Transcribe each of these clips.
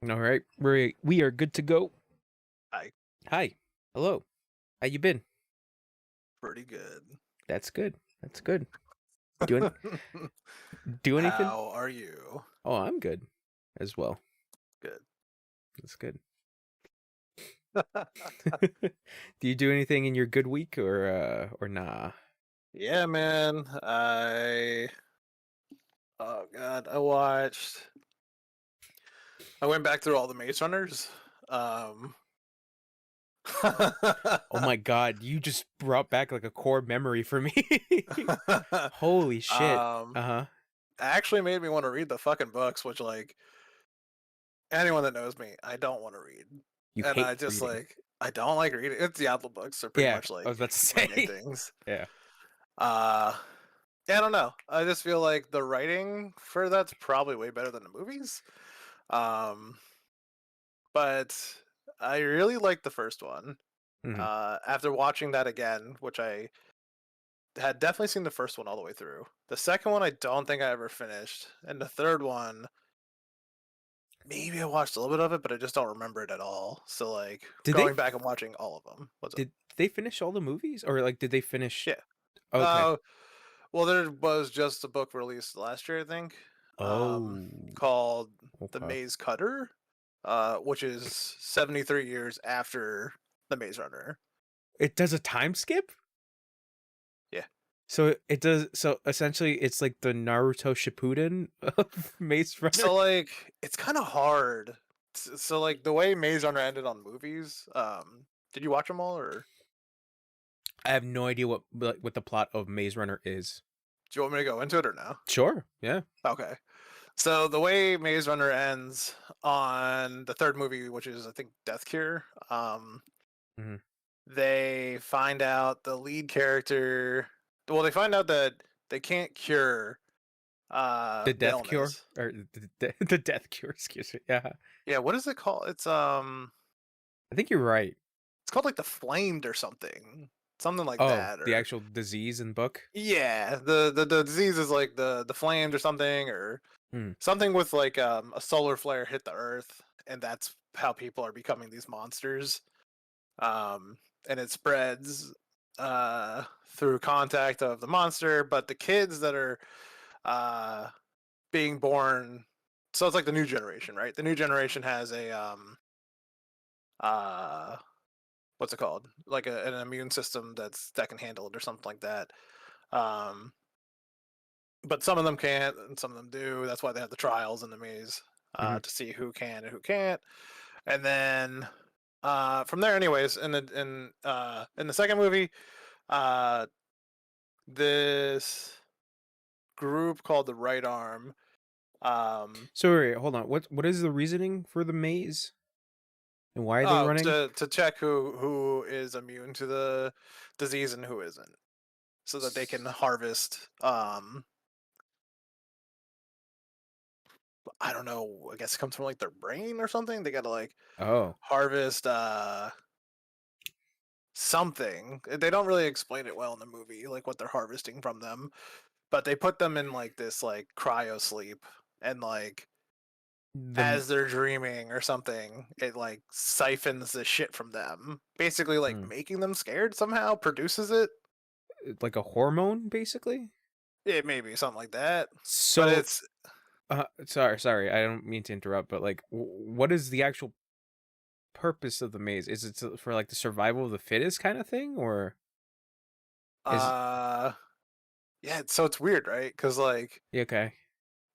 All right, we are good to go. I Hi, hello. How you been? pretty good. That's good. That's good. Doing do anything? How are you? Oh, I'm good as well. Good. That's good. Do you do anything in your good week or nah? Yeah, man. Oh god, I went back through all the Maze Runners. Um Oh my god, you just brought back like a core memory for me. Holy shit. um Uh-huh. actually made me want to read the fucking books, which like anyone that knows me, I don't want to read. You And hate I just reading. like I don't like reading. It's Diablo books are pretty Yeah, much I was like about to my main say. things. Yeah. Uh yeah, I don't know. I just feel like the writing for that's probably way better than the movies. Um, but I really like the first one. Mhm. After watching that again, which I had definitely seen the first one all the way through. The second one, I don't think I ever finished, and the third one, maybe I watched a little bit of it, but I just don't remember it at all. So like Did they going back and watching all of them. What's up? did they finish all the movies or like did they finish? Yeah. Okay. Uh, well, there was just a book released last year, I think, Oh, called The okay. Maze Cutter, which is 73 years after The Maze Runner. It does a time skip? Yeah. So it does. So essentially, it's like the Naruto Shippuden of Maze Runner. So like it's kind of hard. So like the way Maze Runner ended on movies. Did you watch them all, or I have no idea what the plot of Maze Runner is. do you want me to go into it or no? Sure. Yeah. Okay. So the way Maze Runner ends on the third movie, which is I think Death Cure, Hmm. they find out the lead character. Well, they find out that they can't cure The the Death Cure illness. or the Death Cure. Excuse me. Yeah. Yeah, what is it called? I think you're right. It's called like the Flamed or something. Something like Oh, that, the or actual disease in book. yeah, the disease is like the flamed or something, or Hmm. something with like a solar flare hit the earth, and that's how people are becoming these monsters. Um, and it spreads through contact of the monster, but the kids that are uh being born, so it's like the new generation, right? The new generation has a uh what's it called? Like an immune system that can handle it or something like that. Um, but some of them can't, and some of them do. That's why they have the trials in the maze Hmm. to see who can and who can't. And then from there, anyways, in the second movie, uh, this group called the Right Arm. Um, So wait, hold on. What is the reasoning for the maze and why are they running? to check who is immune to the disease and who isn't, so that they can harvest I don't know, I guess it comes from like their brain or something. They gotta like Oh. harvest something. They don't really explain it well in the movie, like what they're harvesting from them. But they put them in like this like cryo sleep, and like The as they're dreaming or something, it like siphons the shit from them. Basically like mm, making them scared somehow, produces it. like a hormone, basically. It may be something like that. But So it's sorry, I don't mean to interrupt, but like, what is the actual purpose of the maze? Is it for like the survival of the fittest kind of thing, or is uh yeah, so it's weird, right? yeah, okay,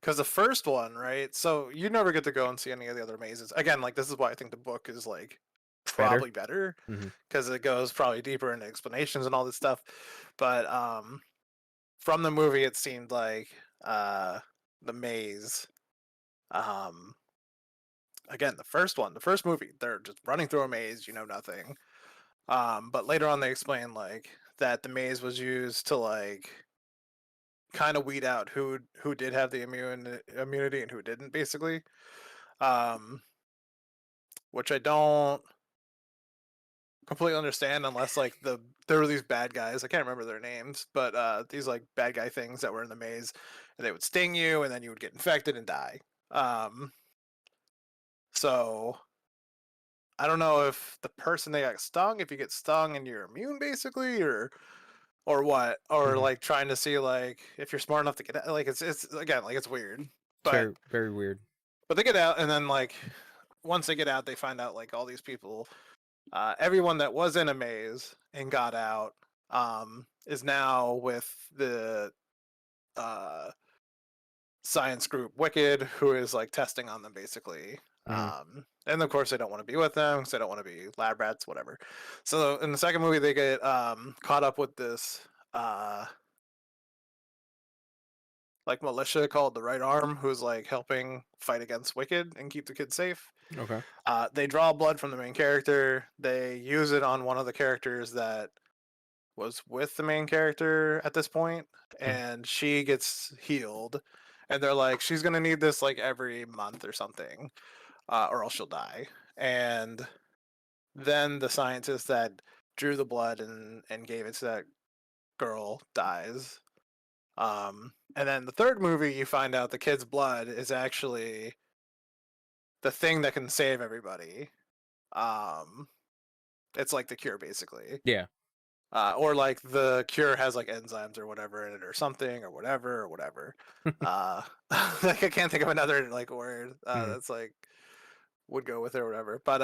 Because the first one, right? So you never get to go and see any of the other mazes. Again, like this is why I think the book is like better? probably better, Hmm. because it goes probably deeper into explanations and all this stuff. But from the movie, it seemed like the maze. Um, again, the first movie, they're just running through a maze. You know nothing. But later on, they explain like that the maze was used to like kind of weed out who did have the immunity and who didn't, basically. Um, which I don't completely understand unless like there were these bad guys. I can't remember their names, but these like bad guy things that were in the maze, and they would sting you, and then you would get infected and die. Um, So I don't know if the person they got stung, if you get stung and you're immune basically, or what, or Mhm. like trying to see like if you're smart enough to get out. Like it's again like it's weird, It's but very very weird. they get out and then like once they get out, they find out like all these people, everyone that was in a maze and got out, is now with the uh science group Wicked, who is like testing on them basically. Mhm. And of course they don't want to be with them because they don't want to be lab rats, whatever. So in the second movie, they get caught up with this uh like militia called the Right Arm, who's like helping fight against Wicked and keep the kids safe. Okay. They draw blood from the main character. They use it on one of the characters that was with the main character at this point, Mm. and she gets healed. And they're like, she's gonna need this like every month or something, or else she'll die. And then the scientist that drew the blood and gave it to that girl dies. And then the third movie, you find out the kid's blood is actually the thing that can save everybody. Um, it's like the cure, basically. Yeah. Or like the cure has like enzymes or whatever in it, or something, or whatever. Like I can't think of another like word Mhm. that's like would go with it or whatever. But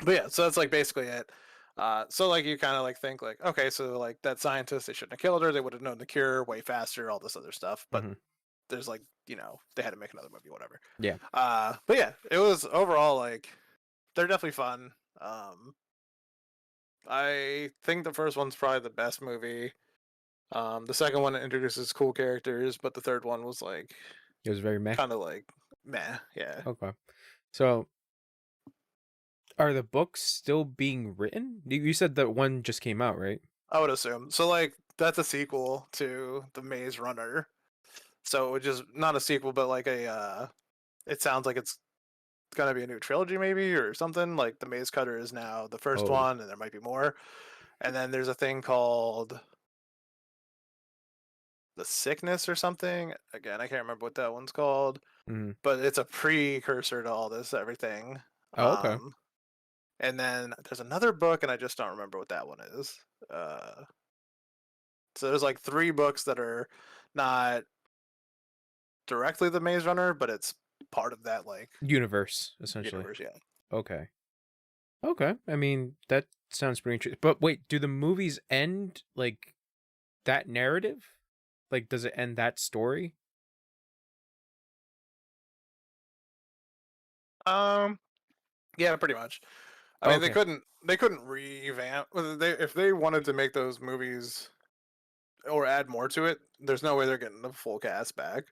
yeah, so that's like basically it. So like you kind of like think like, okay, so like that scientist, they shouldn't have killed her. They would have known the cure way faster, all this other stuff. But Mhm. there's like, they had to make another movie, whatever. Yeah. But yeah, it was overall like they're definitely fun. Um, I think the first one's probably the best movie. The second one introduces cool characters, but the third one was like It was very meh. kind of like meh. Yeah, Okay. So, are the books still being written? You said that one just came out, right? I would assume. So like that's a sequel to the Maze Runner. So it just not a sequel, but like a. It sounds like it's gonna be a new trilogy, maybe or something. Like the Maze Cutter is now the first Oh. one, and there might be more. And then there's a thing called the Sickness or something. Again, I can't remember what that one's called, Mhm. but it's a precursor to all this everything. Oh, okay. Um, and then there's another book, and I just don't remember what that one is. Uh, so there's like three books that are not directly the Maze Runner, but it's part of that like Universe, essentially. universe. Yeah. Okay. Okay. I mean, that sounds pretty interesting. But wait, do the movies end like that narrative? Like, does it end that story? Um. Yeah, pretty much. I mean, Okay. they couldn't revamp they if they wanted to make those movies or add more to it. There's no way they're getting the full cast back.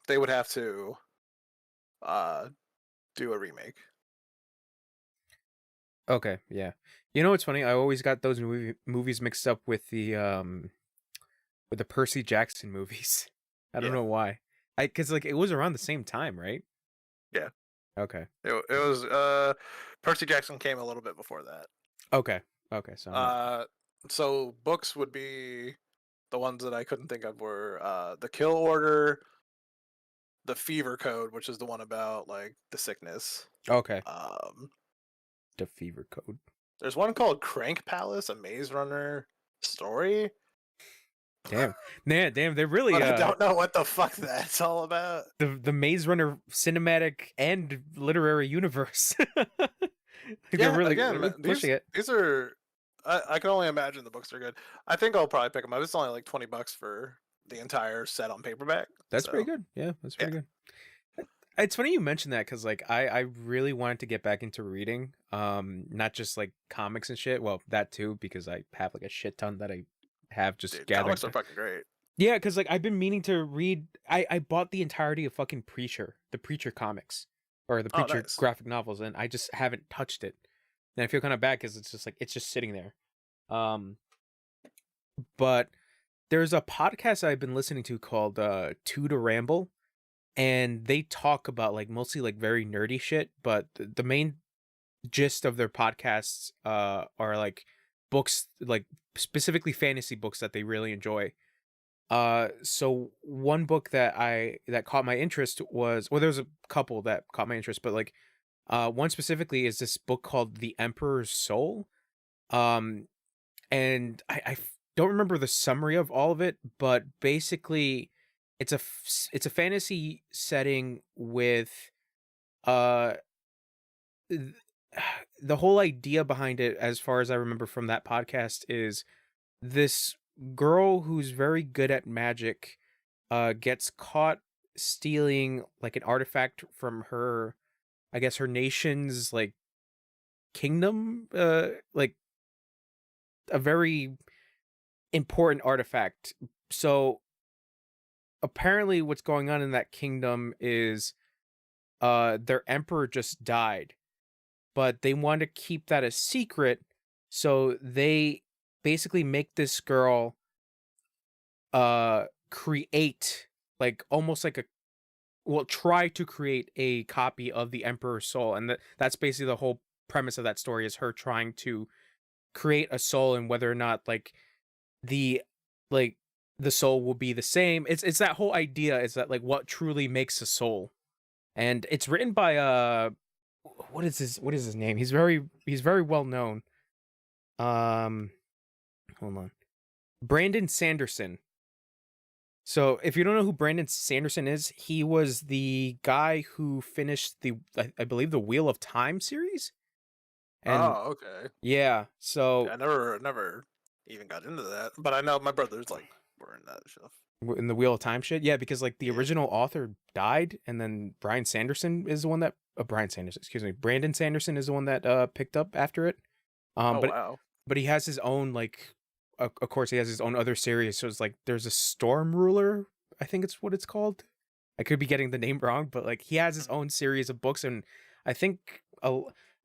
They would have to uh do a remake. Okay. Yeah. You know what's funny? I always got those movies mixed up with the Percy Jackson movies. I don't Yeah, know why. Cuz like it was around the same time, right? yeah. Okay. It was Percy Jackson came a little bit before that. Okay. Okay. So I'm not. Uh, so books would be the ones that I couldn't think of were the Kill Order, the Fever Code, which is the one about like the sickness. Okay. Um, The Fever Code. there's one called Crank Palace, a Maze Runner story, Damn. Man, damn, they're really but I don't know what the fuck that's all about. the Maze Runner cinematic and literary universe. Like they're Yeah, really again, really pushing it. these are. I can only imagine the books are good. I think I'll probably pick them up. It's only like $20 for the entire set on paperback. That's pretty So good. Yeah, that's yeah, pretty good. It's funny you mentioned that because like I really wanted to get back into reading, not just like comics and shit. Well, that too because I have like a shit ton that I have just dude, gathered. comics are fucking great. Yeah, because like I've been meaning to read. I bought the entirety of fucking Preacher, the Preacher comics, or the Oh, Preacher nice. graphic novels, and I just haven't touched it. And I feel kind of bad because it's just like it's just sitting there. Um, but there's a podcast I've been listening to called Two to Ramble, and they talk about like mostly like very nerdy shit, but the main gist of their podcasts are like books, like specifically fantasy books that they really enjoy. So one book that caught my interest was, well, there's a couple that caught my interest, but like one specifically is this book called The Emperor's Soul. Um, and don't remember the summary of all of it, but basically, it's a fantasy setting with uh th- the whole idea behind it, as far as I remember from that podcast, is this girl who's very good at magic gets caught stealing like an artifact from her, I guess her nation's like kingdom, like a very important artifact. So apparently what's going on in that kingdom is their emperor just died, but they want to keep that a secret, so they basically make this girl create like almost like a, well, try to create a copy of the emperor's soul, and that's basically the whole premise of that story, is her trying to create a soul, and whether or not the like the soul will be the same. It's that whole idea, is that like what truly makes a soul. And it's written by what is his name? He's very well known. Um Hold on. Brandon Sanderson. So if you don't know who Brandon Sanderson is, he was the guy who finished I believe the Wheel of Time series. And Oh, okay. yeah, Yeah, so I never even got into that, but I know my brothers like were in that stuff. in the Wheel of Time shit, yeah, because like the Yeah. original author died, and then Brian Sanderson is the one that Brian Sanderson, excuse me, Brandon Sanderson is the one that picked up after it. Oh But wow. he has his own like, of course he has his own other series. So it's like there's a Storm Ruler, I think it's what it's called. I could be getting the name wrong, but like he has his Mhm. own series of books, and I think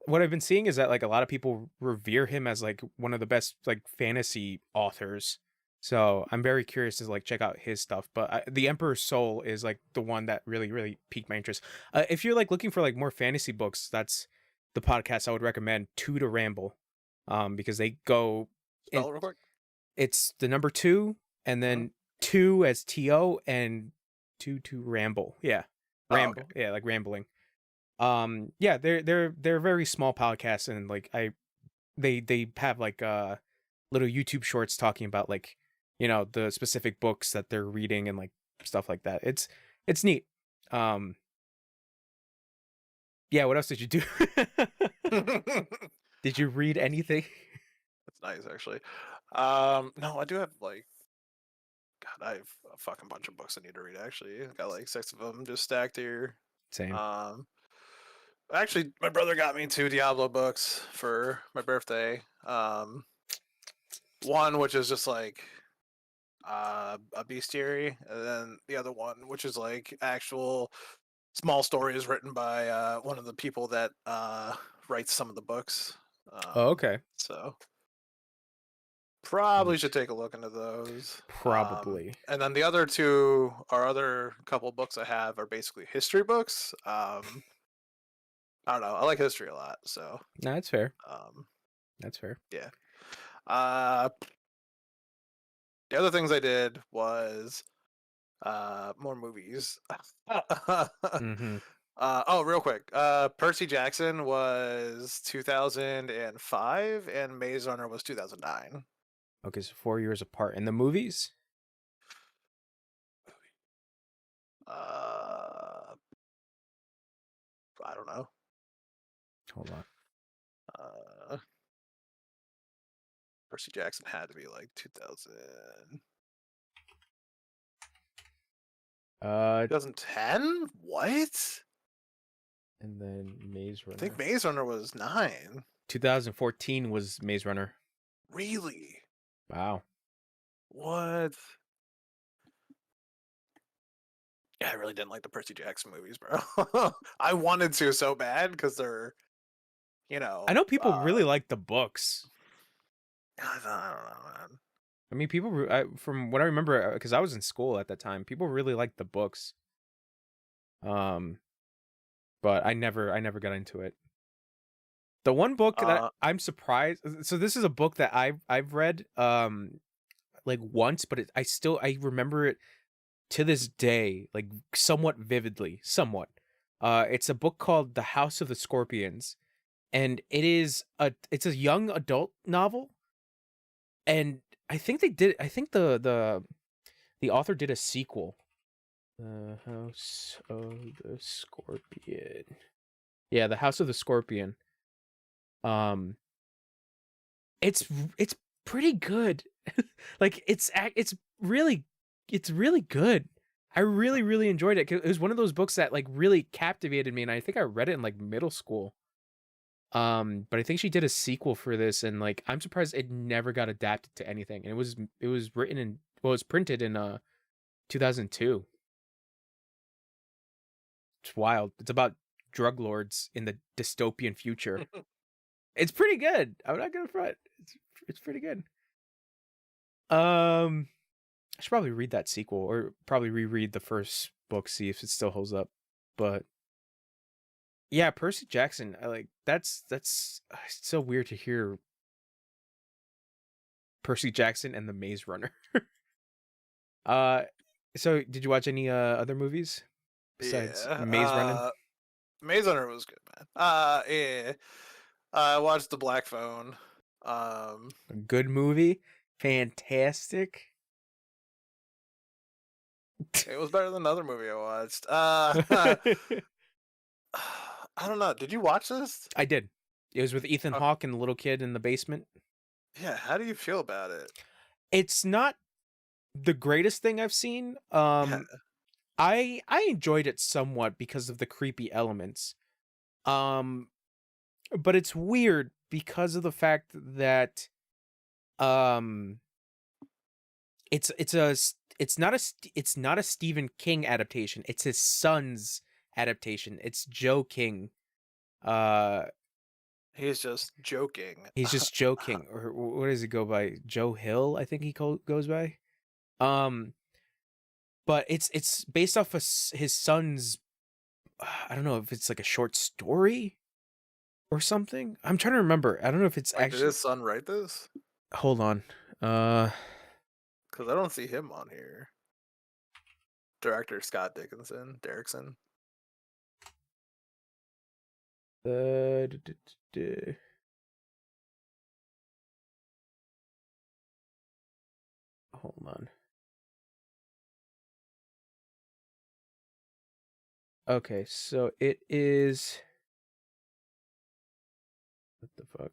what I've been seeing is that like a lot of people revere him as like one of the best like fantasy authors. So I'm very curious to like check out his stuff. But The Emperor's Soul is like the one that really piqued my interest. If you're like looking for like more fantasy books, that's the podcast I would recommend. Two to Ramble, because they go in. Spell it real quick. It's the number two, and Mhm. then two as to, and two to ramble. Yeah, Oh, okay. ramble. Yeah, like rambling. Yeah, they're very small podcasts, and like they have like little YouTube shorts talking about like, the specific books that they're reading, and like stuff like that. It's neat. Um, yeah. What else did you do? That's Did you read anything? nice actually. No, I do have like God, I have a fucking bunch of books I need to read actually. I've got like 6 of them just stacked here. Same. Um Actually, my brother got me 2 Diablo books for my birthday. One which is just like a bestiary, and then the other one which is like actual small stories written by one of the people that writes some of the books. Oh, okay. So Mm, probably should take a look into those. probably. And then the other two, our other couple books I have are basically history books. I don't know. I like history a lot, so No, that's fair. um, That's fair. yeah. Uh, the other things I did was more movies. Mm-hmm. Oh, real quick. Percy Jackson was 2005, and Maze Runner was 2009. Okay, so 4 years apart. In the movies? Uh, I don't know. Hold on. Uh, Percy Jackson had to be like 2000, Uh, 2010? What? and then Maze I think Runner. Maze Runner was 9. 2014 was Maze Runner. Really? Wow. What? Yeah, I really didn't like the Percy Jackson movies, bro. I wanted to so bad because they're, you I know, know people really like the books. I don't know, man. I mean, people, from what I remember, because I was in school at that time, people really liked the books. Um, but I never got into it. The one book that Uh, I'm surprised. So this is a book that I've read. like once, but I remember it to this day, like somewhat vividly, somewhat. It's a book called The House of the Scorpions, and it's a young adult novel, and I think the author did a sequel. The House of the Scorpion. Yeah, The House of the Scorpion. Um, it's pretty good. Like it's really good. I really enjoyed it. 'Cause it was one of those books that like really captivated me, and I think I read it in like middle school. But I think she did a sequel for this, and like I'm surprised it never got adapted to anything. And it was written in well, it was printed in 2002. It's wild. It's about drug lords in the dystopian future. It's pretty good. I'm not gonna front. It's pretty good. I should probably read that sequel or probably reread the first book, see if it still holds up. But yeah, Percy Jackson, I like that's it's so weird to hear Percy Jackson and the Maze Runner. uh so did you watch any other movies besides Yeah. Maze Running? Maze Runner was good, man. Yeah. I watched The Black Phone. Um, A good movie, fantastic. it was better than another movie I watched. I don't know. Did you watch this? I did. It was with Ethan Oh, Hawke and the little kid in the basement. yeah. How do you feel about it? It's not the greatest thing I've seen. Yeah. I enjoyed it somewhat because of the creepy elements. Um, but it's weird because of the fact that um it's not a Stephen King adaptation. It's his son's adaptation. It's Joe King. Uh He's just joking. he's just joking, or what does he go by? Joe Hill, I think he goes by. Um but it's based off of his son's I don't know if it's like a short story or something. I'm trying to remember. I don't know if it's Like, did actually. his son write this? Hold on. Uh, Because I don't see him on here. Director Scott Derrickson. d- d- d- hold on. Okay, so it is. What the fuck?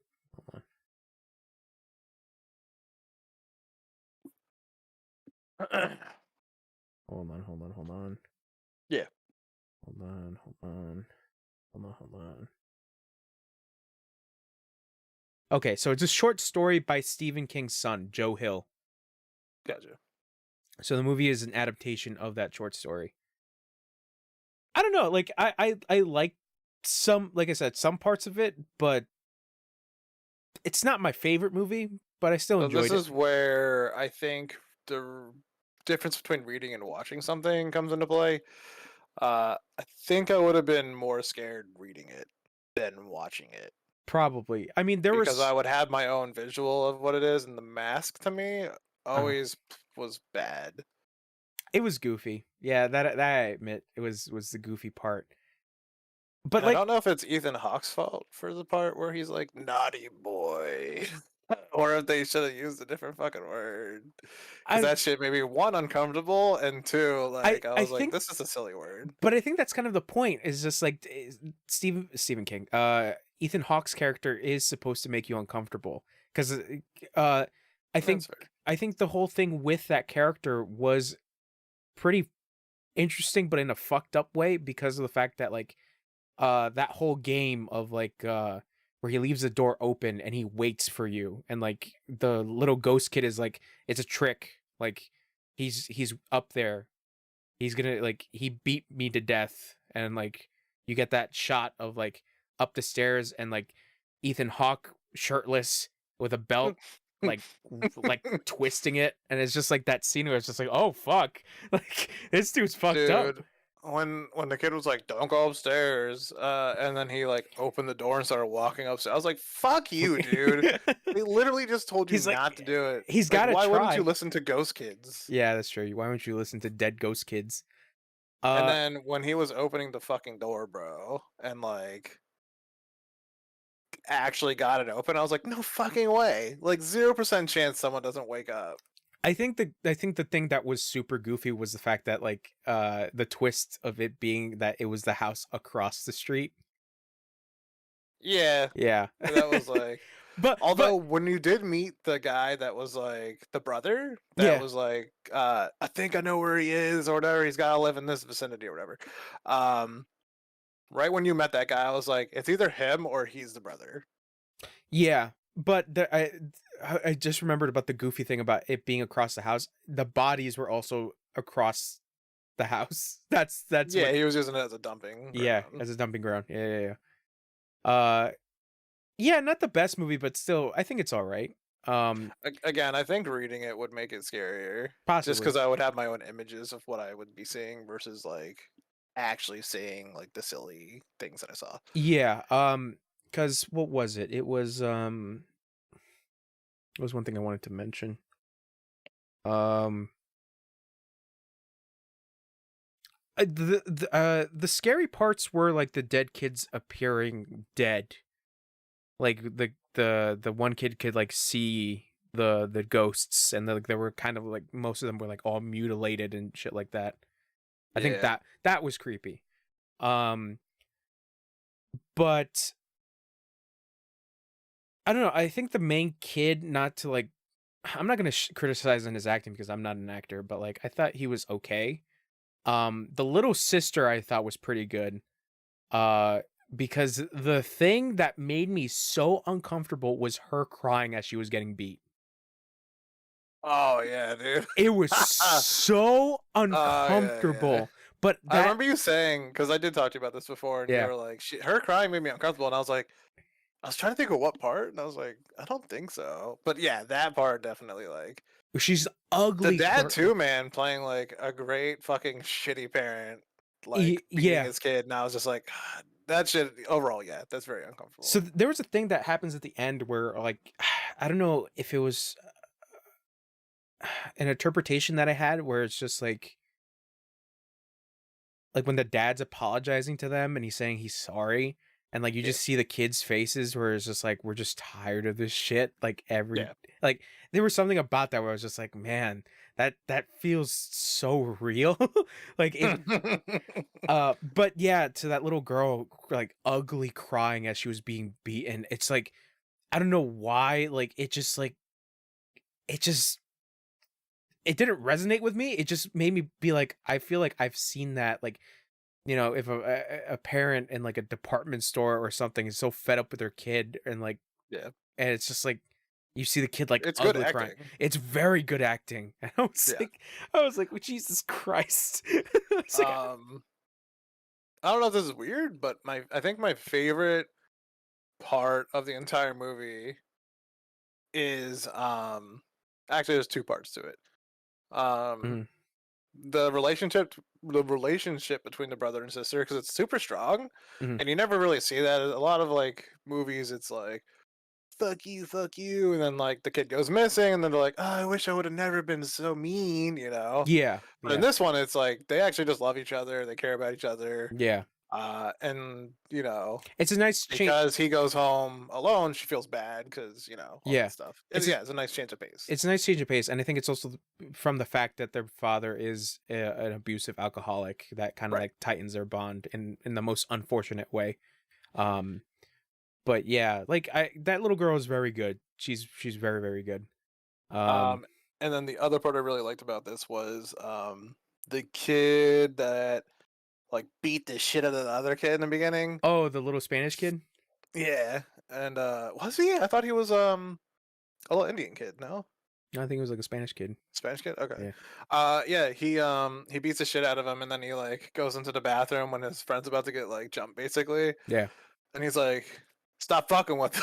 Hold on. Hold on. Yeah. Hold on. Okay, so it's a short story by Stephen King's son, Joe Hill. Gotcha. So the movie is an adaptation of that short story. I don't know, like I like some, like I said, some parts of it, but it's not my favorite movie, but I still So enjoyed this it. is where I think the difference between reading and watching something comes into play. I think I would have been more scared reading it than watching it Probably. I mean, there because I was would have my own visual of what it is, and the mask to me always was bad. it was goofy. Yeah, that I admit it was the goofy part. But And I like don't know if it's Ethan Hawke's fault for the part where he's like naughty boy, or if they should have used a different fucking word. Because I that shit made me one uncomfortable, and two, like I I was like, think, this is a silly word. but I think that's kind of the point. Is just like Stephen King. Ethan Hawke's character is supposed to make you uncomfortable because I think That's fair. I think the whole thing with that character was pretty interesting, but in a fucked up way because of the fact that like that whole game of like where he leaves the door open and he waits for you, and like the little ghost kid is like it's a trick, like he's up there, he's gonna like he beat me to death, and like you get that shot of like up the stairs and like Ethan Hawke shirtless with a belt, like twisting it, and it's just like that scene where it's just like, oh fuck, like this dude's fucked up. Dude, when the kid was like, "Don't go upstairs," and then he like opened the door and started walking upstairs. I was like, "Fuck you, dude! They literally just told you He's like, not to do it. he's Like, got to why wouldn't you try. listen to Ghost Kids?" Yeah, that's true. Why wouldn't you listen to Dead Ghost Kids? And Uh, then when he was opening the fucking door, bro, and like actually got it open, I was like, "No fucking way! Like 0% chance someone doesn't wake up." I think the thing that was super goofy was the fact that like the twist of it being that it was the house across the street. Yeah, Yeah. that was like. But Although when you did meet the guy that was like the brother, that yeah. was like, I think I know where he is or whatever. He's got to live in this vicinity or whatever. Um, right when you met that guy, I was like, it's either him or he's the brother. Yeah, but I just remembered about the goofy thing about it being across the house. The bodies were also across the house. That's Yeah, what. he was using it as a dumping Yeah, ground. as a dumping ground. Yeah. Yeah, not the best movie, but still, I think it's all right. Again, I think reading it would make it scarier, just Possibly. because I would have my own images of what I would be seeing versus like actually seeing like the silly things that I saw. Yeah. Because what was it? It was one thing I wanted to mention. Um, the scary parts were like the dead kids appearing dead. Like the one kid could like see the ghosts, and like they were kind of like most of them were like all mutilated and shit like that. I think Yeah. that was creepy. Um, but I don't know. I think the main kid, not to like, I'm not gonna criticize his acting because I'm not an actor, but like I thought he was okay. The little sister I thought was pretty good. Uh, because the thing that made me so uncomfortable was her crying as she was getting beat. Oh yeah, dude. It was so Oh yeah. uncomfortable. But I that, remember you saying, because I did talk to you about this before, and you yeah, were like, her crying made me uncomfortable, and I was like, I was trying to think of what part, and I was like, I don't think so. But yeah, that part definitely like she's the ugly. dad too, man, playing like a great fucking shitty parent, like beating Yeah. his kid, and I was just like, God, that shit overall, yeah, that's very So uncomfortable. there was a thing that happens at the end where like I don't know if it was an interpretation that I had where it's just like when the dad's apologizing to them and he's saying he's sorry, and like you Yeah, just see the kids' faces where it's just like we're just tired of this shit. Like every yeah. like there was something about that where I was just like, man, that feels so real. Like it. But yeah, to that little girl like ugly crying as she was being beaten. It's like I don't know why. Like it just it didn't resonate with me. It just made me be like, I feel like I've seen that. Like, you know, if a parent in like a department store or something is so fed up with their kid and like, Yeah, and it's just like you see the kid like it's good ugly crying. acting. It's very good acting. And Yeah. I was like, Jesus Christ. It's like, Um, I don't know if this is weird, but I think my favorite part of the entire movie is actually there's two parts to it. Um mm, the relationship between the brother and sister, because it's super strong, mm, and you never really see that in a lot of like movies. It's like fuck you, and then like the kid goes missing, and then they're like, oh, I wish I would have never been so mean. yeah, But in yeah, this one it's like they actually just love each other, they care about each other. yeah. And It's a nice change. because he goes home alone, she feels bad because all that Yeah. stuff. It's a, Yeah, it's a nice change of pace. it's a nice change of pace, and I think it's also from the fact that their father is an abusive alcoholic that kind of Right. like tightens their bond in the most unfortunate way. Um, but yeah, like I that little girl is very good. She's very very good. Um, Um, and then the other part I really liked about this was the kid that like beat the shit out of the other kid in the beginning. oh, the little Spanish kid. Yeah, and was he? I thought he was a little Indian kid. No, I think it was like a Spanish kid. Spanish kid. Okay. Yeah, Yeah, he beats the shit out of him, and then he like goes into the bathroom when his friend's about to get like jumped, basically, yeah, and he's like, "Stop fucking with,"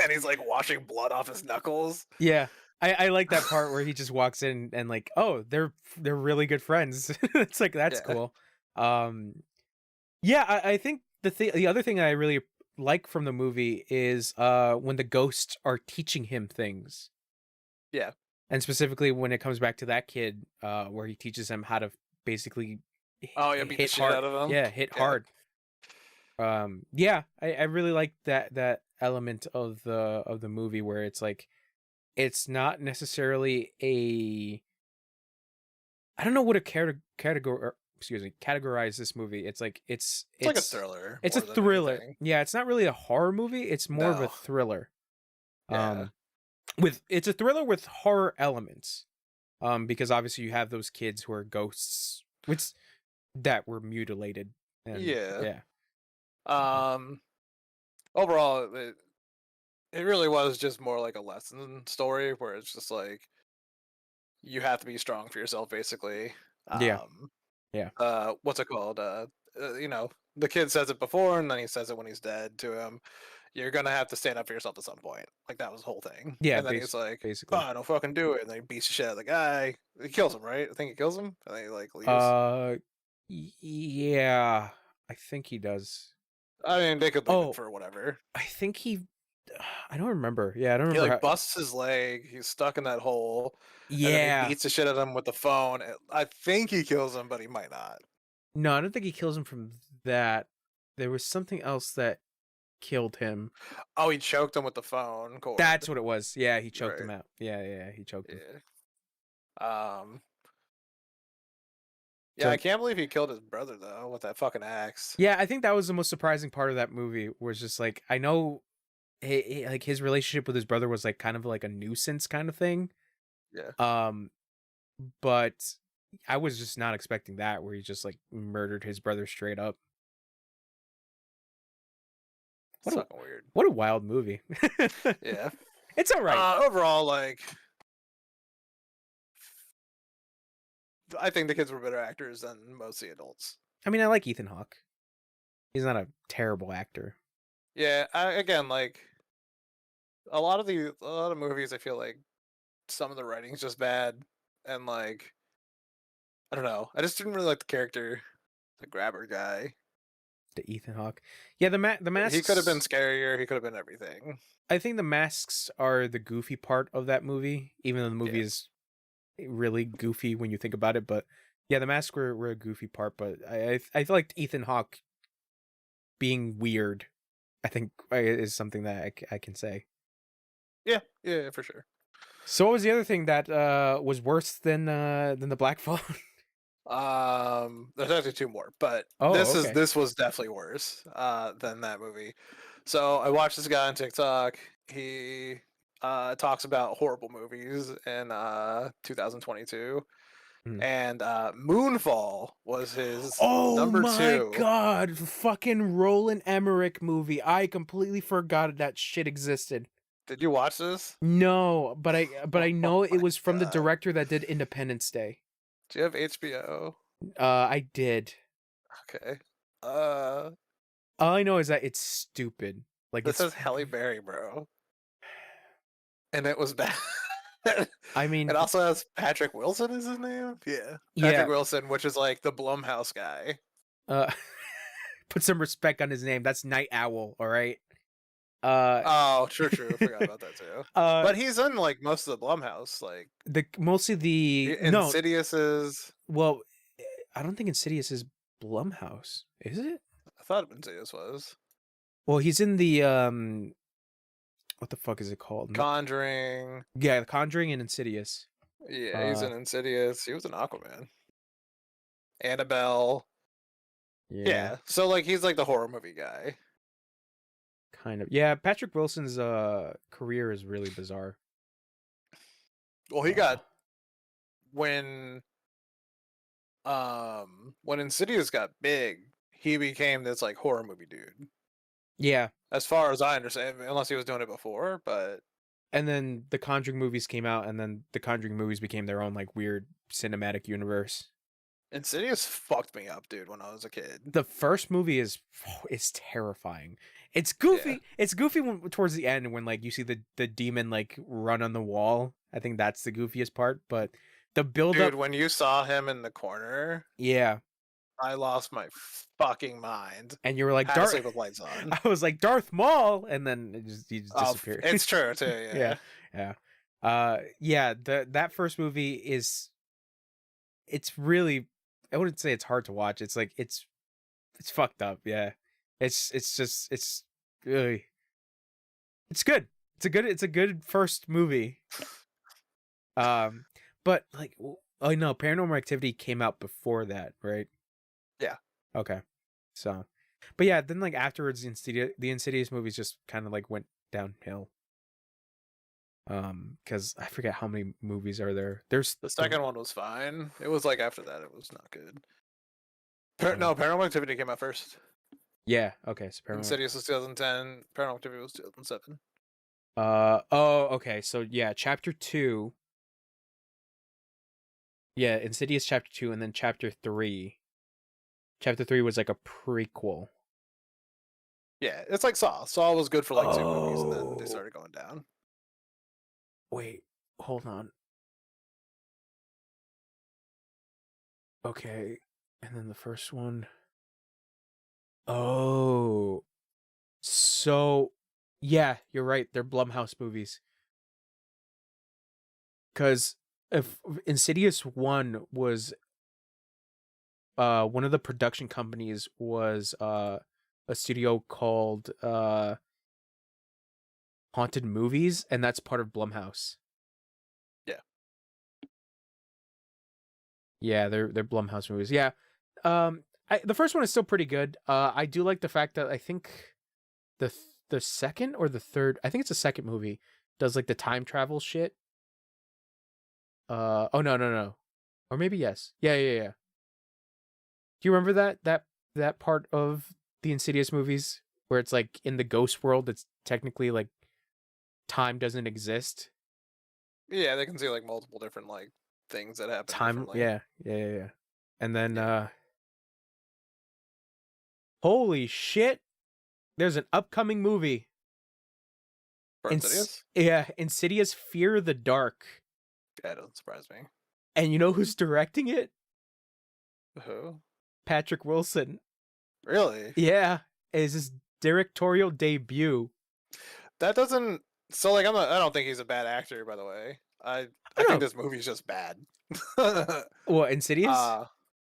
and he's like washing blood off his knuckles. yeah. I like that part where he just walks in and like, oh, they're really good friends. It's like that's Yeah. cool. Um, yeah, I think the other thing I really like from the movie is when the ghosts are teaching him things. Yeah. And specifically when it comes back to that kid, where he teaches him how to basically Oh yeah, beat the hit shit hard. out of him. Yeah, hit Yeah. hard. Yeah, I really like that element of the movie where it's like it's not necessarily a I don't know what to category excuse me categorize this movie. It's like It's like a thriller it's a more than thriller. anything. Yeah, it's not really a horror movie. It's more of a No. thriller. Yeah. With it's a thriller with horror elements. Because obviously you have those kids who are ghosts, which that were mutilated, and Yeah. yeah, Um. Overall, it really was just more like a lesson story where it's just like you have to be strong for yourself, basically. yeah, Um. yeah, What's it called? You know, the kid says it before, and then he says it when he's dead to him. You're gonna have to stand up for yourself at some point. Like that was the whole thing. yeah. And then he's like, Basically, "Fine, I'll fucking do it." And then he beats the shit out of the guy. He kills him, right? I think he kills him. And then he like leaves. uh, yeah, I think he does. I mean, they could leave it Oh, for whatever. I think he. I don't remember. Yeah, I don't He remember like how. busts his leg. He's stuck in that hole, and then he Yeah, beats the shit out of him with the phone. I think he kills him, but he might not. no, I don't think he kills him from that. There was something else that killed him. Oh, he choked him with the phone cord. That's what it was. Yeah, he choked him Right. out. Yeah, he choked him. Yeah. Yeah, So I can't believe he killed his brother though with that fucking axe. yeah, I think that was the most surprising part of that movie. Was just like I know, like his relationship with his brother was like kind of like a nuisance kind of thing. Yeah. Um, but I was just not expecting that, where he just like murdered his brother straight up. It's What a fucking weird. what a wild movie. Yeah. It's all right. Overall, like, I think the kids were better actors than most of the adults. I mean, I like Ethan Hawke. He's not a terrible actor. Yeah. Again, like, a lot of movies, I feel like some of the writing's just bad, and like, I don't know. I just didn't really like the character, the grabber guy. The Ethan Hawke. Yeah, the masks. He could have been scarier. He could have been everything. I think the masks are the goofy part of that movie, even though the movie Yeah. is really goofy when you think about it. But yeah, the masks were a goofy part. But I feel like Ethan Hawke being weird, I think is something that I can say. Yeah, for sure. So what was the other thing that was worse than the Black Phone? There's actually two more, but Oh, okay. this was definitely worse than that movie. So I watched this guy on TikTok. He talks about horrible movies in 2022, Mhm. and Moonfall was his Oh number my 2. god, fucking Roland Emmerich movie. I completely forgot that shit existed. Did you watch this? No, but I Oh know it my was from the God. director that did Independence Day. Do you have HBO? I did. Okay. All I know is that it's stupid. Like This it's is Halle Berry, bro, and it was bad. I mean, It also has Patrick Wilson is his name. Yeah, yeah. Patrick Wilson, which is like the Blumhouse guy. Uh put some respect on his name. That's Night Owl, all right? Oh, true. I forgot about that too. But But he's in like most of the Blumhouse, like mostly the no, Insidious is. well, I don't think Insidious is Blumhouse. Is it? I thought Insidious was Well, he's in the what the fuck is it called? Conjuring. Yeah, The Conjuring and Insidious. Yeah, he's in Insidious. He was in Aquaman. Annabelle. Yeah. So like he's like the horror movie guy. Kind of. Yeah, Patrick Wilson's career is really bizarre. Well, he got when Insidious got big, he became this like horror movie dude. Yeah. As far as I understand, unless he was doing it before, but And then the Conjuring movies came out, and then the Conjuring movies became their own like weird cinematic universe. Insidious fucked me up, dude, when I was a kid. The first movie is terrifying. It's goofy. Yeah. It's goofy towards the end when like you see the demon like run on the wall. I think that's the goofiest part, but the build Dude, up, when you saw him in the corner, yeah. I lost my fucking mind. And you were like, Had to Darth. sleep with lights on. I was like, Darth Maul, and then he just Oh, disappeared. it's true too. Yeah, Yeah. yeah. Yeah. That first movie it's really, I wouldn't say it's hard to watch. It's like it's fucked up. Yeah, it's just really, it's good. It's a good first movie. But like, oh no, Paranormal Activity came out before that, right? Yeah. Okay. So, but yeah, then like afterwards, the Insidious movies just kind of like went downhill. Because I forget how many movies are there. There's The second one was fine. It was like after that, it was not good. Uh, No, Paranormal Activity came out first. Yeah. Okay. So Paranormal. Insidious was 2010. Paranormal Activity was 2007. Oh. Okay. So yeah, Chapter 2. Yeah, Insidious Chapter 2, and then Chapter 3. Chapter 3 was like a prequel. Yeah, it's like Saw. Saw was good for like 2 movies, and then they Oh. started going down. Wait, hold on. Okay, and then the first one. Oh, so yeah, you're right. They're Blumhouse movies. Because if Insidious 1 was one of the production companies was a studio called Haunted Movies, and that's part of Blumhouse. Yeah. Yeah, they're Blumhouse movies. Yeah. The first one is still pretty good. I do like the fact that I think the second or the third, I think it's the second movie, does like the time travel shit. Oh no. Or maybe yes. Yeah. Do you remember that part of the Insidious movies where it's like in the ghost world, it's technically like time doesn't exist? Yeah, they can see like multiple different like things that happen. Time, differently. yeah. And then holy shit, there's an upcoming movie. For Insidious? Yeah, Insidious Fear the Dark. Yeah, it doesn't surprise me. And you know who's directing it? Who? Patrick Wilson. Really? Yeah, it's his directorial debut. That doesn't. So like, I don't think he's a bad actor. By the way, I think this movie's just bad. Well, Insidious?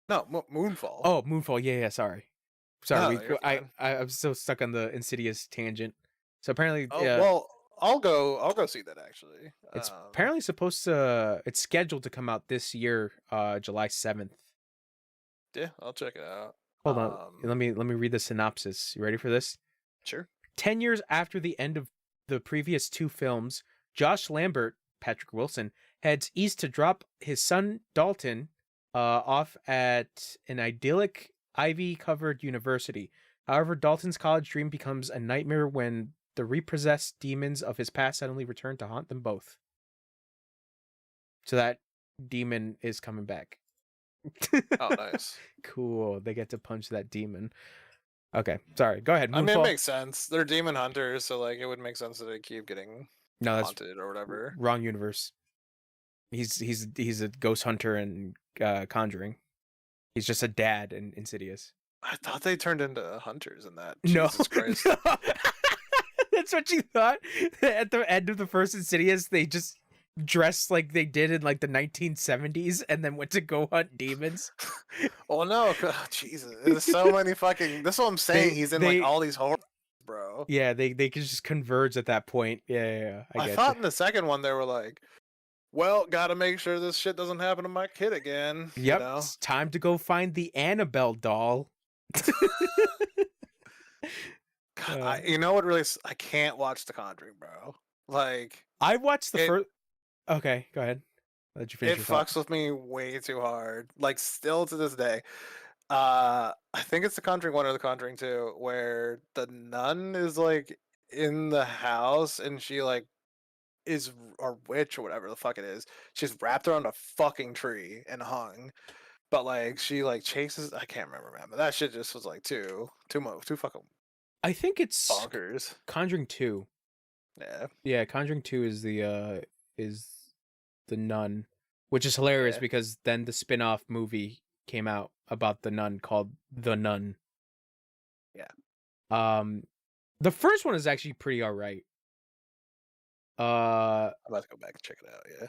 No, Moonfall. Oh, Moonfall. Yeah. Sorry. No, you're fine. I'm so stuck on the Insidious tangent. So apparently, Oh well, I'll go see that actually. it's apparently supposed to. It's scheduled to come out this year, July 7th. Yeah, I'll check it out. Hold on, let me read the synopsis. You ready for this? Sure. 10 years after the end of the previous 2 films, Josh Lambert, Patrick Wilson, heads east to drop his son Dalton off at an idyllic ivy-covered university. However, Dalton's college dream becomes a nightmare when the repossessed demons of his past suddenly return to haunt them both. So that demon is coming back. Oh, nice. Cool. They get to punch that demon. Okay, sorry. Go ahead. Moonfall. I mean, it makes sense. They're demon hunters, so like it would make sense that they keep getting haunted or whatever. Wrong universe. He's a ghost hunter in Conjuring. He's just a dad in Insidious. I thought they turned into hunters in that. No. Jesus Christ. No. That's what you thought? At the end of the first Insidious, they just dressed like they did in like the 1970s and then went to go hunt demons. Oh no, Jesus. There's so many fucking. That's what I'm saying. He's in like all these horror, bro. Yeah, they could just converge at that point. Yeah. I thought in the second one they were like, well, gotta make sure this shit doesn't happen to my kid again. Yep, You know? It's time to go find the Annabelle doll. God, you know what really? I can't watch The Conjuring, bro. Like, I watched the first. Okay, go ahead. Let you finish. It fucks with me way too hard. Like, still to this day. I think it's The Conjuring 1 or The Conjuring 2, where the nun is like in the house and she like is a witch or whatever the fuck it is. She's wrapped around a fucking tree and hung. But like she like chases, I can't remember, man. But that shit just was like too fucking. I think it's bonkers. Conjuring 2. Yeah. Conjuring 2 is the nun, which is hilarious because then the spin-off movie came out about the nun called The Nun. Yeah. The first one is actually pretty alright. I'm about to go back and check it out. Yeah.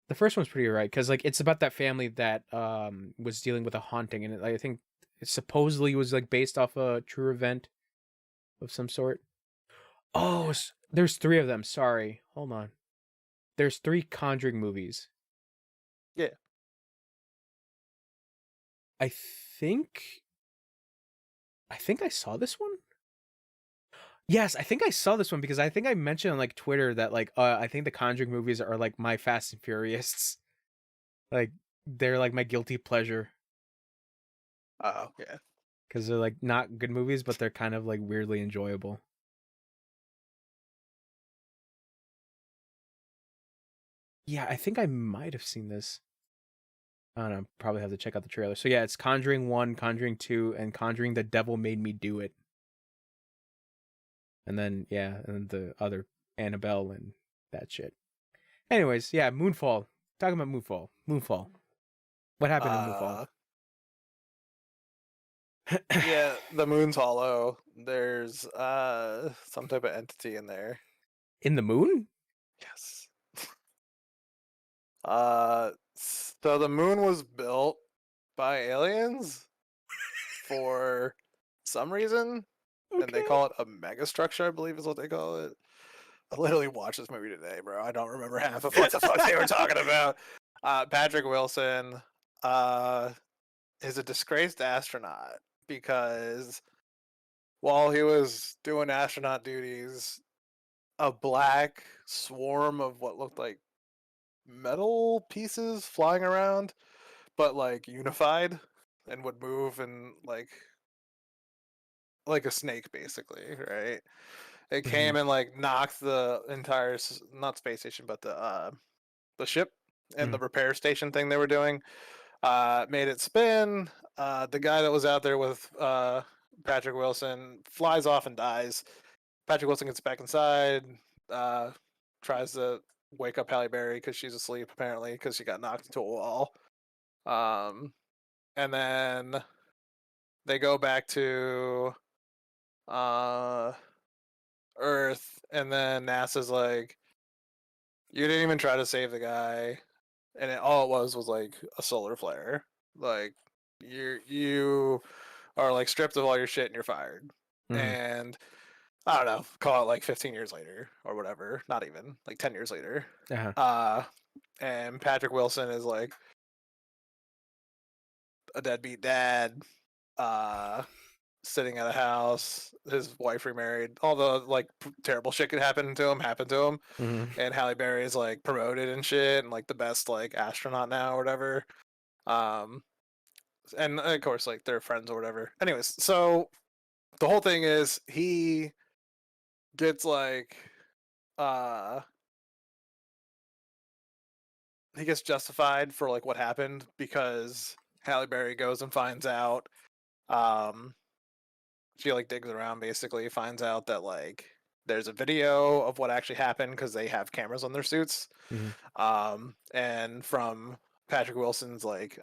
The first one's pretty alright because like it's about that family that was dealing with a haunting, and I think it supposedly was like based off a true event of some sort. Oh, there's 3 of them. Sorry, hold on. There's 3 Conjuring movies. Yeah. I think I saw this one. Yes, I think I saw this one because I think I mentioned on like Twitter that like I think the Conjuring movies are like my Fast and Furious. Like they're like my guilty pleasure Oh, yeah. because they're like not good movies, but they're kind of like weirdly enjoyable. Yeah, I think I might have seen this. I don't know. Probably have to check out the trailer. So yeah, it's Conjuring 1, Conjuring 2, and Conjuring The Devil Made Me Do It. And then yeah, and the other Annabelle and that shit. Anyways, yeah, Moonfall. Talking about Moonfall. Moonfall. What happened in Moonfall? Yeah, the moon's hollow. There's some type of entity in there. In the moon? Yes. So the moon was built by aliens for some reason, and they call it a megastructure, I believe is what they call it. I literally watched this movie today, bro. I don't remember half of what the fuck they were talking about. Patrick Wilson is a disgraced astronaut because while he was doing astronaut duties, a black swarm of what looked like metal pieces flying around, but like unified and would move and like a snake basically, right? It came and like knocked the entire not space station but the ship and the repair station thing they were doing, made it spin. The guy that was out there with Patrick Wilson flies off and dies. Patrick Wilson gets back inside, tries to wake up Halle Berry because she's asleep apparently because she got knocked into a wall. And then they go back to Earth, and then NASA's like, "You didn't even try to save the guy," and all it was like a solar flare. Like you are like stripped of all your shit and you're fired. And I don't know, call it like 15 years later or whatever. Not even like 10 years later. And Patrick Wilson is like a deadbeat dad, sitting at a house, his wife remarried, all the like terrible shit could happen to him happened to him. And Halle Berry is like promoted and shit and like the best like astronaut now or whatever. And of course like they're friends or whatever. Anyways, so the whole thing is he gets like he gets justified for like what happened because Halle Berry goes and finds out, she like digs around basically, finds out that like there's a video of what actually happened because they have cameras on their suits. And from Patrick Wilson's like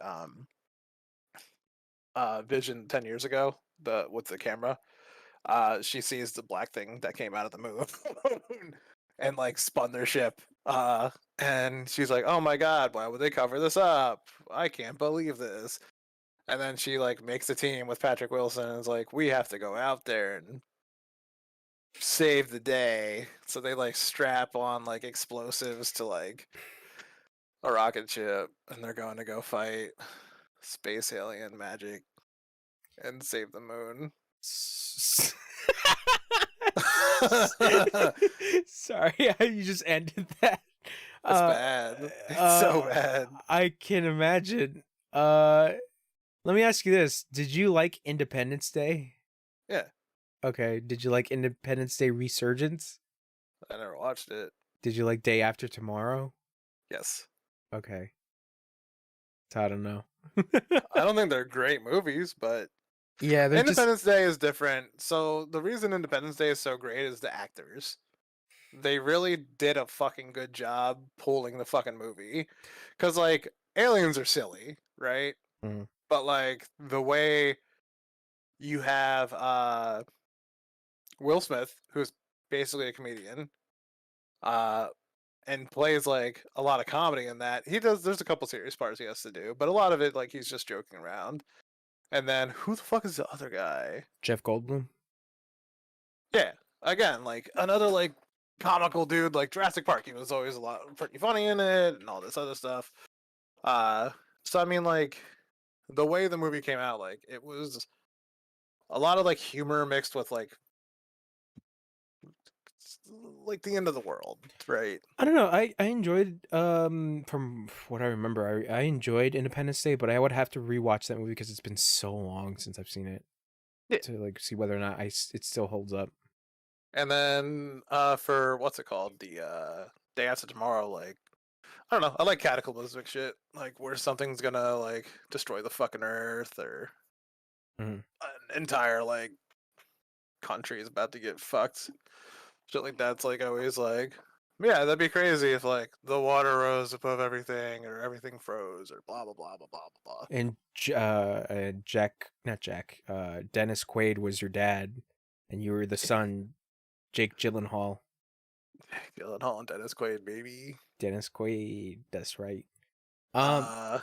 vision 10 years ago, with the camera, she sees the black thing that came out of the moon and like spun their ship. And she's like, "Oh my god, why would they cover this up? I can't believe this." And then she like makes a team with Patrick Wilson and is like, "We have to go out there and save the day." So they like strap on like explosives to like a rocket ship and they're going to go fight space alien magic and save the moon. Sorry, you just ended that. It's bad. It's so bad. I can imagine. Let me ask you this: did you like Independence Day? Yeah. Okay. Did you like Independence Day Resurgence? I never watched it. Did you like Day After Tomorrow? Yes. Okay. So I don't know. I don't think they're great movies, but yeah, Independence Day is different. So the reason Independence Day is so great is the actors. They really did a fucking good job pulling the fucking movie. Because, like, aliens are silly, right? but like the way you have Will Smith, who's basically a comedian, uh, and plays like a lot of comedy in that. There's a couple serious parts he has to do, but a lot of it like he's just joking around. And then who the fuck is the other guy? Jeff Goldblum. Yeah, again, like another like comical dude, like Jurassic Park. He was always a lot pretty funny in it, and all this other stuff. Uh, so I mean, like the way the movie came out, like it was a lot of like humor mixed with like the end of the world, right? I don't know. I enjoyed from what I remember, I enjoyed Independence Day, but I would have to rewatch that movie because it's been so long since I've seen it Yeah. to like see whether or not it still holds up. And then for what's it called, the Day After Tomorrow, like I don't know, I like cataclysmic shit, like where something's gonna like destroy the fucking earth or Mhm. an entire like country is about to get fucked. Shit like that's like always like, yeah, that'd be crazy if like the water rose above everything or everything froze or blah blah blah blah blah blah And not Jack, Dennis Quaid was your dad, and you were the son, Jake Gyllenhaal. blah. Gyllenhaal and Dennis Quaid, baby. Dennis Quaid, that's right. Uh,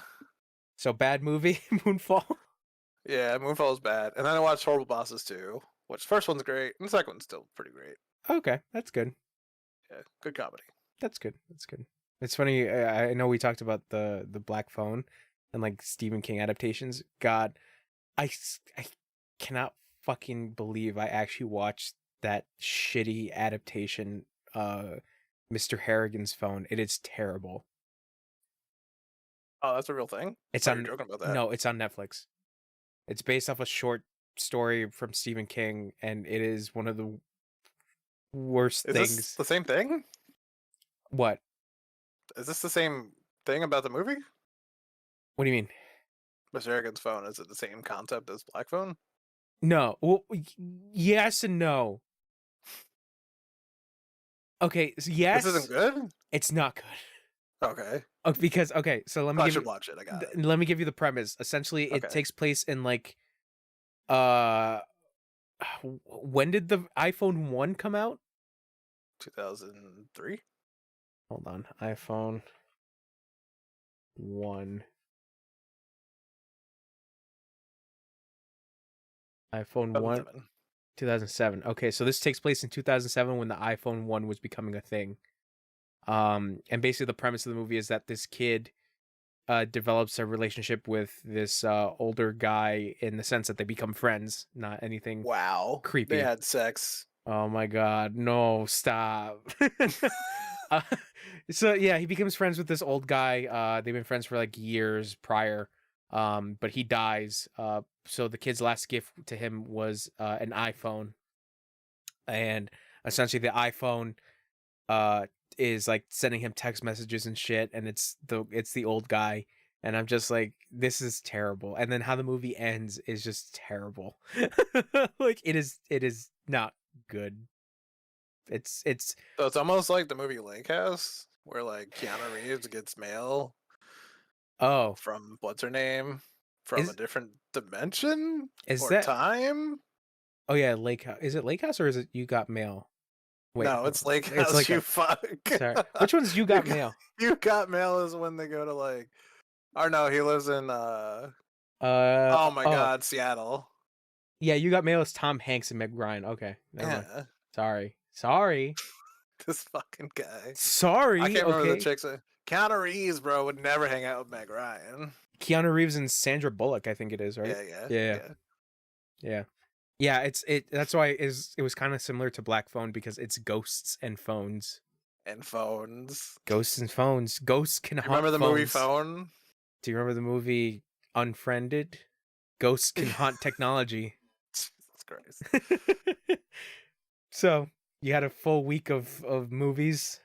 So bad movie, Moonfall. yeah, Moonfall is bad, and then I watched Horrible Bosses too, which the first one's great, and the second one's still pretty great. Okay, that's good. Yeah, good comedy. That's good. That's good. It's funny. I know we talked about the Black Phone and like Stephen King adaptations. God, I cannot fucking believe I actually watched that shitty adaptation. Mr. Harrigan's Phone. It is terrible. Oh, that's a real thing. It's You're on. joking about that. No, it's on Netflix. It's based off a short story from Stephen King, and it is one of the worst Is things. this the same thing? What? Is this the same thing about the movie? What do you mean? Mr. Harrigan's Phone, is it the same concept as Black Phone? No. Well, yes and no. Okay. So yes. This isn't good? It's not good. Okay. Oh, because so let me I give should you, watch it. I got it. let me give you the premise. Essentially, it Okay. takes place in like uh when did the iPhone 1 come out? 2003? Hold on. iPhone 1. iPhone 1 2007. 2007. Okay, so this takes place in 2007 when the iPhone 1 was becoming a thing. And basically the premise of the movie is that this kid develops a relationship with this older guy in the sense that they become friends, not anything Wow. creepy. They had sex. Oh my god, no, stop. uh, so yeah, he becomes friends with this old guy. They've been friends for like years prior. But he dies. So the kid's last gift to him was an iPhone. And essentially the iPhone is like sending him text messages and shit, and it's the old guy. And I'm just like, this is terrible. And then how the movie ends is just terrible. Like it is not good. It's So it's almost like the movie Lake House, where like Keanu Reeves gets mail oh, from what's her name? From Is- a different dimension? is or that time? oh yeah, Lake House. Is it Lake House or is it You Got Mail? Wait, No, it's Lake House, it's like you fuck. sorry. Which one's You Got Got- Mail? You Got Mail is when they go to like, or no, he lives in oh my god, Seattle. Yeah, You Got Mail is Tom Hanks and Meg Ryan. Okay, never mind. Yeah, Sorry. this fucking guy. Sorry. I can't remember okay. the chick's name. Keanu Reeves, bro, would never hang out with Meg Ryan. Keanu Reeves and Sandra Bullock, I think it is, right? Yeah. Yeah, that's why it was kind of similar to Black Phone because it's ghosts and phones. And phones. Ghosts and phones. Ghosts can haunt Remember the phones. movie Phone? Do you remember the movie Unfriended? Ghosts can haunt technology. Jesus Christ. So, you had a full week of movies?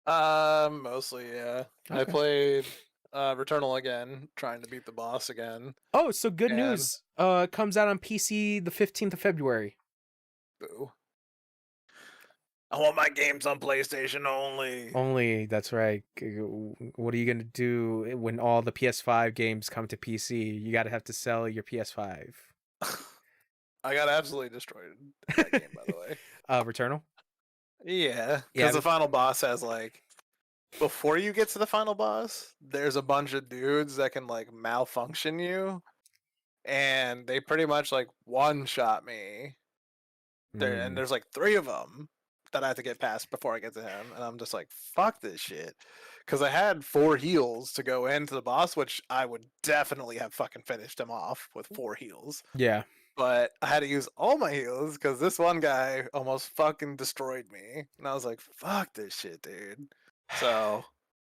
Mostly, yeah. I Okay. played Returnal again, trying to beat the boss again. Oh, so good And- news. Comes out on PC the 15th of February. Boo. I want my games on PlayStation only. Only, that's right. What are you gonna do when all the PS5 games come to PC? You gotta have to sell your PS5. I got absolutely destroyed in that game, by the way. Returnal? Yeah, Yeah, because the final boss has like before you get to the final boss, there's a bunch of dudes that can like malfunction you, and they pretty much like one shot me. There and mm, there's like three of them that I have to get past before I get to him, and I'm just like, fuck this shit, because I had 4 heals to go into the boss, which I would definitely have fucking finished him off with 4 heals. yeah. But I had to use all my heals because this one guy almost fucking destroyed me, and I was like, fuck this shit, dude. So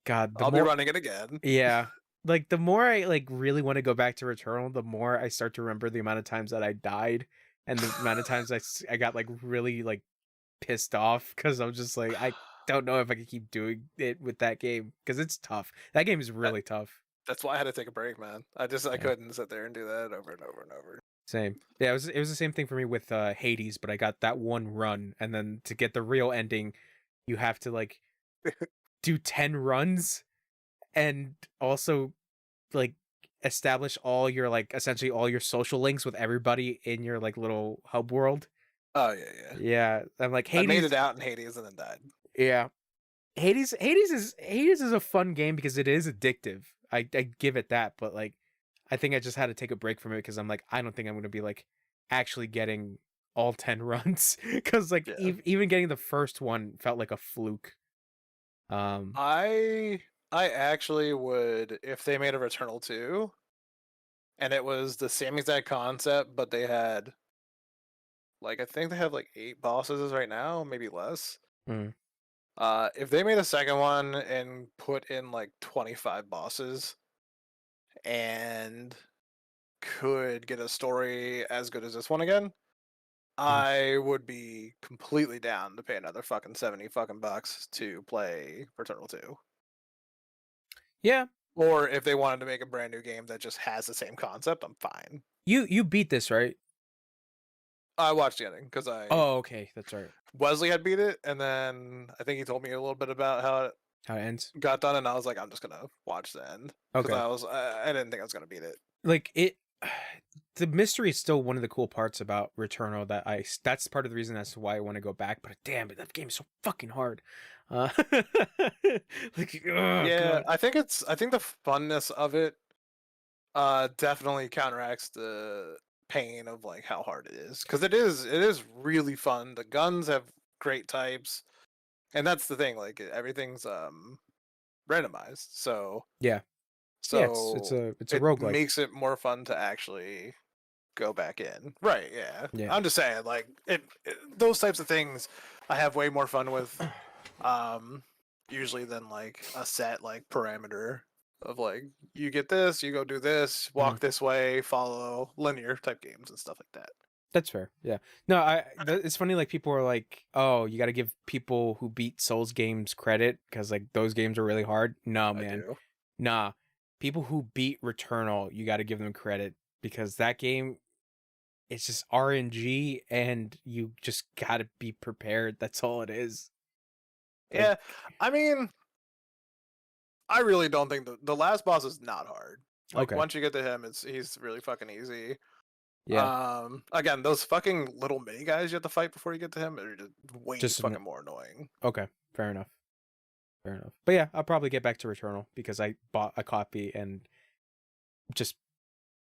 God, the I'll be more running it again. yeah, like the more I like really want to go back to Returnal, the more I start to remember the amount of times that I died and the amount of times I got like really like pissed off because I'm just like I don't know if I can keep doing it with that game because it's tough. That game is That- really tough. That's why I had to take a break, man. I Yeah. couldn't sit there and do that over and over and over. Same. Yeah, it was the same thing for me with Hades, but I got that one run, and then to get the real ending, you have to like do 10 runs and also like establish all your like essentially all your social links with everybody in your like little hub world. Oh yeah. Yeah, I'm like I made Hades. it out in Hades and then died. Yeah, Hades is a fun game because it is addictive. I give it that, but like I think I just had to take a break from it because I'm like I don't think I'm gonna be like actually getting all 10 runs because like Yeah. even getting the first one felt like a fluke. I actually would if they made a Returnal 2 and it was the same exact concept, but they had like I think they have like 8 bosses right now, maybe less. Mm. If they made a second one and put in like 25 bosses and could get a story as good as this one again, I would be completely down to pay another fucking 70 fucking bucks to play Returnal 2. Yeah, Or if they wanted to make a brand new game that just has the same concept, I'm fine. you beat this, right? I watched the ending because Oh, okay, that's right. Wesley had beat it, and then I think he told me a little bit about how it How it ends. got done, and I was like, I'm just gonna watch the end because Okay. I didn't think I was gonna beat it. Like it the mystery is still one of the cool parts about Returnal that's part of the reason as to why I want to go back, but damn it, that game is so fucking hard. Uh like oh Yeah, god. I think the funness of it definitely counteracts the pain of like how hard it is because it is really fun. The guns have great types, and that's the thing. Like everything's randomized, so Yeah. Yeah, it's a it roguelike. makes it more fun to actually go back in. Right? Yeah. Yeah. I'm just saying, like those types of things, I have way more fun with, usually than like a set like parameter of like you get this, you go do this, walk this way, follow linear type games and stuff like that. That's fair. Yeah. No, it's funny like people are like, "Oh, you got to give people who beat Souls games credit cuz like those games are really hard." No, I man. do. Nah. People who beat Returnal, you got to give them credit because that game it's just RNG and you just got to be prepared. That's all it is. Like, Yeah, I mean, I really don't think the last boss is not hard. Like okay. once you get to him, he's really fucking easy. Yeah. Again, those fucking little mini guys you have to fight before you get to him are just way Just fucking more annoying. okay. Fair enough. Fair enough. But yeah, I'll probably get back to Returnal because I bought a copy and just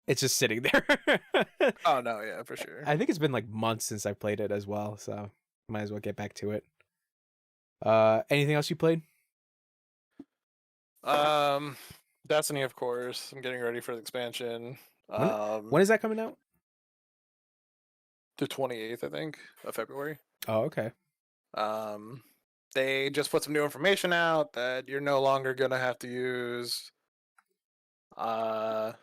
it's just sitting there. Oh no, yeah, for sure. I think it's been like months since I played it as well, so might as well get back to it. Anything else you played? Destiny, of course. I'm getting ready for the expansion. When is that coming out? The 28th, I think, of February. Oh, okay. They just put some new information out that you're no longer gonna have to use a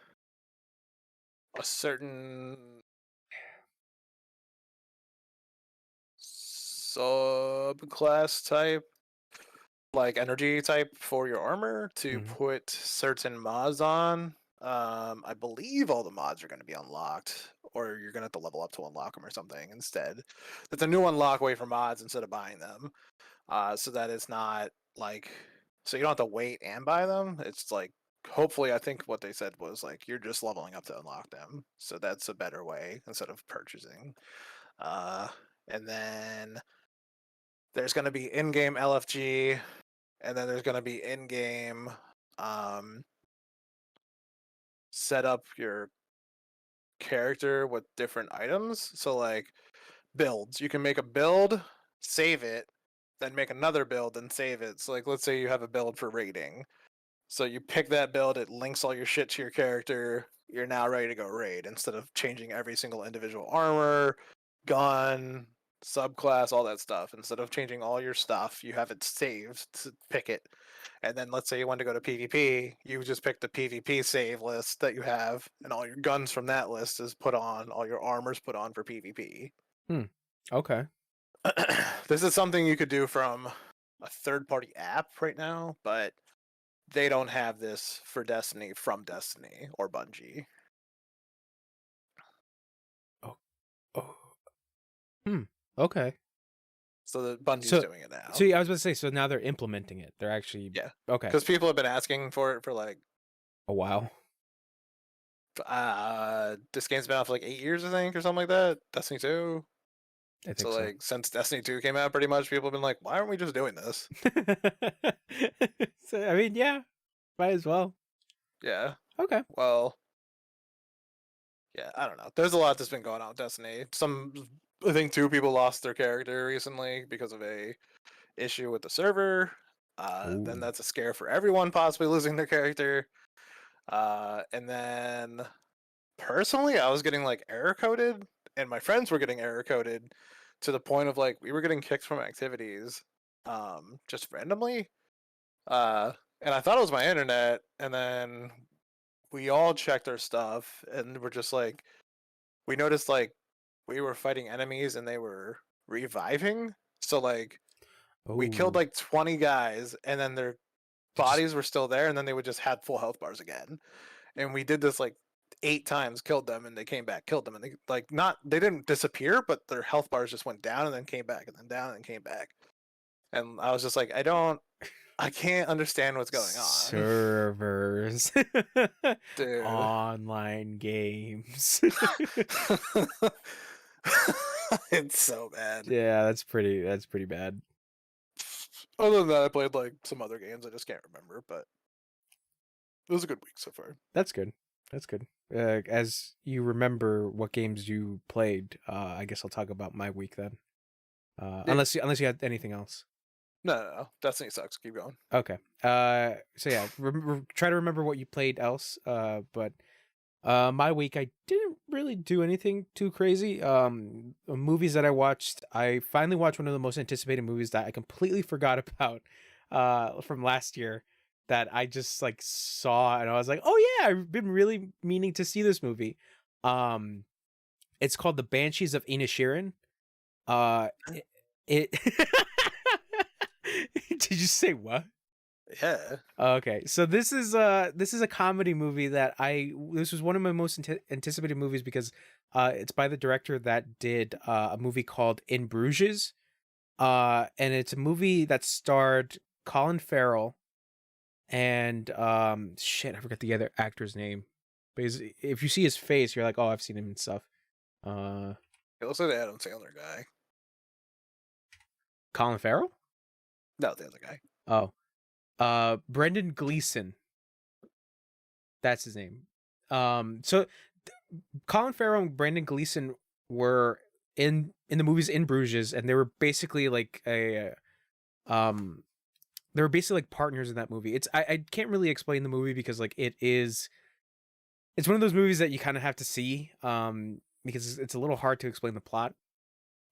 certain subclass type, like energy type for your armor to Mhm. put certain mods on. I believe all the mods are going to be unlocked, or you're gonna have to level up to unlock them or something instead. That's a new unlock way for mods instead of buying them. So that it's not like, so you don't have to wait and buy them. It's like, hopefully, I think what they said was like you're just leveling up to unlock them. So that's a better way instead of purchasing. And then there's going to be in-game LFG, and then there's going to be in-game set up your character with different items. So like builds, you can make a build, save it, then make another build and save it. So like let's say you have a build for raiding. So you pick that build, it links all your shit to your character. You're now ready to go raid instead of changing every single individual armor, gun, subclass, all that stuff. Instead of changing all your stuff, you have it saved to pick it. And then let's say you want to go to PvP, you just pick the PvP save list that you have, and all your guns from that list is put on, all your armor's put on for PvP. Okay. This is something you could do from a third-party app right now, but they don't have this for Destiny from Destiny or Bungie. Oh. Okay. So the Bungie's So- doing it now. So yeah, I was about to say, so now they're implementing it. They're actually Yeah. Okay. Because people have been asking for it for like, A while. this game's been out for like 8 years, I think, or something like that. Destiny 2. I think So like since Destiny 2 came out, pretty much people have been like, why aren't we just doing this? So I mean, yeah, might as well. Yeah. Okay. Well, yeah, I don't know. There's a lot that's been going on with Destiny. I think 2 people lost their character recently because of a issue with the server. Then Ooh. that's a scare for everyone possibly losing their character. And then personally, I was getting like error coded, and my friends were getting error coded to the point of like we were getting kicked from activities, just randomly. And I thought it was my internet, and then we all checked our stuff, and we're just like, we noticed like we were fighting enemies and they were reviving. So like we killed Ooh. like 20 guys, and then their bodies were still there, and then they would just have full health bars again. And we did this like 8 times, killed them, and they came back, killed them, and they like they didn't disappear, but their health bars just went down and then came back and then down and came back. And I was just like, I can't understand what's going on. Servers. Dude. Online games. It's so bad. Yeah, that's pretty bad. Other than that, I played like some other games. I just can't remember, but it was a good week so far. That's good. That's good. As you remember what games you played, I guess I'll talk about my week then. Unless you had anything else. No. Destiny sucks. Keep going. Okay. So yeah, try to remember what you played else. But my week I didn't really do anything too crazy. Movies that I watched, I finally watched one of the most anticipated movies that I completely forgot about from last year, that I just like saw and I was like, "Oh yeah, I've been really meaning to see this movie." It's called The Banshees of Inisherin. It Did you say what? Yeah. Okay, so this is a comedy movie that this was one of my most anticipated movies because it's by the director that did a movie called In Bruges, and it's a movie that starred Colin Farrell and shit, I forgot the other actor's name, but if you see his face, you're like, oh, I've seen him and stuff. It looks like the Adam Sandler guy. Colin Farrell? No, the other guy. Oh, Brendan Gleeson. That's his name. So Colin Farrell and Brendan Gleeson were in the movies In Bruges, and they were basically like they were basically like partners in that movie. I can't really explain the movie because like it's one of those movies that you kind of have to see because it's a little hard to explain the plot.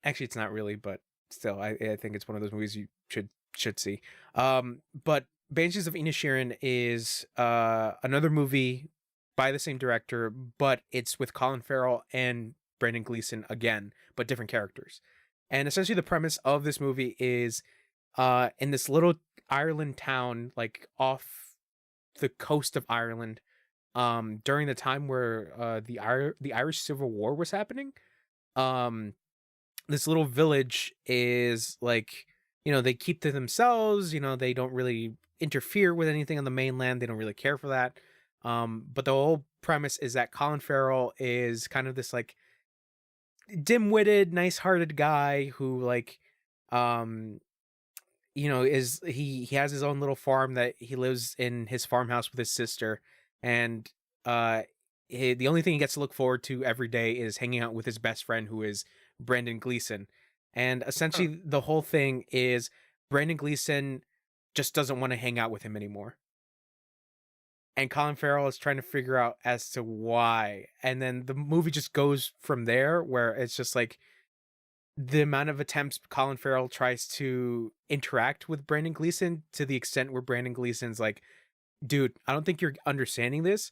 Actually, it's not really, but still, I think it's one of those movies you should see. But Banshees of Inisherin is another movie by the same director, but it's with Colin Farrell and Brendan Gleeson again, but different characters. And essentially the premise of this movie is in this little Ireland town, like off the coast of Ireland, during the time where the Irish Civil War was happening. Um, this little village is like, they keep to themselves. They don't really interfere with anything on the mainland. They don't really care for that. But the whole premise is that Colin Farrell is kind of this like dim-witted, nice-hearted guy who like, um, is he has his own little farm that he lives in his farmhouse with his sister, and uh, the only thing he gets to look forward to every day is hanging out with his best friend, who is Brendan Gleeson. And Huh. essentially, the whole thing is Brendan Gleeson just doesn't want to hang out with him anymore. And Colin Farrell is trying to figure out as to why. And then the movie just goes from there, where it's just like the amount of attempts Colin Farrell tries to interact with Brandon Gleeson, to the extent where Brandon Gleeson's like, dude, I don't think you're understanding this.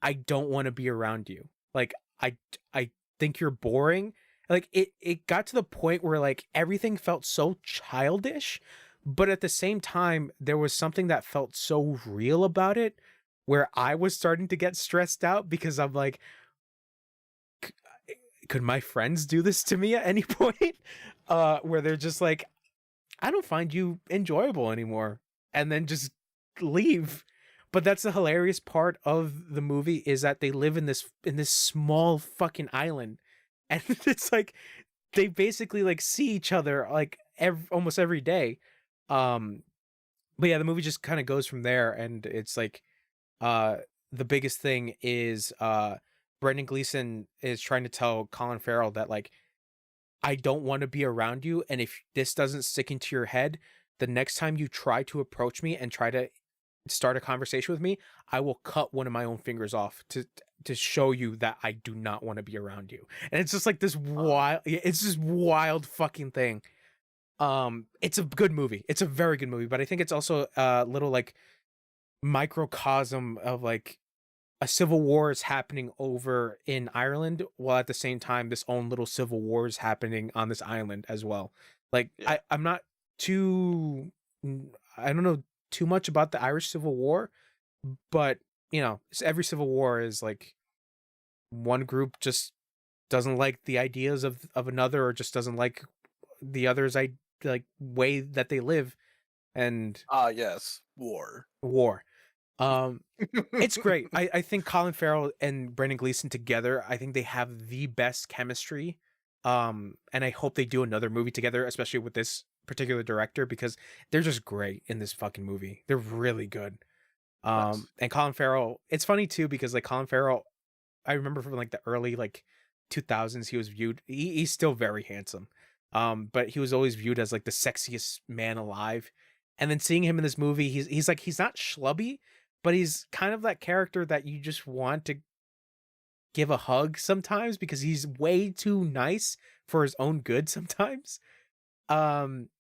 I don't want to be around you. Like, I think you're boring. Like, it got to the point where like everything felt so childish, but at the same time there was something that felt so real about it, where I was starting to get stressed out because I'm like, could my friends do this to me at any point? Where they're just like, I don't find you enjoyable anymore, and then just leave. But that's the hilarious part of the movie, is that they live in this small fucking island, and it's like they basically like see each other like almost every day. Um, but yeah, the movie just kind of goes from there, and it's like uh the biggest thing is Brendan Gleeson is trying to tell Colin Farrell that like, I don't want to be around you, and if this doesn't stick into your head, the next time you try to approach me and try to start a conversation with me, I will cut one of my own fingers off to show you that I do not want to be around you. And it's just like this Huh. wild, it's this wild fucking thing. It's a good movie. It's a very good movie, but I think it's also a little like microcosm of like a civil war is happening over in Ireland, while at the same time this own little civil war is happening on this island as well. Like, Yeah. I'm not too I don't know too much about the Irish Civil War, but every civil war is like one group just doesn't like the ideas of another, or just doesn't like the other's like way that they live, and Ah, yes. War. war. Um It's great. I think Colin Farrell and Brendan Gleeson together, I think they have the best chemistry. And I hope they do another movie together, especially with this particular director, because they're just great in this fucking movie. They're really good. Nice. And Colin Farrell, it's funny too, because like Colin Farrell, I remember from like the early like 2000s, he was viewed. He's still very handsome, but he was always viewed as like the sexiest man alive. And then seeing him in this movie, he's like, he's not schlubby, but he's kind of that character that you just want to give a hug sometimes, because he's way too nice for his own good sometimes. Um,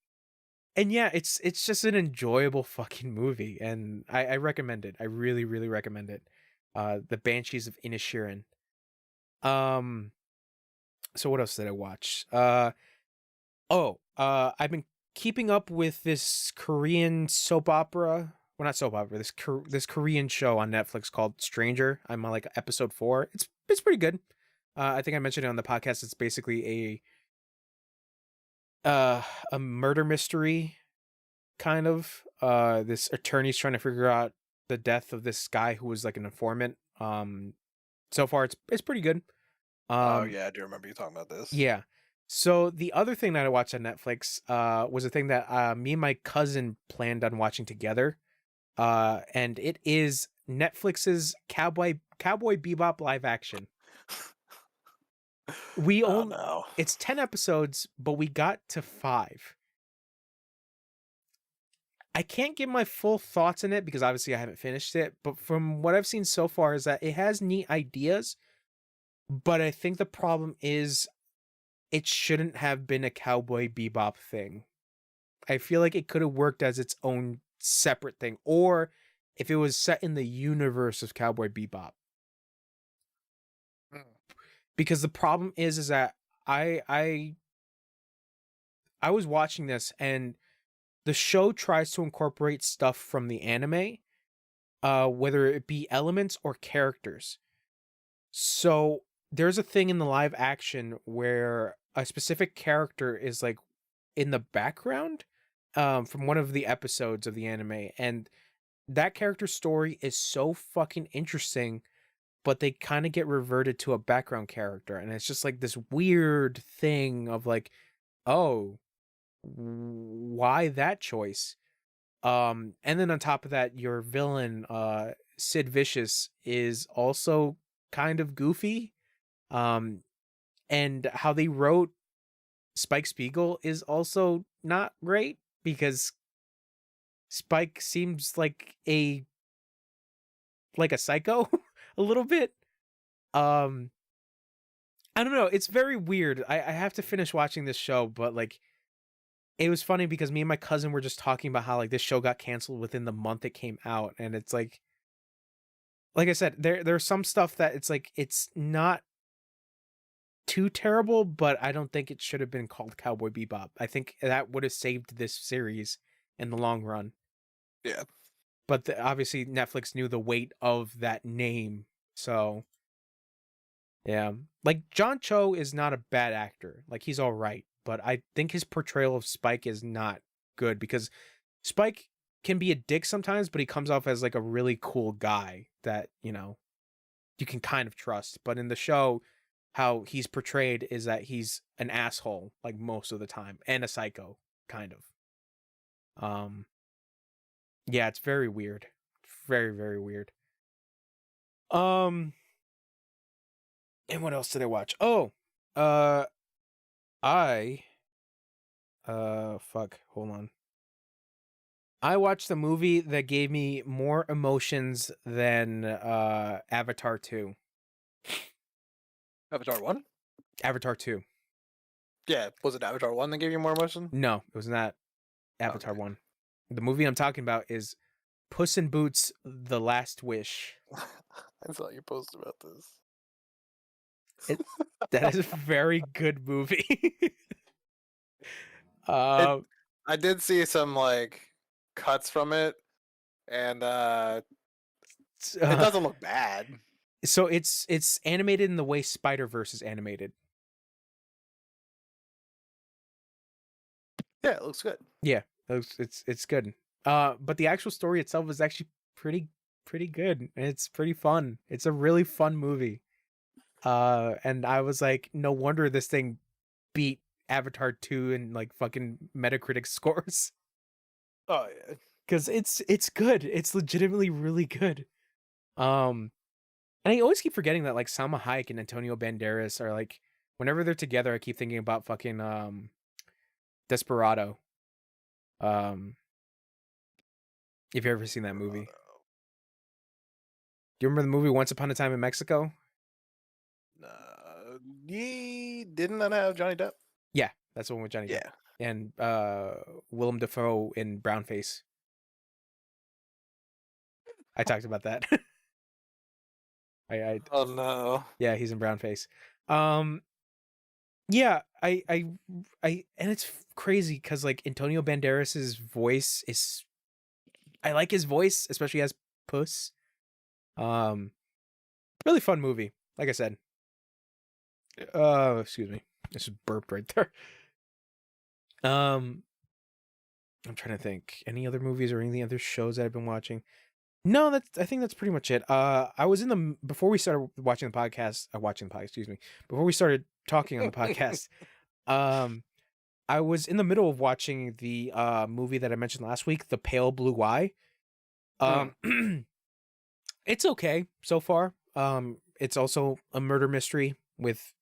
and yeah, it's just an enjoyable fucking movie, and I recommend it. I really, really recommend it. The Banshees of Inisherin. Um, so what else did I watch? I've been keeping up with this Korean soap opera. Well, not soap opera. This Korean show on Netflix called Stranger. I'm on like episode 4. It's pretty good. I think I mentioned it on the podcast. It's basically a murder mystery kind of. This attorney's trying to figure out the death of this guy who was like an informant. So far it's pretty good. Oh, Um, yeah, I do remember you talking about this. Yeah. So the other thing that I watched on Netflix was a thing that me and my cousin planned on watching together. And it is Netflix's Cowboy Bebop live action. We Oh, only no. It's 10 episodes, but we got to 5. I can't give my full thoughts in it because obviously I haven't finished it, but from what I've seen so far is that it has neat ideas, but I think the problem is it shouldn't have been a Cowboy Bebop thing. I feel like it could have worked as its own separate thing, or if it was set in the universe of Cowboy Bebop. Mm. Because the problem is that I I I was watching this, and the show tries to incorporate stuff from the anime, whether it be elements or characters. So there's a thing in the live action where a specific character is like in the background from one of the episodes of the anime, and that character's story is so fucking interesting, but they kind of get reverted to a background character, and it's just like this weird thing of like, oh, why that choice? And then on top of that, your villain, Sid Vicious, is also kind of goofy. Um, and how they wrote Spike Spiegel is also not great because Spike seems like a psycho a little bit. Um, I don't know. It's very weird. I have to finish watching this show, but like it was funny because me and my cousin were just talking about how like this show got canceled within the month it came out, and it's like I said, there's some stuff that it's like it's not too terrible, but I don't think it should have been called Cowboy Bebop. I think that would have saved this series in the long run. Yeah. But obviously Netflix knew the weight of that name, so yeah. Like John Cho is not a bad actor. Like he's all right, but I think his portrayal of Spike is not good because Spike can be a dick sometimes, but he comes off as like a really cool guy that, you know, you can kind of trust. But in the show, how he's portrayed is that he's an asshole like most of the time and a psycho kind of. Yeah, it's very weird. Very, very weird. And what else did I watch? Oh, I fuck, hold on. I watched a movie that gave me more emotions than Avatar 2. Avatar 1? Avatar 2. Yeah, was it Avatar 1 that gave you more emotion? No, it was not Avatar 1. The movie I'm talking about is Puss in Boots: The Last Wish. I saw your post about this. That is a very good movie. I did see some like cuts from it, and it doesn't look bad. So it's animated in the way Spider-Verse is animated. Yeah, it looks good. Yeah, it's good. But the actual story itself is actually pretty good. It's pretty fun. It's a really fun movie. And I was like, no wonder this thing beat Avatar 2 and like fucking Metacritic scores. Oh yeah. Cuz it's good. It's legitimately really good. And I always keep forgetting that like Salma Hayek and Antonio Banderas are like whenever they're together I keep thinking about fucking Desperado. If you've ever seen that movie. Do you remember the movie Once Upon a Time in Mexico? Didn't that have Johnny Depp? Yeah, that's the one with Johnny Depp. And Willem Dafoe in Brownface. I talked about that. Oh no. Yeah, he's in Brownface. Yeah, I and it's crazy because like Antonio Banderas's voice is, I like his voice, especially as Puss. Really fun movie. Like I said. Excuse me. I just burped right there. I'm trying to think. Any other movies or any other shows that I've been watching? No, I think that's pretty much it. I was before we started watching the podcast, excuse me. Before we started talking on the podcast, I was in the middle of watching the movie that I mentioned last week, The Pale Blue Eye. It's okay so far. It's also a murder mystery with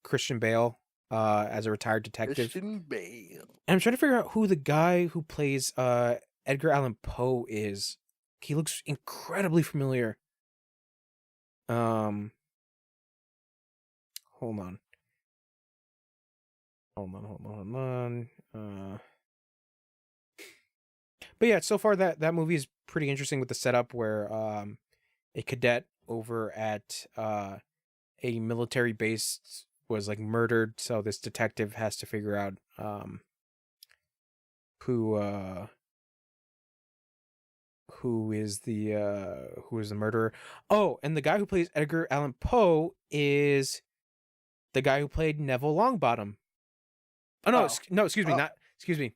Christian Bale as a retired detective. Christian Bale. And I'm trying to figure out who the guy who plays Edgar Allan Poe is. He looks incredibly familiar. Hold on. But yeah, so far that movie is pretty interesting with the setup where a cadet over at a military base was like murdered, so this detective has to figure out who is the murderer. Oh, and the guy who plays Edgar Allan Poe is the guy who played Neville Longbottom. Oh no, Oh. no, excuse me, Oh. not excuse me,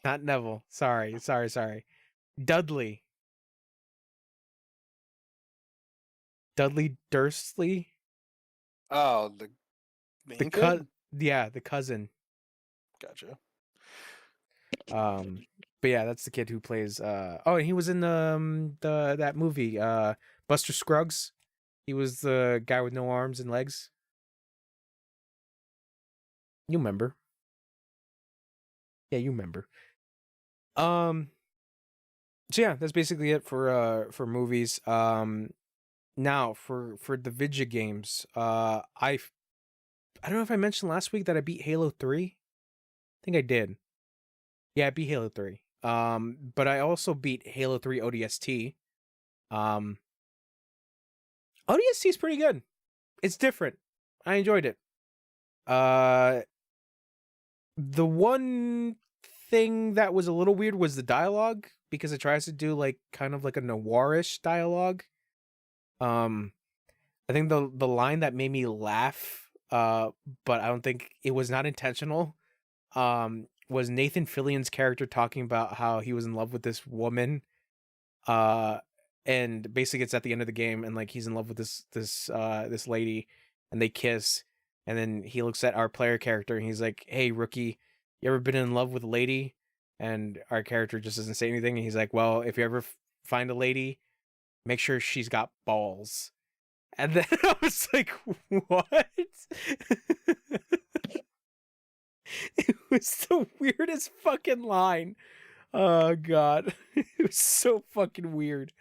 not Neville. Sorry. Dudley. Dudley Dursley. Oh, the The main kid? the cousin. Gotcha. But yeah, that's the kid who plays oh, and he was in the that movie, Buster Scruggs. He was the guy with no arms and legs. You remember. Yeah, you remember. So yeah, that's basically it for movies. Now for the video games, I don't know if I mentioned last week that I beat Halo 3. I think I did. Yeah, I beat Halo 3. But I also beat Halo 3 ODST. ODST is pretty good. It's different. I enjoyed it. The one thing that was a little weird was the dialogue, because it tries to do like kind of like a noirish dialogue. I think the line that made me laugh, but I don't think it was not intentional, was Nathan Fillion's character talking about how he was in love with this woman, and basically it's at the end of the game, and like he's in love with this lady, and they kiss, and then he looks at our player character and he's like, "Hey rookie, you ever been in love with a lady?" And our character just doesn't say anything, and he's like, "Well, if you ever find a lady, make sure she's got balls." And then I was like, "What?" It was the weirdest fucking line. Oh god. It was so fucking weird.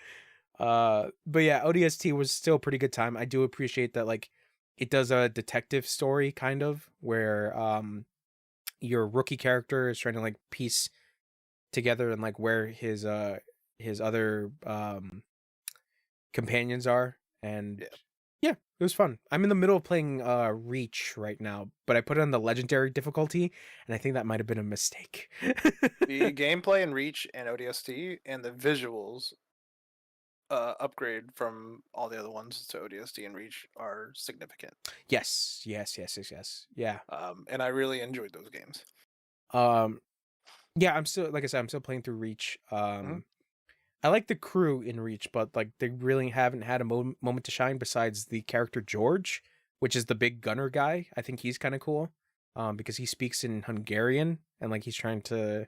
But yeah, ODST was still a pretty good time. I do appreciate that, like, it does a detective story kind of, where your rookie character is trying to like piece together and like where his other companions are. And yeah, it was fun. I'm in the middle of playing Reach right now, but I put it on the legendary difficulty, and I think that might have been a mistake. The gameplay in Reach and ODST and the visuals upgrade from all the other ones to ODST and Reach are significant. Yes. Yeah. And I really enjoyed those games. Yeah, I'm still, like I said, I'm still playing through Reach. I like the crew in Reach, but like they really haven't had a moment to shine besides the character George, which is the big gunner guy. I think he's kind of cool, because he speaks in Hungarian, and like he's trying to,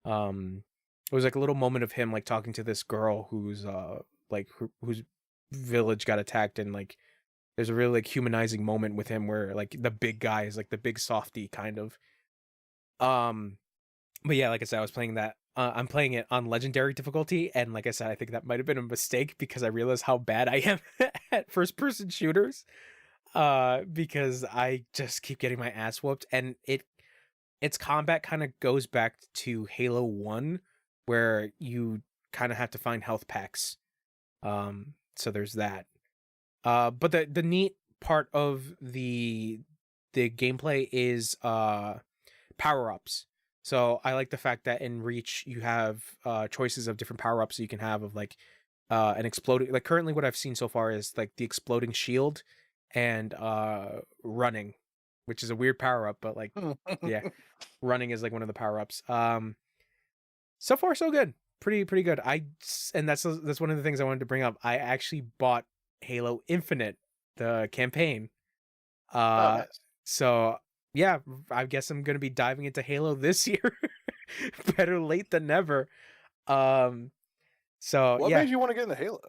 it was like a little moment of him like talking to this girl who's like whose village got attacked, and like there's a really like humanizing moment with him where like the big guy is like the big softy kind of. But yeah, like I said, I was playing that. I'm playing it on legendary difficulty, and like I said, I think that might have been a mistake because I realized how bad I am at first-person shooters. Because I just keep getting my ass whooped, and its combat kind of goes back to Halo 1, where you kind of have to find health packs. So there's that. But the neat part of the gameplay is power-ups. So I like the fact that in Reach you have choices of different power-ups you can have, of like an exploding, like currently what I've seen so far is like the exploding shield and running, which is a weird power-up, but like yeah, running is like one of the power-ups. So far so good. Pretty good. And that's one of the things I wanted to bring up. I actually bought Halo Infinite, the campaign. Nice. So yeah, I guess I'm gonna be diving into Halo this year. Better late than never. So What yeah, made you want to get into Halo?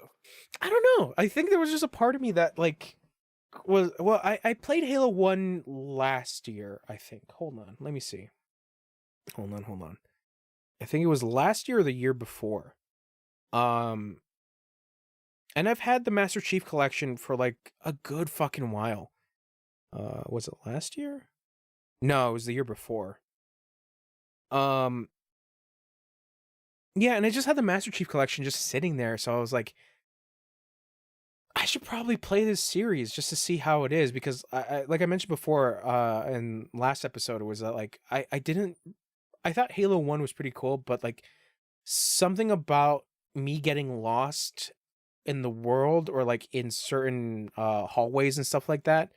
I don't know. I think there was just a part of me that like was, well, I played Halo 1 last year, I think. Hold on, let me see. Hold on. I think it was last year or the year before. And I've had the Master Chief Collection for like a good fucking while. Was it last year? No, it was the year before. Yeah, and I just had the Master Chief Collection just sitting there, so I was like, I should probably play this series just to see how it is, because I like I mentioned before, in last episode, it was that like I thought Halo 1 was pretty cool, but like something about me getting lost in the world or like in certain hallways and stuff like that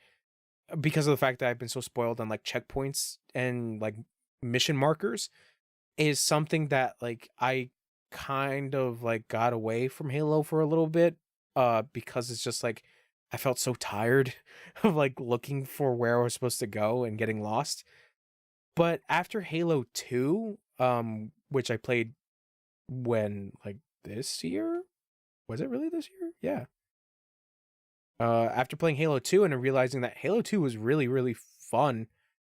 because of the fact that I've been so spoiled on like checkpoints and like mission markers is something that like I kind of like got away from Halo for a little bit because it's just like I felt so tired of like looking for where I was supposed to go and getting lost. But after Halo 2, which I played when like this year? Was it really this year? Yeah. After playing Halo 2 and realizing that Halo 2 was really, really fun.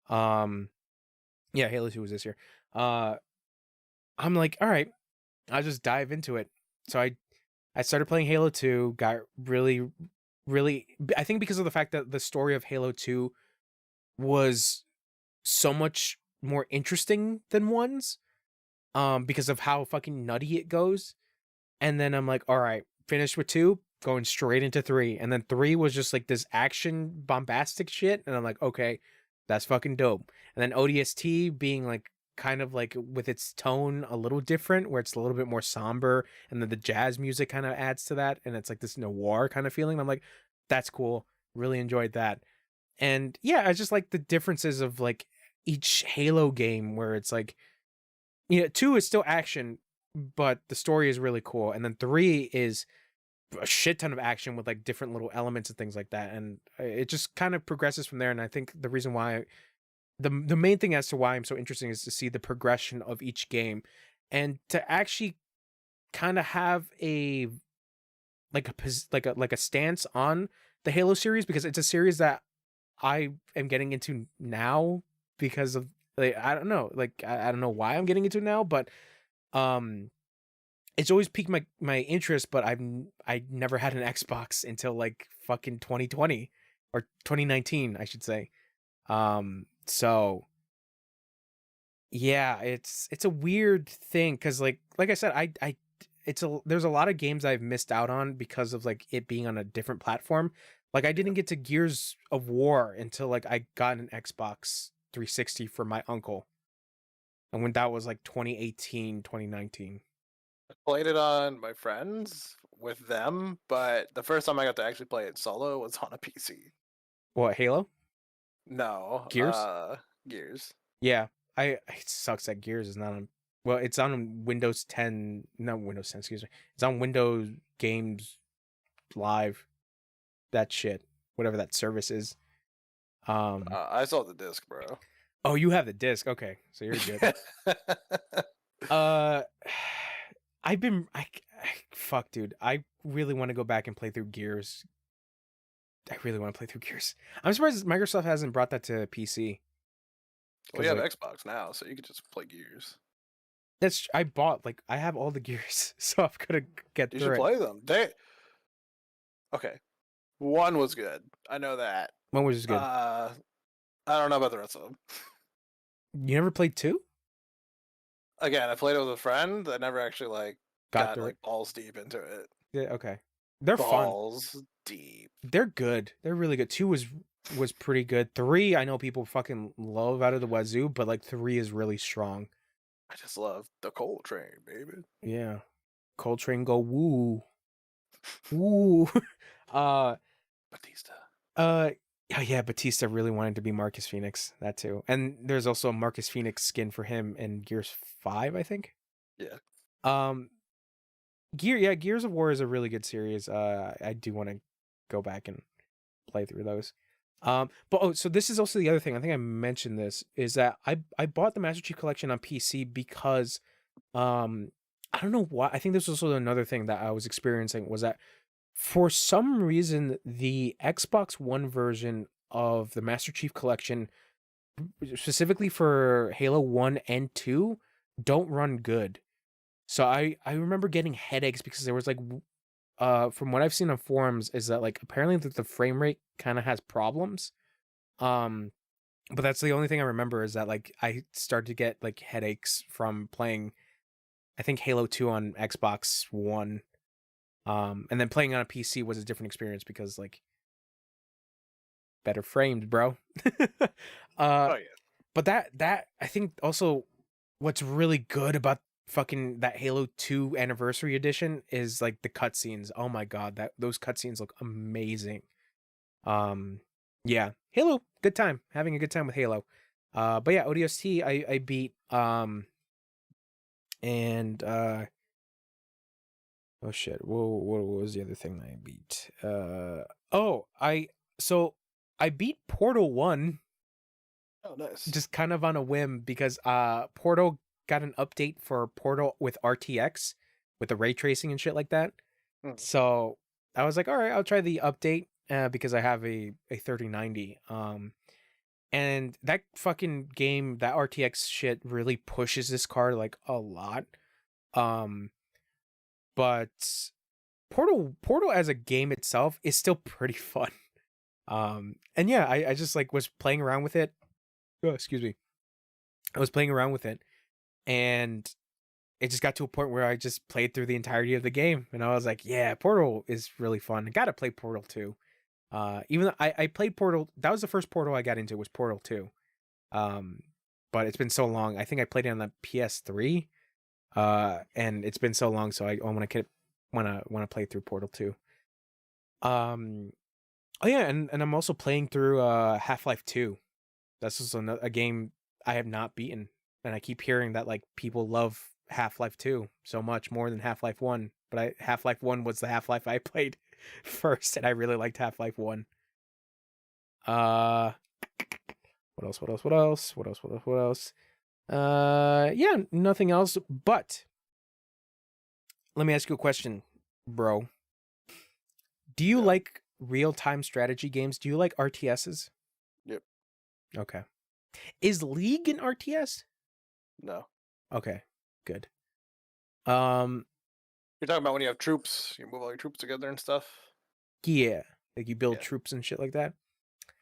Um, yeah, Halo 2 was this year. I'm like, all right, I'll just dive into it. So I started playing Halo 2, got really, really, I think because of the fact that the story of Halo 2 was so much more interesting than one's, because of how fucking nutty it goes. And then I'm like, all right, finished with 2, going straight into 3. And then 3 was just like this action bombastic shit. And I'm like, okay, that's fucking dope. And then ODST being like kind of like with its tone a little different, where it's a little bit more somber. And then the jazz music kind of adds to that. And it's like this noir kind of feeling. I'm like, that's cool. Really enjoyed that. And yeah, I just like the differences of like each Halo game where it's like, 2 is still action, but the story is really cool. And then 3 is a shit ton of action with like different little elements and things like that. And it just kind of progresses from there. And I think the reason why the main thing as to why I'm so interested is to see the progression of each game and to actually kind of have a like a stance on the Halo series, because it's a series that I am getting into now because of like I don't know, like I don't know why I'm getting into it now, but um it's always piqued my interest, but I never had an Xbox until like fucking 2020 or 2019, I should say. So yeah, it's a weird thing because like I said, I it's a there's a lot of games I've missed out on because of like it being on a different platform. Like I didn't get to Gears of War until like I got an Xbox 360 for my uncle. And when that was like 2018, 2019. I played it on my friends with them, but the first time I got to actually play it solo was on a PC. What, Halo? No, Gears? Gears. Yeah. It sucks that Gears is not on, well, it's on Windows 10, not Windows 10, excuse me. It's on Windows Games Live, that shit, whatever that service is. I saw the disc, bro. Oh, you have the disc. Okay. So you're good. Uh I've been fuck dude. I really want to go back and play through Gears. I really want to play through Gears. I'm surprised Microsoft hasn't brought that to PC. We 'Cause have like Xbox now, so you could just play Gears. I bought like I have all the Gears, so I'm gonna get You should through it. play them. They okay. One was good. I know that. One was just good. I don't know about the rest of them. You never played 2? Again, I played it with a friend. I never actually like Got got through like it. balls deep into it. Yeah, okay. They're fun. Balls deep. They're good. They're really good. 2 was pretty good. 3, I know people fucking love out of the wazoo, but like 3 is really strong. I just love the Coal Train, baby. Yeah. Coltrane go woo. Woo. uh Batista. oh yeah, Batista really wanted to be Marcus Phoenix. That too. And there's also a Marcus Phoenix skin for him in Gears 5, I think. Yeah. Um Gears of War is a really good series. I do want to go back and play through those. But oh, so this is also the other thing. I think I mentioned this is that I bought the Master Chief Collection on PC because I don't know why. I think this was also another thing that I was experiencing was that for some reason the Xbox One version of the Master Chief Collection, specifically for Halo 1 and 2, don't run good. So I remember getting headaches because there was like from what I've seen on forums is that like apparently that the frame rate kind of has problems. Um but that's the only thing I remember is that like I started to get like headaches from playing I think Halo 2 on Xbox One. And then playing on a PC was a different experience because like better framed, bro. Oh yeah. But that I think also what's really good about fucking that Halo 2 Anniversary Edition is like the cutscenes. Oh my god, those cutscenes look amazing. Yeah, Halo, good time. Having a good time with Halo. But yeah, ODST I beat and oh shit. Whoa, what was the other thing that I beat? I beat Portal 1 Oh, nice. just kind of on a whim because Portal got an update for Portal with RTX with the ray tracing and shit like that. Mhm. So I was like, all right, I'll try the update because I have a 3090. And that fucking game, that RTX shit really pushes this card like a lot. But Portal as a game itself is still pretty fun. And yeah, I just like was playing around with it. Oh, excuse me. I was playing around with it, and it just got to a point where I just played through the entirety of the game, and I was like, yeah, Portal is really fun. I gotta play Portal 2. Even though I played Portal, that was the first Portal I got into was Portal 2. But it's been so long. I think I played it on the PS3. And it's been so long, so I want to play through Portal 2. Oh yeah, and I'm also playing through Half-Life 2. That's just a game I have not beaten, and I keep hearing that like people love Half-Life 2 so much more than Half-Life 1. But Half-Life 1 was the Half-Life I played first, and I really liked Half-Life 1. What else? Yeah, nothing else. But let me ask you a question, bro. Do you Yeah. like real-time strategy games? Do you like RTSs? Yep. Okay. Is League an RTS? No. Okay, good. You're talking about when you have troops, you move all your troops together and stuff. Yeah, like you build Yeah. troops and shit like that.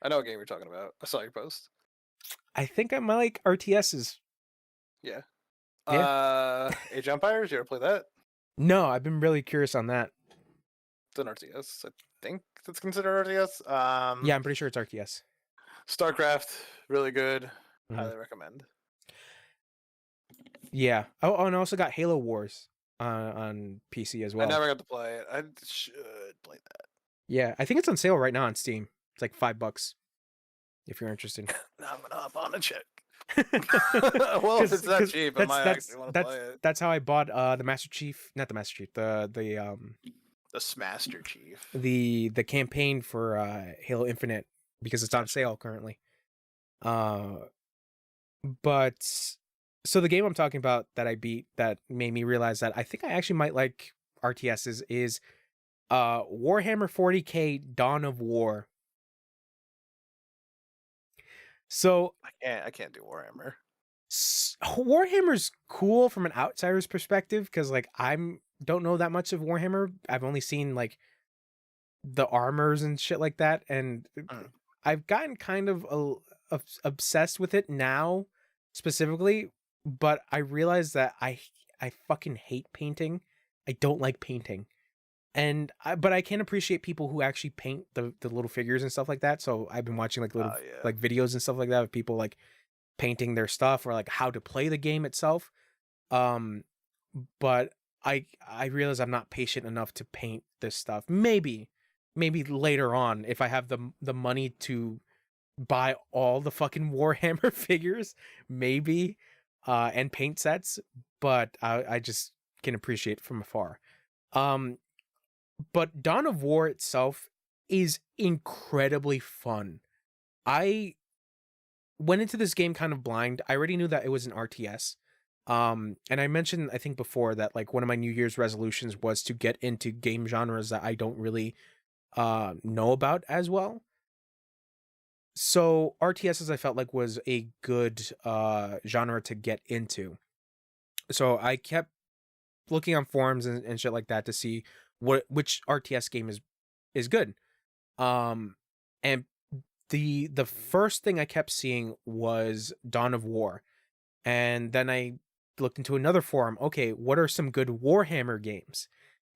I know what game you're talking about. I saw your post. I think I might like RTSs. Yeah. Yeah. Age of Empires. You ever play that? No, I've been really curious on that. It's an RTS. I think it's considered RTS. Yeah, I'm pretty sure it's RTS. StarCraft, really good. Mhm. Highly recommend. Yeah. Oh, and I also got Halo Wars on PC as well. I never got to play it. I should play that. Yeah, I think it's on sale right now on Steam. It's like $5 if you're interested. Now I'm gonna hop on and check. Well, if it's that cheap, I might actually want to play it. That's how I bought the Master Chief, not the Master Chief, the Smaster Chief. the campaign for Halo Infinite because it's on sale currently. But so the game I'm talking about that I beat that made me realize that I think I actually might like RTSs is Warhammer 40K Dawn of War. So I can't do Warhammer. Warhammer's cool from an outsider's perspective because like don't know that much of Warhammer. I've only seen like the armors and shit like that, and I've gotten kind of obsessed with it now specifically, but I realize that I fucking hate painting. I don't like painting. And but I can appreciate people who actually paint the little figures and stuff like that. So I've been watching like little like videos and stuff like that of people like painting their stuff or like how to play the game itself. But I realize I'm not patient enough to paint this stuff. Maybe later on if I have the money to buy all the fucking Warhammer figures, maybe and paint sets, but I just can appreciate it from afar. But Dawn of War itself is incredibly fun. I went into this game kind of blind. I already knew that it was an RTS. And I mentioned, I think before that like one of my New Year's resolutions was to get into game genres that I don't really know about as well. So RTSs I felt like was a good genre to get into. So I kept looking on forums and shit like that to see which RTS game is good. And the first thing I kept seeing was Dawn of War. And then I looked into another forum. Okay, what are some good Warhammer games?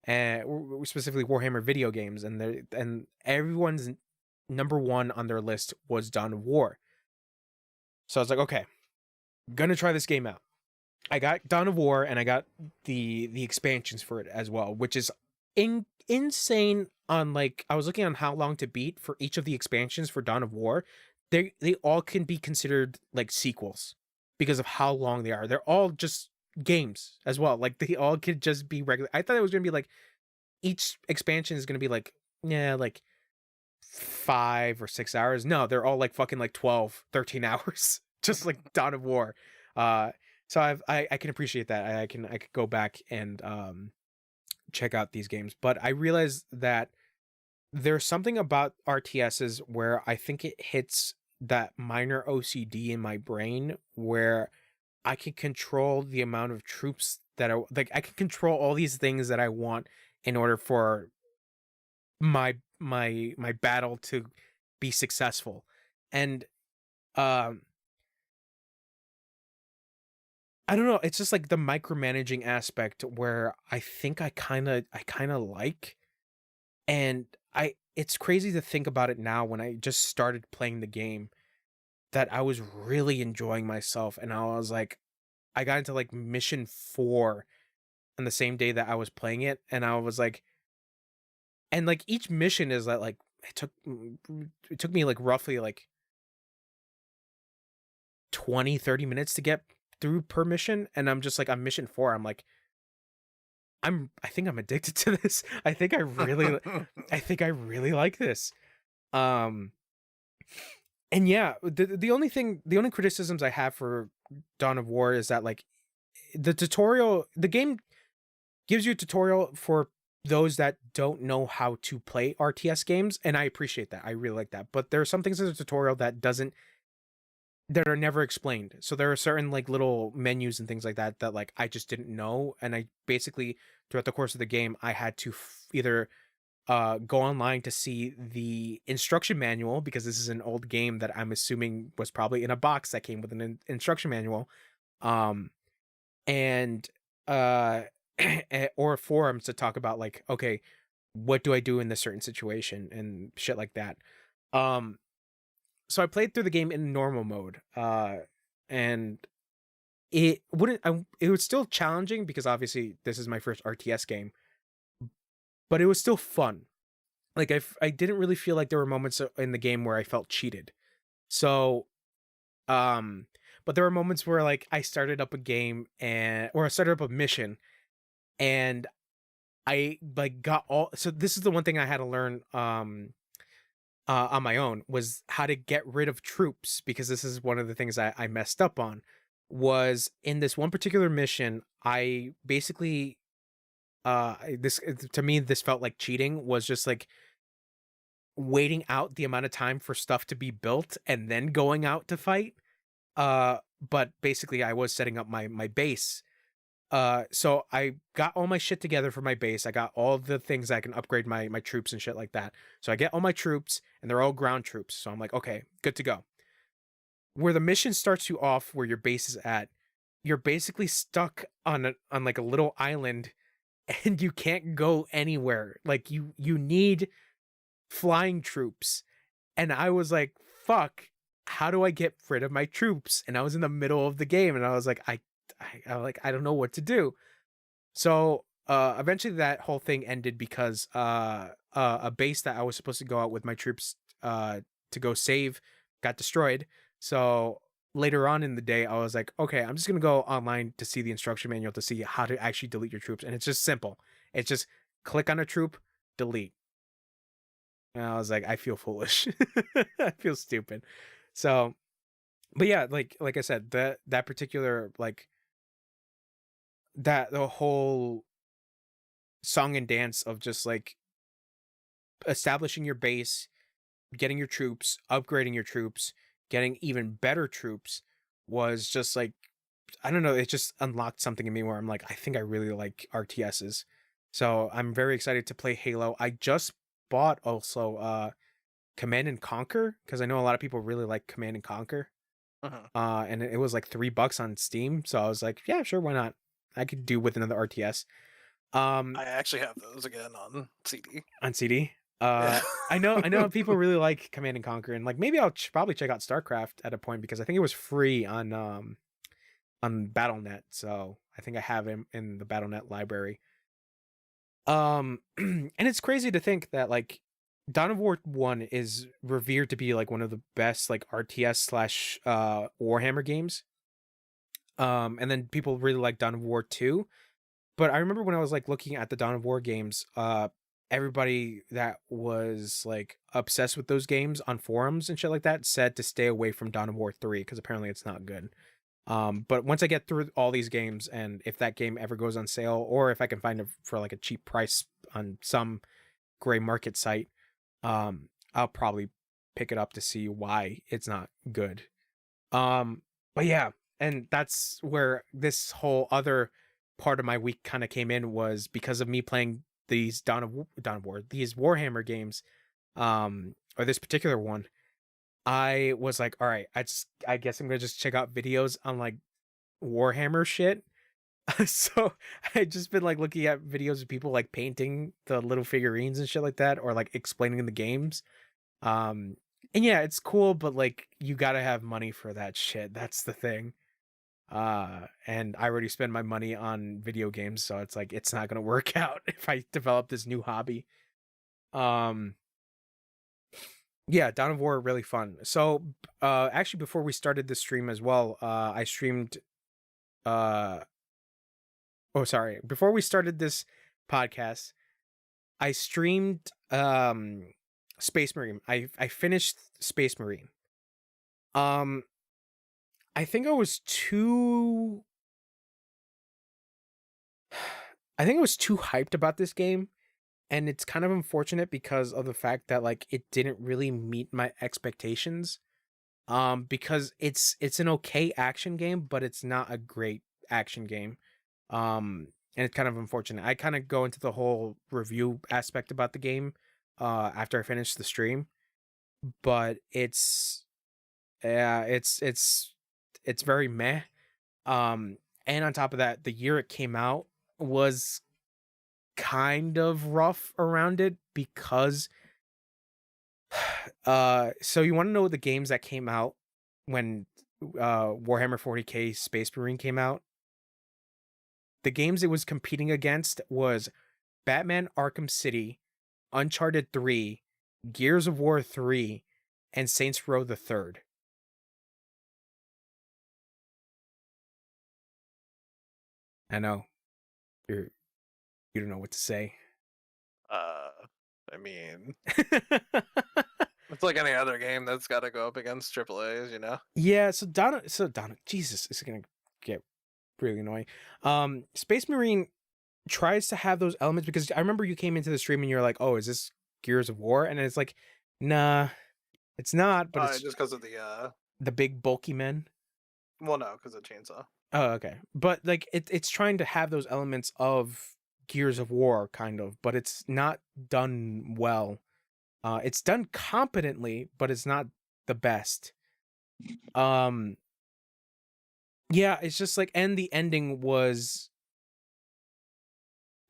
And specifically Warhammer video games, and everyone's number one on their list was Dawn of War. So I was like, okay, gonna try this game out. I got Dawn of War and I got the expansions for it as well, which is insane. On like, I was looking on how long to beat for each of the expansions for Dawn of War. They all can be considered like sequels because of how long they are. They're all just games as well. Like they all could just be regular. I thought it was gonna be like each expansion is gonna be like, yeah, like 5 or 6 hours. No, they're all like fucking like 12, 13 hours. Just like Dawn of War. Uh so I can appreciate that. I could go back and check out these games. But I realized that there's something about RTSs where I think it hits that minor OCD in my brain where I can control the amount of troops that I like. I can control all these things that I want in order for my battle to be successful. And um I don't know, it's just like the micromanaging aspect where I kind of like. And I it's crazy to think about it now when I just started playing the game that I was really enjoying myself, and I was like, I got into like mission 4 on the same day that I was playing it, and I was like, and like each mission is like it took me like roughly like 20, 30 minutes to get through per mission, and I'm just like on mission 4, I'm like, I think I'm addicted to this. I think I really like this. Um and yeah, the only criticisms I have for Dawn of War is that like the game gives you a tutorial for those that don't know how to play RTS games, and I appreciate that. I really like that. But there are some things in the tutorial that are never explained. So there are certain like little menus and things like that that like I just didn't know, and I basically throughout the course of the game I had to either go online to see the instruction manual, because this is an old game that I'm assuming was probably in a box that came with an instruction manual, um and uh or forums to talk about like, okay, what do I do in this certain situation and shit like that. um so I played through the game in normal mode, and it was still challenging because obviously this is my first RTS game, but it was still fun. Like I didn't really feel like there were moments in the game where I felt cheated. So um but there were moments where like I started up a game or I started up a mission, and I like got all, so this is the one thing I had to learn on my own, was how to get rid of troops, because this is one of the things I messed up on. Was in this one particular mission, I basically this to me this felt like cheating, was just like waiting out the amount of time for stuff to be built and then going out to fight. But basically I was setting up my base. So I got all my shit together for my base. I got all the things I can upgrade my troops and shit like that. So I get all my troops and they're all ground troops. So I'm like, okay, good to go. Where the mission starts you off, where your base is at, you're basically stuck on like a little island and you can't go anywhere. Like you need flying troops. And I was like, fuck, how do I get rid of my troops? And I was in the middle of the game and I was like, I don't know what to do. So eventually that whole thing ended because a base that I was supposed to go out with my troops to go save got destroyed. So later on in the day, I was like, okay, I'm just gonna go online to see the instruction manual to see how to actually delete your troops, and it's just simple. It's just click on a troop, delete. And I was like, I feel foolish. I feel stupid. So, but yeah, like I said, that particular like that the whole song and dance of just like establishing your base, getting your troops, upgrading your troops, getting even better troops was just like, I don't know, it just unlocked something in me where I'm like, I think I really like RTSs. So I'm very excited to play Halo. I just bought also Command and Conquer, because I know a lot of people really like Command and Conquer. Uh-huh. And it was like $3 on Steam. So I was like, yeah, sure, why not? I could do with another RTS. I actually have those again on CD. On CD. Yeah. I know people really like Command and Conquer, and like maybe I'll probably check out StarCraft at a point because I think it was free on on BattleNet, so I think I have him in the BattleNet library. And it's crazy to think that like Dawn of War 1 is revered to be like one of the best like RTS slash Warhammer games. And then people really like Dawn of War 2. But I remember when I was like looking at the Dawn of War games, everybody that was like obsessed with those games on forums and shit like that said to stay away from Dawn of War 3 because apparently it's not good. But once I get through all these games, and if that game ever goes on sale, or if I can find it for like a cheap price on some gray market site, I'll probably pick it up to see why it's not good. But yeah, and that's where this whole other part of my week kind of came in, was because of me playing these Dawn of War, these Warhammer games, or this particular one. I was like, all right, I guess I'm gonna just check out videos on like Warhammer shit. So I just been like looking at videos of people like painting the little figurines and shit like that, or like explaining the games. Um, and yeah, it's cool, but like you gotta have money for that shit. That's the thing. And I already spend my money on video games, so it's like it's not gonna work out if I develop this new hobby. Um, Yeah, Dawn of War really fun. So, actually, before we started the stream as well, I streamed. Uh, oh, sorry. Before we started this podcast, I streamed Space Marine. I finished Space Marine. Um, I think I was too. I think I was too hyped about this game, and it's kind of unfortunate because of the fact that like it didn't really meet my expectations. Because it's an okay action game, but it's not a great action game. And it's kind of unfortunate. I kind of go into the whole review aspect about the game after I finish the stream, but it's very meh. And on top of that, the year it came out was kind of rough around it because so you want to know the games that came out when Warhammer 40K Space Marine came out? The games it was competing against was Batman Arkham City, Uncharted 3, Gears of War 3, and Saints Row the Third. I know. You don't know what to say. I mean, it's like any other game that's got to go up against AAA's, you know? Yeah, so Donna, Jesus, it's gonna get really annoying. Space Marine tries to have those elements because I remember you came into the stream and you're like, "Oh, is this Gears of War?" And it's like, "Nah, it's not." But it's Just because of the big bulky men. well, no, because of Chainsaw. Oh, okay. But like it's trying to have those elements of Gears of War kind of, but it's not done well. It's done competently, but it's not the best. Um yeah, it's just like, and the ending was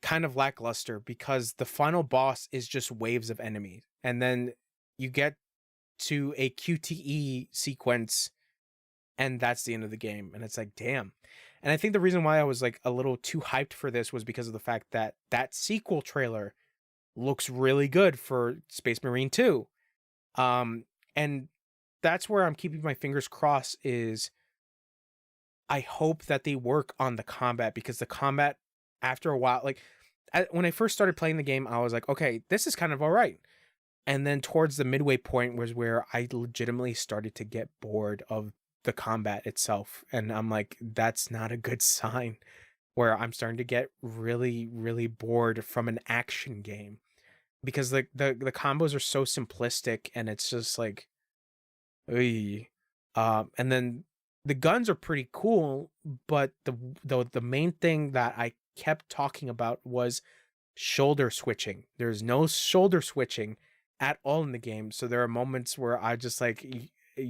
kind of lackluster because the final boss is just waves of enemies. And then you get to a QTE sequence and that's the end of the game. And it's like, damn. And I think the reason why I was like a little too hyped for this was because of the fact that that sequel trailer looks really good for Space Marine 2. And that's where I'm keeping my fingers crossed, is I hope that they work on the combat, because the combat after a while, like when I first started playing the game, I was like, okay, this is kind of all right. And then towards the midway point was where I legitimately started to get bored of the combat itself. And I'm like, that's not a good sign, where I'm starting to get really, really bored from an action game, because the combos are so simplistic and it's just like, "Oy." And then the guns are pretty cool, but the main thing that I kept talking about was shoulder switching. There's no shoulder switching at all in the game. So there are moments where I just like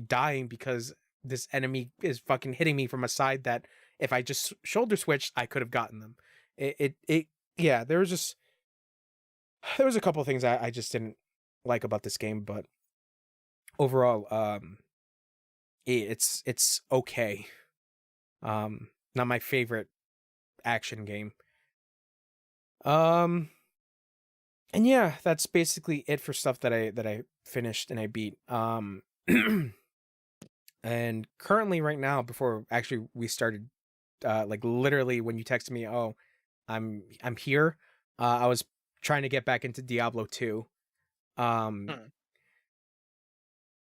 dying because this enemy is fucking hitting me from a side that if I just shoulder switched, I could have gotten them. Yeah, there was a couple of things I just didn't like about this game, but overall, it's okay. Not my favorite action game. And yeah, that's basically it for stuff that I finished and I beat. And currently right now, before actually we started, like literally when you texted me, oh, I'm here. I was trying to get back into Diablo 2. Um, Hmm.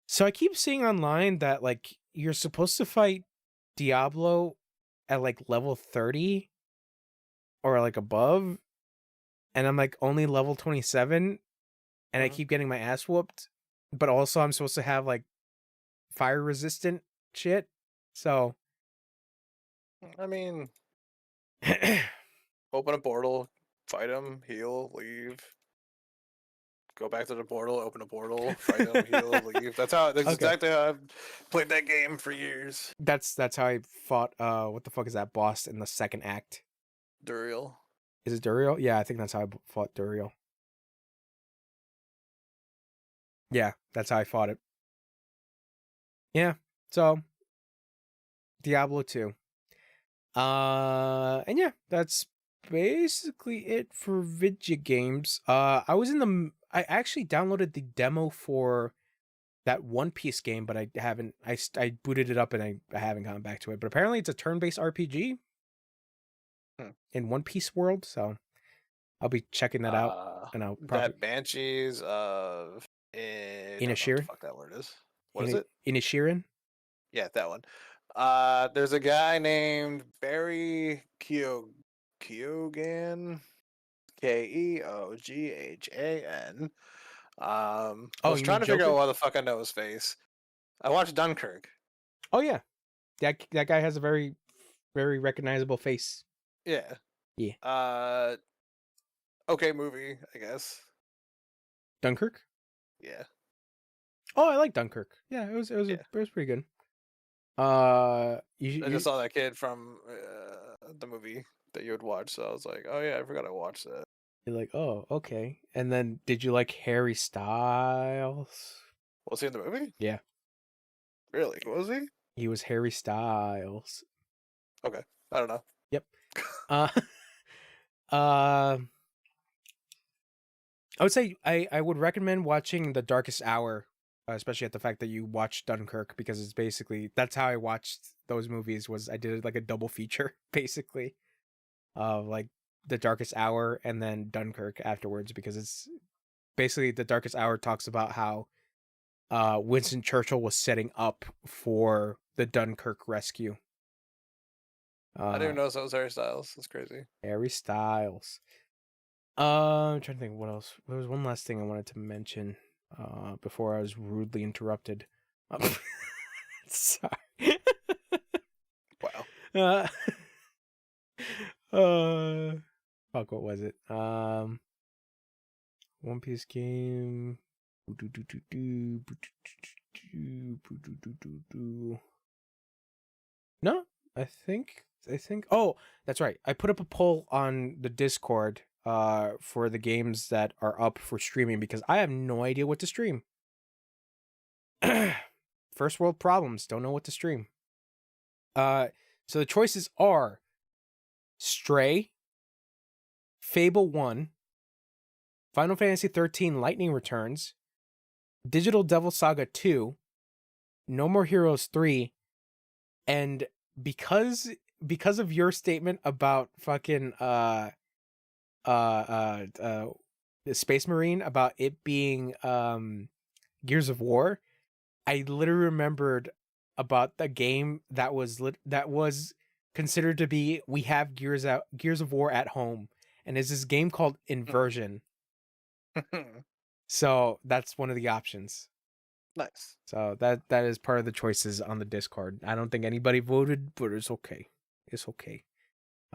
so I keep seeing online that like you're supposed to fight Diablo at like level 30 or like above, and I'm like only level 27, and I Mhm. keep getting my ass whooped. But also I'm supposed to have like fire resistant shit. So I mean, open a portal, fight him, heal, leave. Go back to the portal, open a portal, fight him, heal, leave. That's okay. exactly how I've played that game for years. That's how I fought what the fuck is that boss in the second act? Duriel. Is it Duriel? Yeah, I think that's how I fought Duriel. Yeah, that's how I fought it. Yeah. So Diablo 2. And yeah, that's basically it for video games. I actually downloaded the demo for that One Piece game, but I haven't I booted it up and I haven't gone back to it. But apparently it's a turn-based RPG Hmm. in One Piece world, so I'll be checking that out, and I'll probably That Banshees of I don't know what the Inishirin. fuck that word is. What is it? Inishirin. Yeah, that one. There's a guy named Barry Keoghan, Keoghan. I Oh, was you trying mean to figure out Joker? why the fuck I know his face. I watched Dunkirk. Oh yeah, that guy has a very recognizable face. Yeah. Yeah, Uh, okay movie, I guess. Dunkirk. Yeah. Oh, I like Dunkirk. Yeah, Yeah. it was pretty good. I just saw that kid from the movie that you would watch, so I was like, oh yeah, I forgot I watched that. you're like, oh, okay. And then did you like Harry Styles? Was he in the movie? Yeah, Really? Was he? he was Harry Styles. Okay. I don't know. Yep. Uh, uh, I would say I would recommend watching The Darkest Hour, especially at the fact that you watched Dunkirk, because it's basically that's how I watched those movies. Was I did like a double feature basically of like The Darkest Hour and then Dunkirk afterwards, because it's basically The Darkest Hour talks about how Winston Churchill was setting up for the Dunkirk rescue. I didn't even Uh, know that was Harry Styles. That's crazy. Harry Styles. I'm trying to think what else. There was one last thing I wanted to mention before I was rudely interrupted. Sorry. Wow. uh, uh, fuck, what was it? One Piece game. No, I think. Oh, that's right. I put up a poll on the Discord for the games that are up for streaming because I have no idea what to stream. First world problems, don't know what to stream. So the choices are Stray, Fable 1, Final Fantasy 13 Lightning Returns, Digital Devil Saga 2, No More Heroes 3, and because of your statement about fucking the Space Marine, about it being Gears of War, I literally remembered about the game that was considered to be we have Gears of War at home, and is this game called Inversion. So that's one of the options. Nice. So that is part of the choices on the Discord. I don't think anybody voted, but it's okay. It's okay.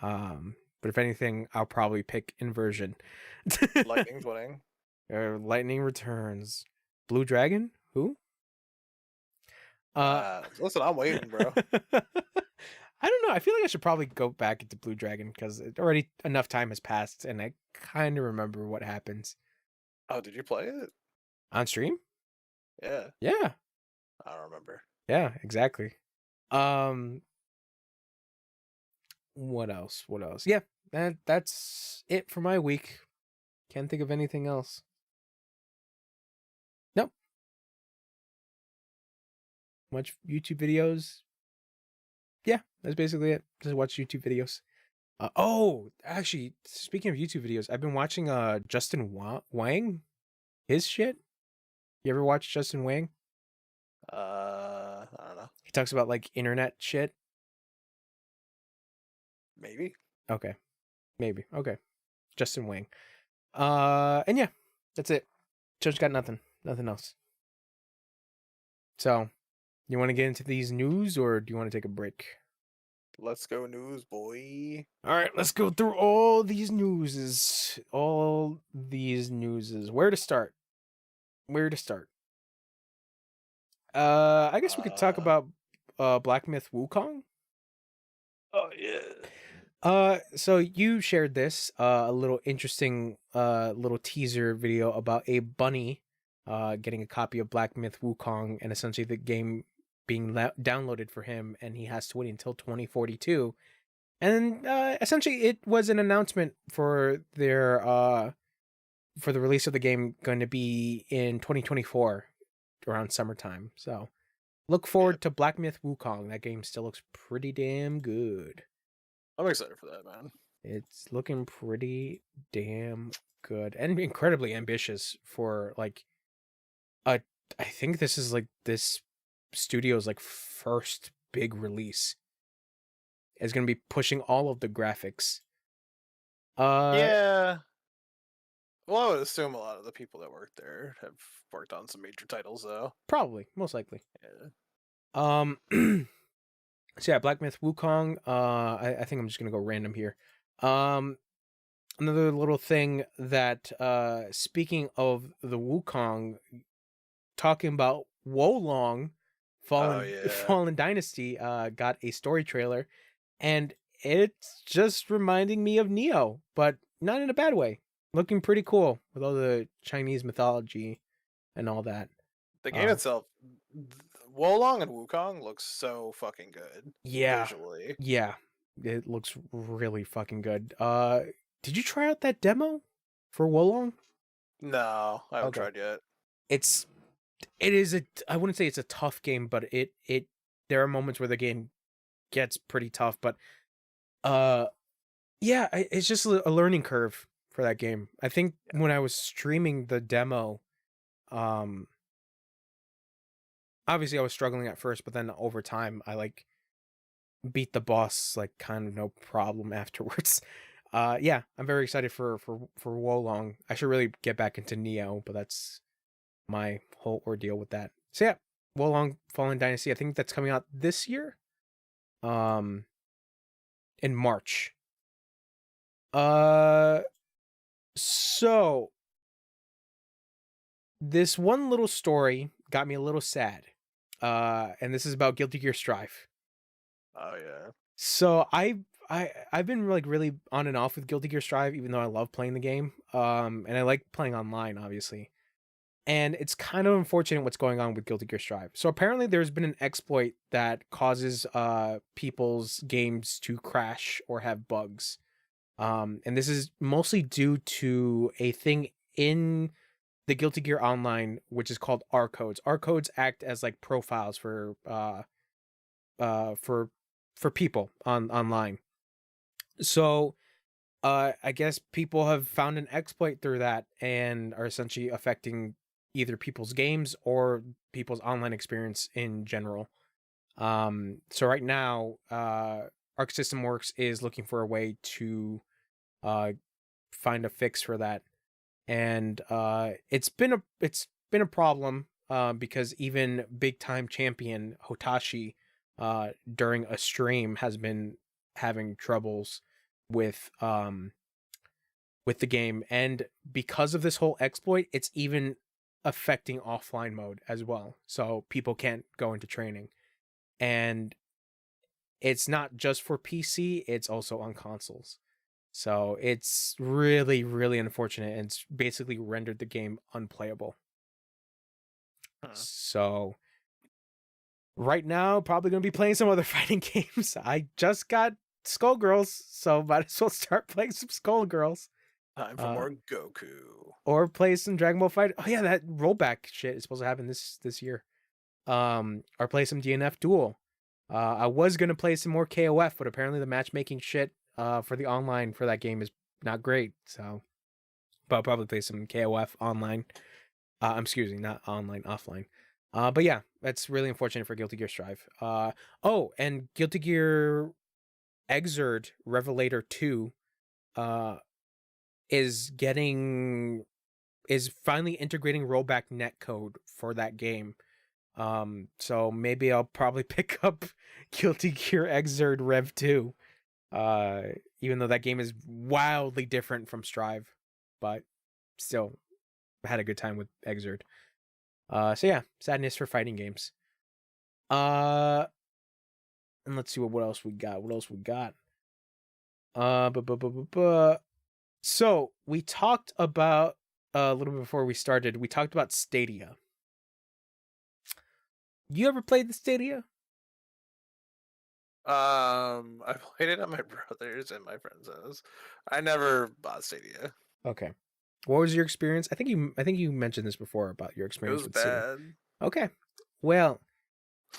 But if anything, I'll probably pick Inversion. Lightning's winning. Lightning Returns. Blue Dragon? Who? Listen, I'm waiting, bro. I don't know. I feel like I should probably go back into Blue Dragon because already enough time has passed and I kind of remember what happens. Oh, did you play it? On stream? Yeah. Yeah. I don't remember. Yeah, exactly. Um What else? What else? Yeah, that's it for my week. Can't think of anything else. Nope. Watch YouTube videos. Yeah, that's basically it. Just watch YouTube videos. Actually, speaking of YouTube videos, I've been watching Justin Wang, his shit. You ever watch Justin Wang? I don't know. He talks about like internet shit. Maybe. Okay, maybe. Okay, Justin Wang. And yeah, that's it. Just got nothing else. So, you want to get into these news, or do you want to take a break? Let's go news, boy. All right, let's go through all these newses. Where to start? I guess we could talk about Black Myth Wukong. Oh yeah. So you shared this a little interesting little teaser video about a bunny getting a copy of Black Myth Wukong, and essentially the game being downloaded for him, and he has to wait until 2042. And essentially it was an announcement for their for the release of the game, going to be in 2024 around summertime. So look forward to Black Myth Wukong. That game still looks pretty damn good. I'm excited for that, man. It's looking pretty damn good and incredibly ambitious for like I think this is like this studio's like first big release. It's going to be pushing all of the graphics. Yeah. Well, I would assume a lot of the people that work there have worked on some major titles, though. Probably, most likely. Yeah. So yeah, Black Myth Wukong. I think I'm just gonna go random here. Another little thing that speaking of the Wukong, talking about Wolong, Fallen Dynasty, got a story trailer, and it's just reminding me of Neo, but not in a bad way. Looking pretty cool with all the Chinese mythology and all that. The game itself, Wolong and Wukong looks so fucking good. Yeah. Visually. Yeah. It looks really fucking good. Did you try out that demo for Wolong? No, I haven't tried yet. I wouldn't say it's a tough game, but there are moments where the game gets pretty tough, but yeah, it's just a learning curve for that game. I think when I was streaming the demo, obviously I was struggling at first, but then over time I like beat the boss like kind of no problem afterwards. Yeah, I'm very excited for Wolong. I should really get back into Neo, but that's my whole ordeal with that. So yeah, Wolong Fallen Dynasty. I think that's coming out this year. In March. So this one little story got me a little sad. And this is about Guilty Gear Strive. Oh yeah. So I've been like really on and off with Guilty Gear Strive, even though I love playing the game. And I like playing online, obviously. And it's kind of unfortunate what's going on with Guilty Gear Strive. So apparently there's been an exploit that causes people's games to crash or have bugs. And this is mostly due to a thing in the Guilty Gear Online, which is called R codes. R codes act as like profiles for people online. So I guess people have found an exploit through that and are essentially affecting either people's games or people's online experience in general. So right now, Arc System Works is looking for a way to find a fix for that. And it's been a problem because even big time champion Hotashi during a stream has been having troubles with the game, and because of this whole exploit, it's even affecting offline mode as well, so people can't go into training. And it's not just for PC, it's also on consoles. So it's really, really unfortunate, and it's basically rendered the game unplayable. So right now, probably going to be playing some other fighting games. I just got Skullgirls, so might as well start playing some Skullgirls. Time for Uh, more Goku. or play some Dragon Ball Fight. Oh yeah, that rollback shit is supposed to happen this year. Or play some DNF Duel. I was gonna play some more KOF, but apparently the matchmaking shit for the online for that game is not great. So, but I'll probably play some KOF online. Excuse me, not online, offline. But yeah, that's really unfortunate for Guilty Gear Strive. Oh, and Guilty Gear Xrd Revelator 2 uh is finally integrating rollback netcode for that game. So maybe I'll probably pick up Guilty Gear Xrd Rev 2. Even though that game is wildly different from Strive, but still had a good time with Xrd. So yeah, sadness for fighting games. And let's see what else we got. What else we got? So we talked about a little bit before we started. We talked about Stadia. You ever played the Stadia? I played it at my brother's and my friend's house. I never bought Stadia. Okay. What was your experience? I think you mentioned this before about your It experience was with Stadia. bad. Okay. Well,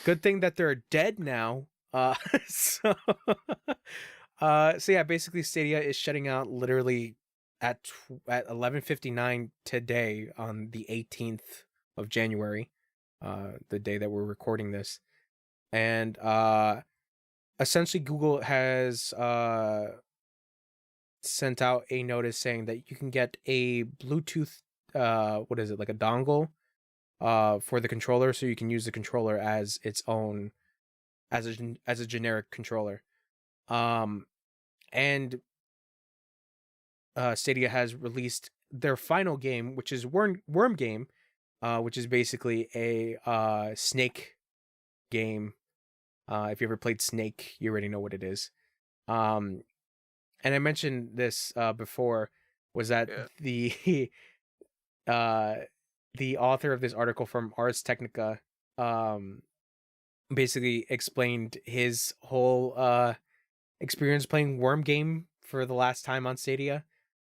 good thing that they're dead now. So so yeah, basically Stadia is shutting out literally at 11:59 today on the 18th of January, the day that we're recording this. And essentially Google has sent out a notice saying that you can get a Bluetooth what is it, like a dongle for the controller, so you can use the controller as its own as a generic controller. And Stadia has released their final game, which is Worm Game, which is basically a Snake game. If you ever played Snake, you already know what it is. And I mentioned this before, was that Yeah. the author of this article from Ars Technica basically explained his whole experience playing Worm Game for the last time on Stadia.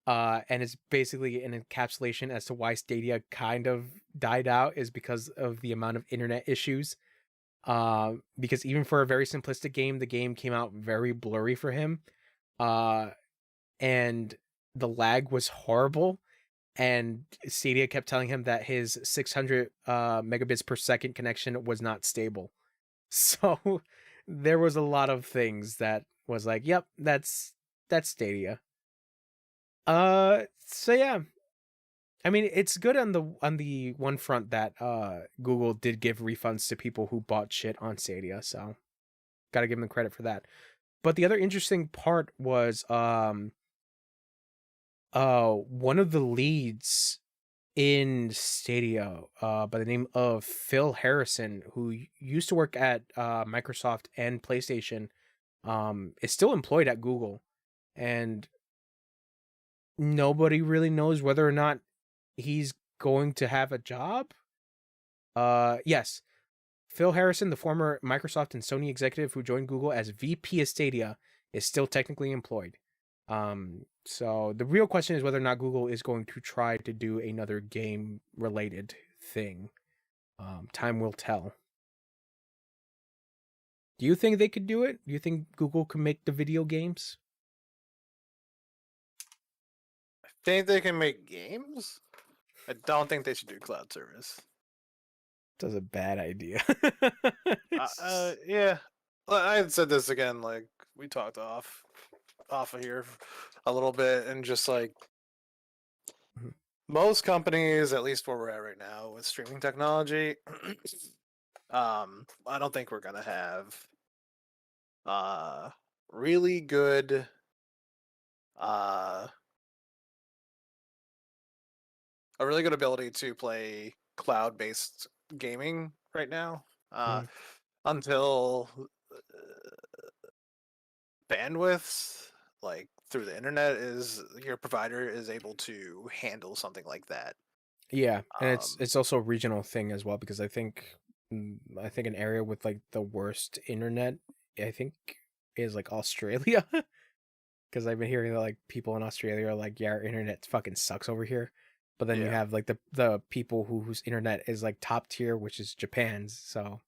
And it's basically an encapsulation as to why Stadia kind of died out is because of the amount of internet issues. Because even for a very simplistic game, the game came out very blurry for him. And the lag was horrible. And Stadia kept telling him that his 600 megabits per second connection was not stable. So there was a lot of things that was like, yep, that's Stadia. So yeah. I mean, it's good on the one front that Google did give refunds to people who bought shit on Stadia, so gotta give them credit for that. But the other interesting part was one of the leads in Stadia by the name of Phil Harrison, who used to work at Microsoft and PlayStation, is still employed at Google, and nobody really knows whether or not he's going to have a job. Yes. Phil Harrison, the former Microsoft and Sony executive who joined Google as VP of Stadia, is still technically employed. So the real question is whether or not Google is going to try to do another game related thing. Time will tell. Do you think they could do it? Do you think Google can make the video games? I think they can make games. I don't think they should do cloud service. That's a bad idea. Yeah. I had said this again, like we talked off of here a little bit, and just like most companies, at least where we're at right now with streaming technology, I don't think we're gonna have really good a really good ability to play cloud-based gaming right now until bandwidths like through the internet is your provider is able to handle something like that. Yeah, and it's also a regional thing as well, because I think an area with like the worst internet, I think is like Australia, because I've been hearing that like people in Australia are like, yeah, our internet fucking sucks over here. But then you Yeah. have like the people whose internet is like top tier, which is Japan's. So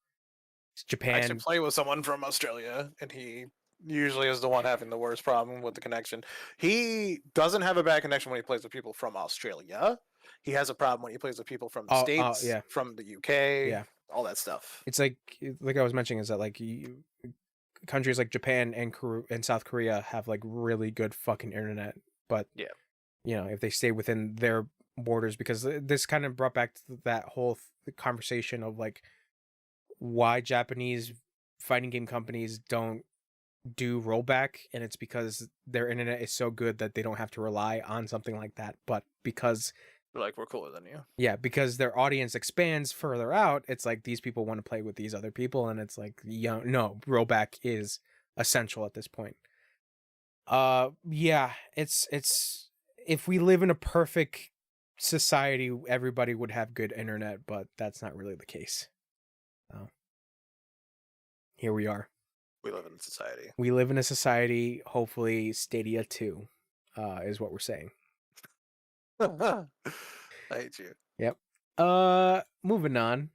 it's I actually Japan. play with someone from Australia, and he usually is the one having the worst problem with the connection. He doesn't have a bad connection when he plays with people from Australia. He has a problem when he plays with people from the States, Yeah, from the UK, yeah. all that stuff. It's like I was mentioning is that like countries like Japan and South Korea have like really good fucking internet, but Yeah. you know, if they stay within their borders, because this kind of brought back to that whole conversation of like why Japanese fighting game companies don't do rollback, and it's because their internet is so good that they don't have to rely on something like that. But because They're like, we're cooler than you. yeah, because their audience expands further out, it's like these people want to play with these other people, and it's like, yeah, no, rollback is essential at this point. Yeah, it's if we live in a perfect society, everybody would have good internet, but that's not really the case. So here we are. We live in society. We live in a society. Hopefully, Stadia 2 is what we're saying. I hate you. Yep. Moving on.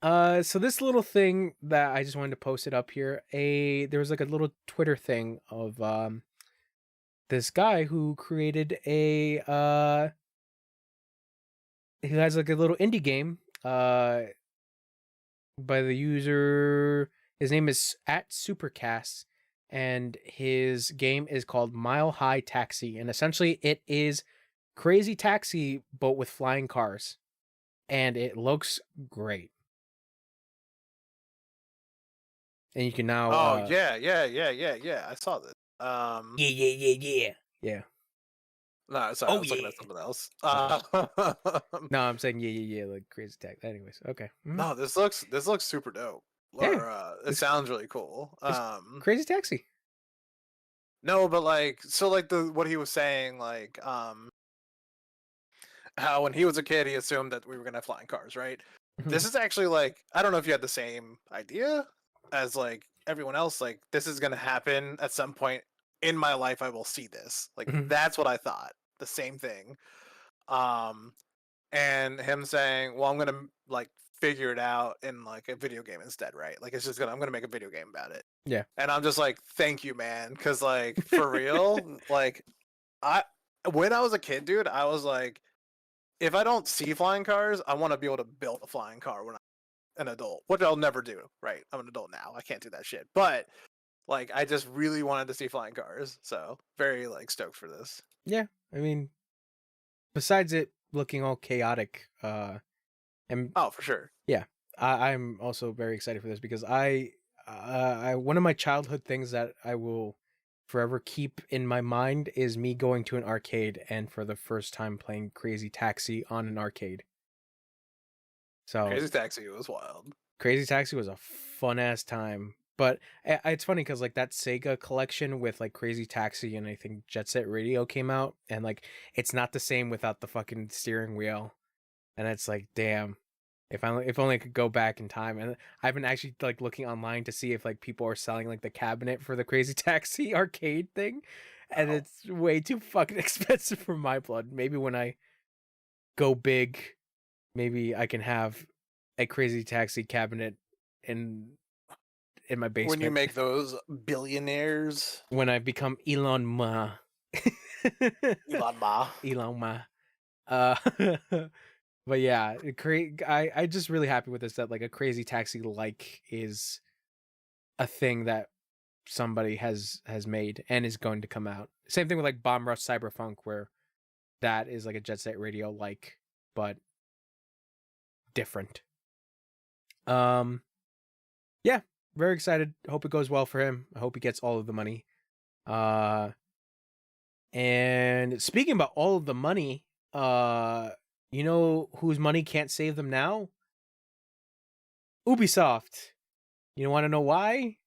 So this little thing that I just wanted to post it up here. There was like a little Twitter thing of this guy who created he has like a little indie game by the user, his name is @supercast, and his game is called Mile High Taxi, and essentially it is Crazy Taxi but with flying cars, and it looks great. And you can now yeah. I saw this. Yeah. No, sorry, I was looking at something else. No, I'm saying yeah, like Crazy Taxi. Anyways, okay. No, this looks super dope. Yeah, Or it sounds really cool. Crazy Taxi. No, but like, so like what he was saying, like, how when he was a kid he assumed that we were gonna have flying cars, right? This is actually like, I don't know if you had the same idea as like everyone else. Like, this is gonna happen at some point in my life. I will see this. Like, that's what I thought. The same thing. And him saying, "Well, I'm gonna like figure it out in like a video game instead, right? Like, I'm gonna make a video game about it." Yeah. And I'm just like, "Thank you, man," because like for real, like when I was a kid, dude, I was like, if I don't see flying cars, I want to be able to build a flying car when I'm an adult, which I'll never do, right? I'm an adult now. I can't do that shit. But like, I just really wanted to see flying cars. So very like stoked for this. Yeah. I mean, besides it looking all chaotic, and oh, for sure. Yeah. I'm also very excited for this because I one of my childhood things that I will forever keep in my mind is me going to an arcade and for the first time playing Crazy Taxi on an arcade. So Crazy Taxi was wild. Crazy Taxi was a fun ass time. But it's funny because like that Sega collection with like Crazy Taxi and I think Jet Set Radio came out, and like it's not the same without the fucking steering wheel, and it's like, damn, if only I could go back in time. And I've been actually like looking online to see if like people are selling like the cabinet for the Crazy Taxi arcade thing, and it's way too fucking expensive for my blood. Maybe when I go big, maybe I can have a Crazy Taxi cabinet in my basement. When you make those billionaires. When I become Elon Ma. Elon Ma. Elon Ma. But yeah, I just really happy with this, that like a Crazy Taxi like is a thing that somebody has made and is going to come out. Same thing with like Bomb Rush Cyberpunk, where that is like a Jet Set Radio like, but different. Yeah, very excited. Hope it goes well for him. I hope he gets all of the money. And speaking about all of the money, you know whose money can't save them now? Ubisoft. You want to know why?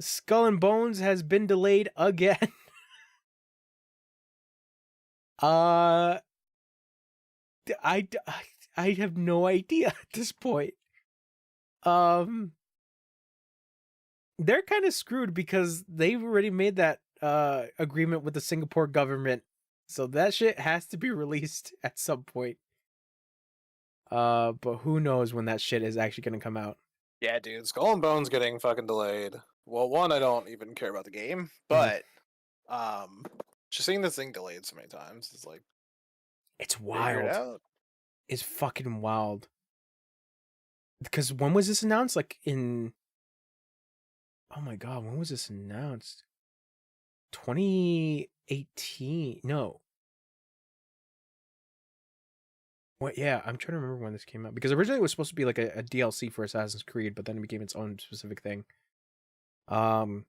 Skull and Bones has been delayed again. I have no idea at this point. they're kind of screwed because they've already made that agreement with the Singapore government, so that shit has to be released at some point. But who knows when that shit is actually gonna come out. Yeah, dude, Skull and Bones getting fucking delayed. Well, one, I don't even care about the game, Mhm. but just seeing this thing delayed so many times is like It's figure it wild. out. It's fucking wild. Because when was this announced? Like in, oh my god, when was this announced? 2018? No. What? Yeah, I'm trying to remember when this came out because originally it was supposed to be like a DLC for Assassin's Creed, but then it became its own specific thing. Um,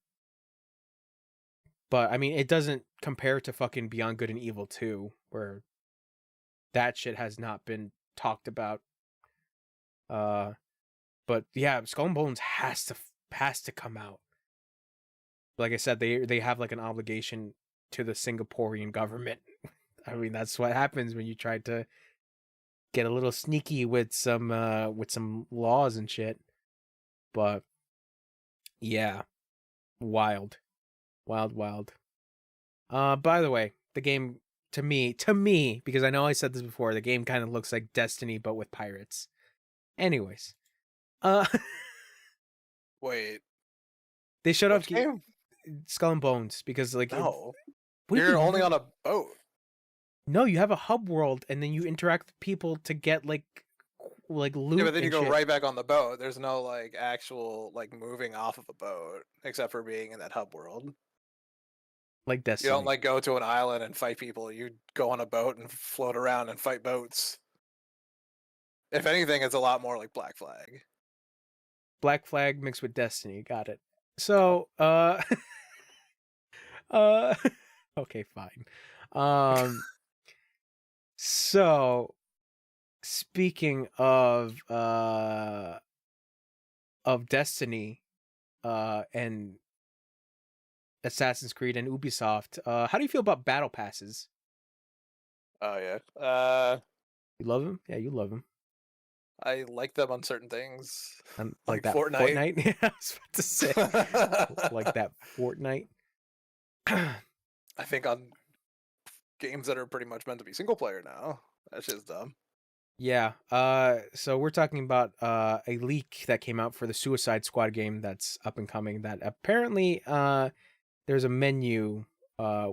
but I mean, it doesn't compare to fucking Beyond Good and Evil 2, where that shit has not been talked about. Uh, but yeah, Skull and Bones has to come out. Like I said, they have like an obligation to the Singaporean government. I mean, that's what happens when you try to get a little sneaky with some laws and shit. But yeah, wild. Wild, wild. By the way, the game to me, because I know I said this before, the game kind of looks like Destiny but with pirates. Anyways, uh Wait, they showed off which game? Skull and Bones because like No, what do you you're mean only on a boat. No, you have a hub world and then you interact with people to get like Yeah, loot but then you and go shit. right back on the boat. There's no like actual like moving off of a boat except for being in that hub world. Like You don't Destiny. like go to an island and fight people. You go on a boat and float around and fight boats. If anything, it's a lot more like Black Flag. Black Flag mixed with Destiny. Got it. No. So, uh okay, fine. Um so speaking of Destiny and Assassin's Creed and Ubisoft, how do you feel about battle passes? Oh yeah. You love them? Yeah, you love them. I like them on certain things, And like like that Fortnite. Fortnite. Yeah, I was about to say like that Fortnite. I think on games that are pretty much meant to be single player now. That shit's dumb. Yeah. So we're talking about a leak that came out for the Suicide Squad game that's up and coming that apparently there's a menu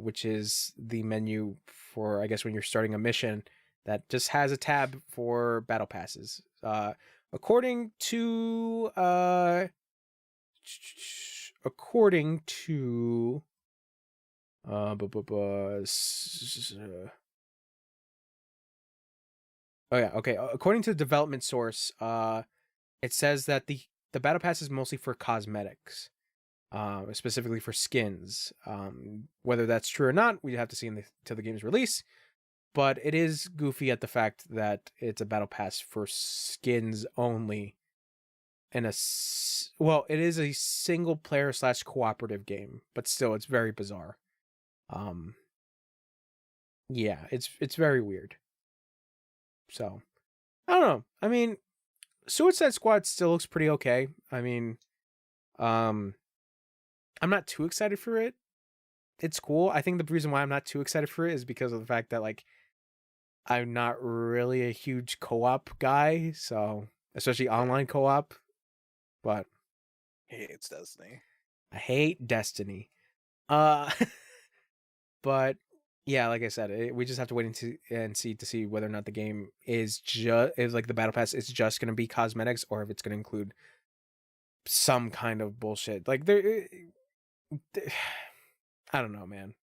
which is the menu for I guess when you're starting a mission that just has a tab for battle passes. According to according to bu- bu- bu- s- oh yeah, okay. According to the development source, it says that the battle pass is mostly for cosmetics, specifically for skins. Whether that's true or not, we have to see till the game's release. But it is goofy at the fact that it's a battle pass for skins only. Well, it is a single player / cooperative game, but still, it's very bizarre. Um, yeah, it's very weird. So I don't know. I mean, Suicide Squad still looks pretty okay. I mean, um, I'm not too excited for it. It's cool. I think the reason why I'm not too excited for it is because of the fact that like I'm not really a huge co-op guy, so especially Yeah, online co-op, but he hates Destiny. I hate Destiny. Uh but yeah, like I said, we just have to wait and see to see whether or not the game is like the battle pass is just going to be cosmetics or if it's going to include some kind of bullshit. Like I don't know, man.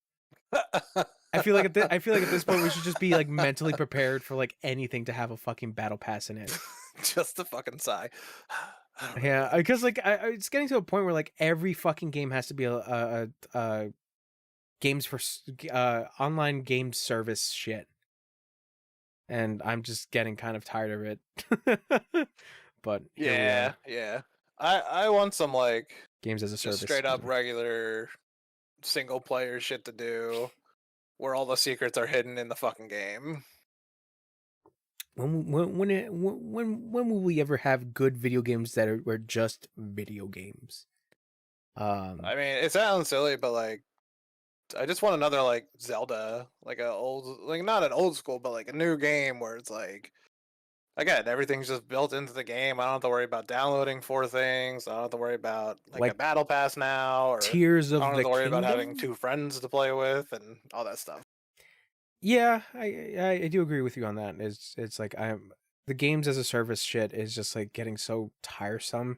I feel like at this point we should just be like mentally prepared for like anything to have a fucking battle pass in it. Just a fucking sigh. I don't know, Yeah, man. because like it's getting to a point where like every fucking game has to be a games for online game service shit, and I'm just getting kind of tired of it. But here we Yeah, are, yeah. I want some like games as a just service. straight up regular single player shit to do where all the secrets are hidden in the fucking game. When will we ever have good video games that are just video games? Um, I mean, it sounds silly, but like, I just want another like Zelda, like a old, like not an old school, but like a new game where it's like, again, everything's just built into the game. I don't have to worry about downloading 4 things. I don't have to worry about like a like battle pass now, or Tears I of don't have the to worry about having Kingdom. 2 friends to play with and all that stuff. Yeah, I do agree with you on that. It's like I'm the games as a service shit is just like getting so tiresome,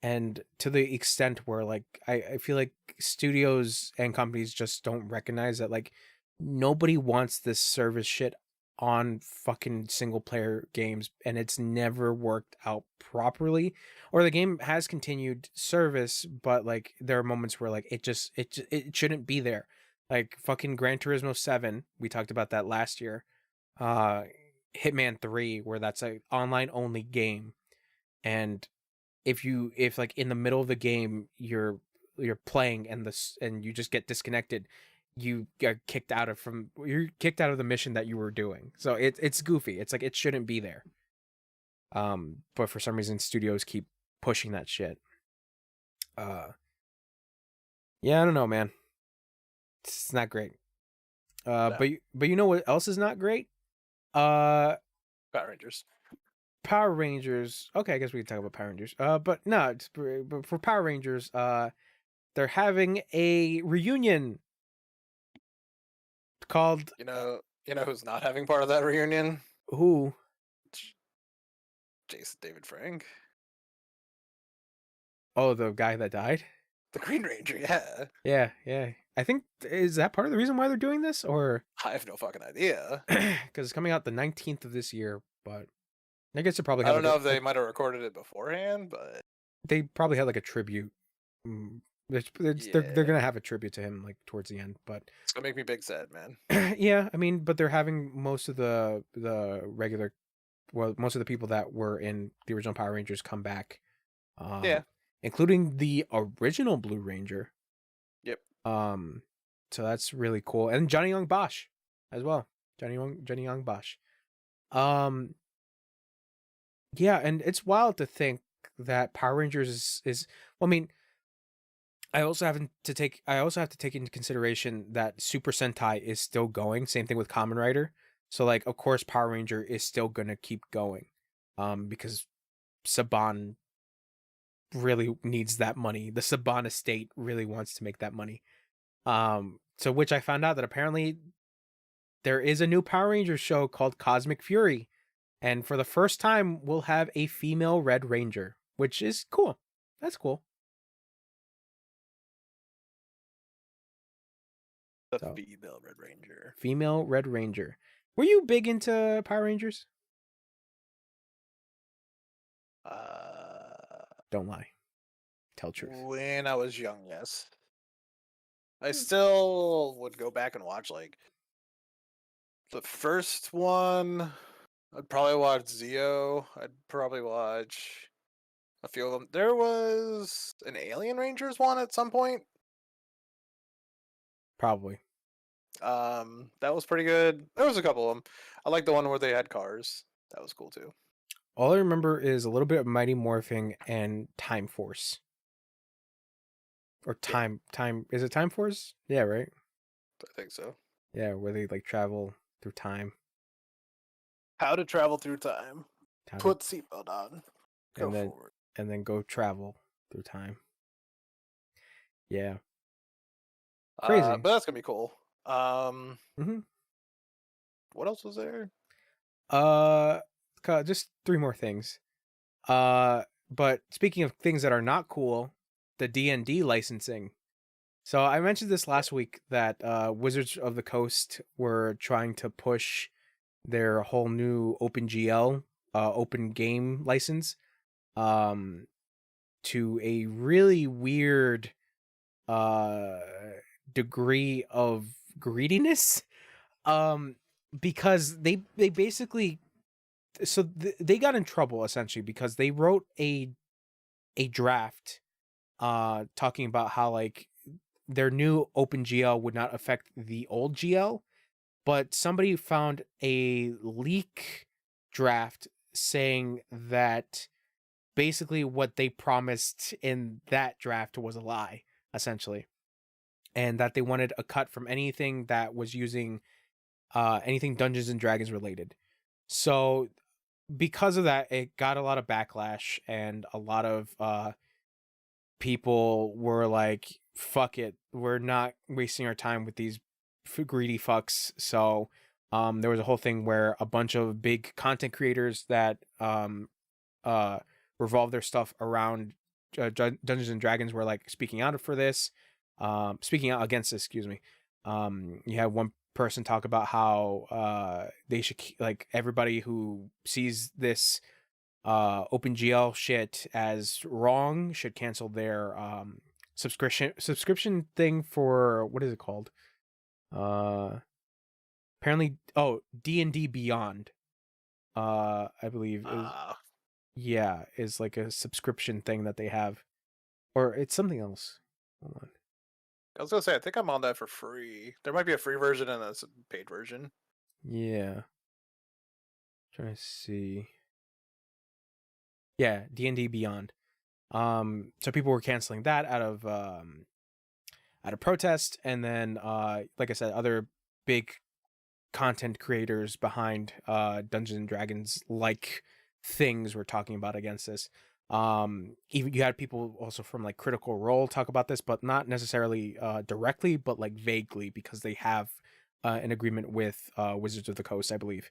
and to the extent where like I feel like studios and companies just don't recognize that like nobody wants this service shit on fucking single player games, and it's never worked out properly, or the game has continued service, but like there are moments where like it shouldn't be there, like fucking Gran Turismo 7, we talked about that last year. uh Hitman 3, where that's a online only game, and if like in the middle of the game you're playing and and you just get disconnected, you're kicked out of the mission that you were doing. So it's goofy. It's like it shouldn't be there. But for some reason studios keep pushing that shit. uh yeah, I don't know, man. It's not great. No, But you know what else is not great? uh Power Rangers. Power Rangers. Okay, I guess we can talk about Power Rangers. But no, but for Power Rangers, they're having a reunion called You know who's not having part of that reunion? who? Jason David Frank, Oh, the guy that died. the Green Ranger. Yeah, Yeah, yeah. I think is that part of the reason why they're doing this, or I have no fucking idea. because it's coming out the 19th of this year. But I guess they probably I have don't like know if they might have recorded it beforehand, but they probably had like a tribute. Mm, they're yeah, gonna have a tribute to him like towards the end, but it's gonna make me big sad, man. yeah, I mean, but they're having most of the regular, well, most of the people that were in the original Power Rangers come back, Yeah, including the original Blue Ranger. yep. Um, so that's really cool, and Johnny Young Bosch as well. Johnny Young Bosch. Um, yeah, and it's wild to think that Power Rangers is well, I mean, I also have to take into consideration that Super Sentai is still going. Same thing with Kamen Rider. So like of course Power Ranger is still gonna keep going. Because Saban really needs that money. The Saban estate really wants to make that money. So which I found out that apparently there is a new Power Rangers show called Cosmic Fury. And for the first time we'll have a female Red Ranger, which is cool. That's cool. The So female Red Ranger. female Red Ranger. Were you big into Power Rangers? Uh, Don't lie. Tell truth. when I was young, yes. I still would go back and watch like the first one. I'd probably watch Zeo. I'd probably watch a few of them. There was an Alien Rangers one at some point. Probably. That was pretty good. There was a couple of them. I like the one where they had cars. That was cool too. All I remember is a little bit of Mighty Morphin and Time Force. Or Yeah, time is it Time Force? Yeah, right? I think so. Yeah, where they like travel through time. How to travel through time. How to, Put seatbelt on. Go and then forward. go travel through time. Yeah. Crazy. But that's gonna be cool. Mm-hmm. What else was there? Uh just three more things. But speaking of things that are not cool, the D&D licensing. So I mentioned this last week that Wizards of the Coast were trying to push their whole new OpenGL, open game license, um, to a really weird uh, degree of greediness, um, because they basically they got in trouble essentially because they wrote a draft talking about how like their new OpenGL would not affect the old GL, but somebody found a leak draft saying that basically what they promised in that draft was a lie, essentially, and that they wanted a cut from anything that was using anything Dungeons and Dragons related. So because of that, it got a lot of backlash, and a lot of people were like, fuck it, we're not wasting our time with these greedy fucks. So there was a whole thing where a bunch of big content creators that revolve their stuff around Dungeons and Dragons were like speaking out for this, speaking out against this, excuse me. You have one person talk about how they should, like, everybody who sees this OpenGL shit as wrong should cancel their subscription thing for, what is it called? Apparently, D&D Beyond. I believe is like a subscription thing that they have, or it's something else. Hold on. I was gonna say, I think I'm on that for free. There might be a free version and a paid version. Yeah. Trying to see. Yeah, D&D Beyond. So people were canceling that out of protest, and then like I said, other big content creators behind Dungeons and Dragons like things were talking about against this. Even you had people also from like Critical Role talk about this, but not necessarily directly, but like vaguely, because they have an agreement with Wizards of the Coast, I believe.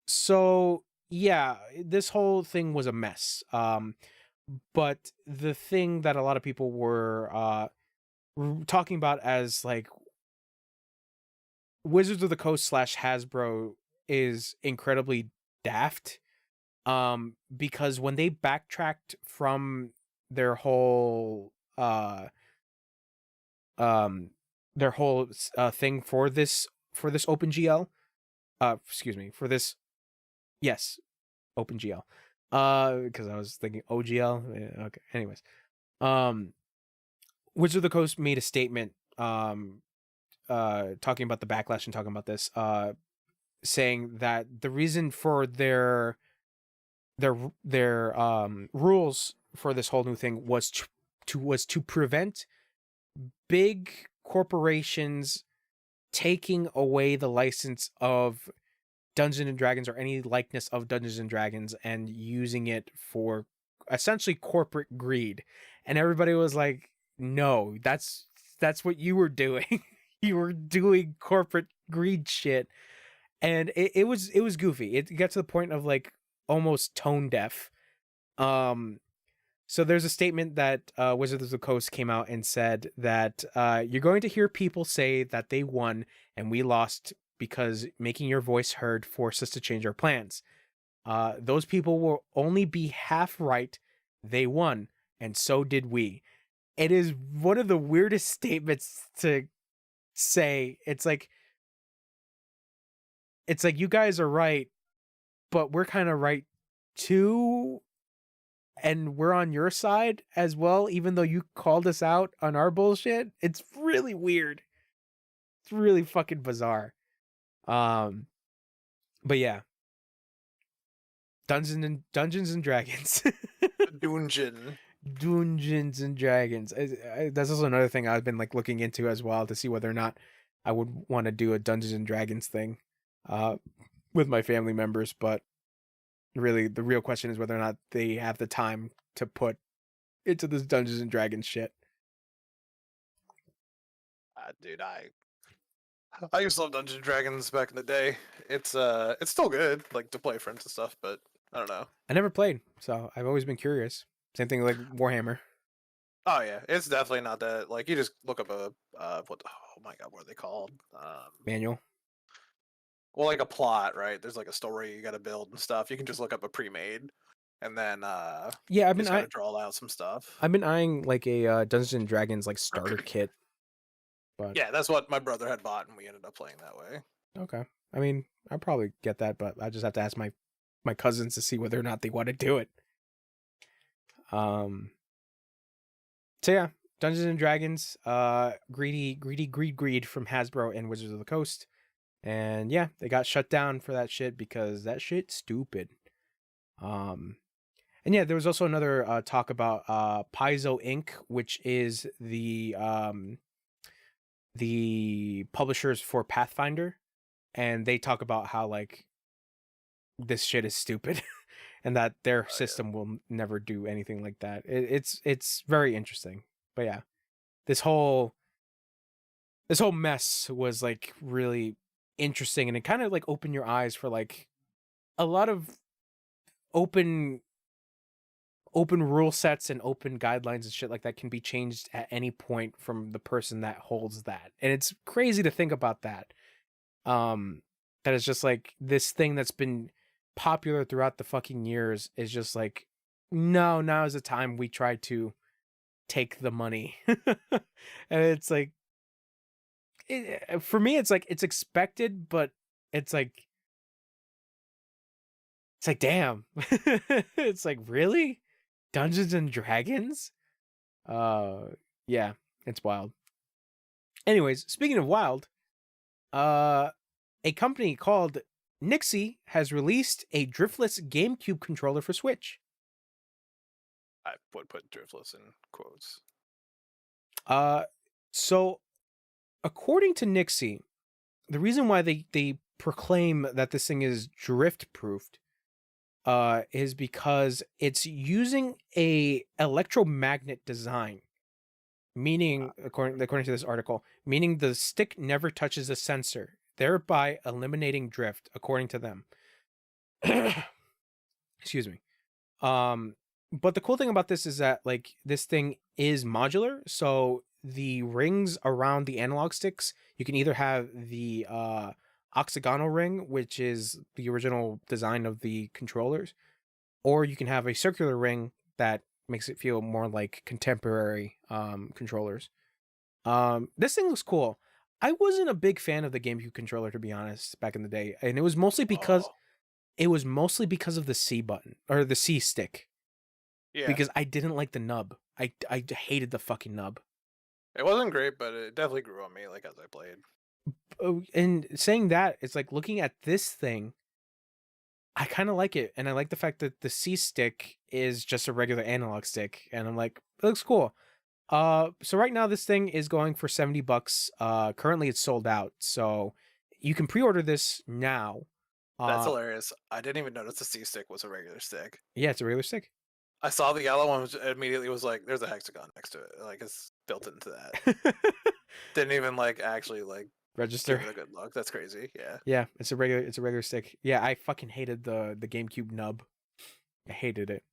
So yeah, this whole thing was a mess. But the thing that a lot of people were talking about as like Wizards of the Coast / Hasbro is incredibly daft, because when they backtracked from their whole thing for this OpenGL, excuse me, for this, yes, OpenGL, because I was thinking OGL. Yeah, okay, anyways, Wizards of the Coast made a statement talking about the backlash and talking about this, saying that the reason for their rules for this whole new thing was to prevent big corporations taking away the license of Dungeons and Dragons or any likeness of Dungeons and Dragons and using it for essentially corporate greed. And everybody was like, no, that's what you were doing. You were doing corporate greed shit. And it was goofy. It got to the point of like almost tone deaf. So there's a statement that Wizards of the Coast came out and said that you're going to hear people say that they won and we lost because making your voice heard forced us to change our plans. Those people will only be half right. They won, and so did we. It is one of the weirdest statements to say. It's like you guys are right, but we're kind of right too, and we're on your side as well, even though you called us out on our bullshit. It's really weird. It's really fucking bizarre. But yeah, Dungeons and Dragons. Dungeons and Dragons. That's also another thing I've been like looking into as well, to see whether or not I would want to do a Dungeons and Dragons thing with my family members. But really, the real question is whether or not they have the time to put into this Dungeons and Dragons shit. Dude, I used to love Dungeons and Dragons back in the day. It's still good, like, to play friends and stuff, but I don't know. I never played, so I've always been curious. Same thing like Warhammer. Oh yeah, it's definitely not that. Like, you just look up a oh my god, what are they called? Manual. Well, like a plot, right? There's like a story you got to build and stuff. You can just look up a pre-made, and then yeah, I've been trying to draw out some stuff. I've been eyeing like a Dungeons and Dragons like starter kit. But yeah, that's what my brother had bought, and we ended up playing that way. Okay, I mean, I'll probably get that, but I just have to ask my cousins to see whether or not they want to do it. So yeah, Dungeons and Dragons, greed from Hasbro and Wizards of the Coast, and yeah, they got shut down for that shit because that shit's stupid. And yeah, there was also another talk about Paizo Inc., which is the publishers for Pathfinder, and they talk about how like this shit is stupid and that their Oh, yeah. system will never do anything like that. It's very interesting. But yeah, this whole mess was like really interesting, and it kind of like opened your eyes for like a lot of open rule sets and open guidelines and shit like that can be changed at any point from the person that holds that. And it's crazy to think about that. That is just like this thing that's been popular throughout the fucking years is just like, no, now is the time we try to take the money. And it's like for me it's like it's expected, but it's like damn. It's like, really? Dungeons and Dragons? Uh yeah, it's wild. Anyways, speaking of wild, uh a company called Nixie has released a driftless GameCube controller for Switch. I would put driftless in quotes. So according to Nixie, the reason why they proclaim that this thing is drift proofed is because it's using a electromagnet design, meaning according to this article, meaning the stick never touches the sensor, thereby eliminating drift, according to them. Excuse me. But the cool thing about this is that like this thing is modular, so the rings around the analog sticks, you can either have the octagonal ring, which is the original design of the controllers, or you can have a circular ring that makes it feel more like contemporary controllers. This thing looks cool. I wasn't a big fan of the GameCube controller, to be honest, back in the day, and it was mostly because Oh, of the C button or the C stick, yeah. because I didn't like the nub. I hated the fucking nub. It wasn't great, but it definitely grew on me like as I played. Oh, and saying that, it's like looking at this thing, I kind of like it, and I like the fact that the C stick is just a regular analog stick, and I'm like, it looks cool. So right now this thing is going for $70. Currently it's sold out, so you can pre-order this now. That's Uh, hilarious. I didn't even notice the C stick was a regular stick. yeah, it's a regular stick. I saw the yellow one, immediately was like, "There's a hexagon next to it." Like it's built into that. Didn't even like actually like give Register. it a good look. That's crazy. Yeah. Yeah, it's a regular stick. Yeah, I fucking hated the GameCube nub. I hated it.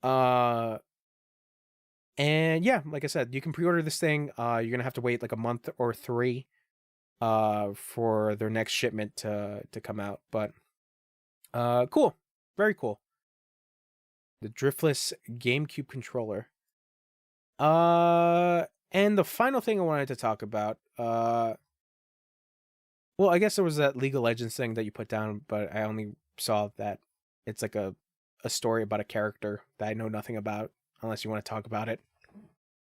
Uh and yeah, like I said, you can pre-order this thing. You're gonna have to wait like a month or 3 for their next shipment to come out. But cool. Very cool. The driftless GameCube controller. And the final thing I wanted to talk about, well, I guess there was that League of Legends thing that you put down, but I only saw that it's like a story about a character that I know nothing about, unless you want to talk about it.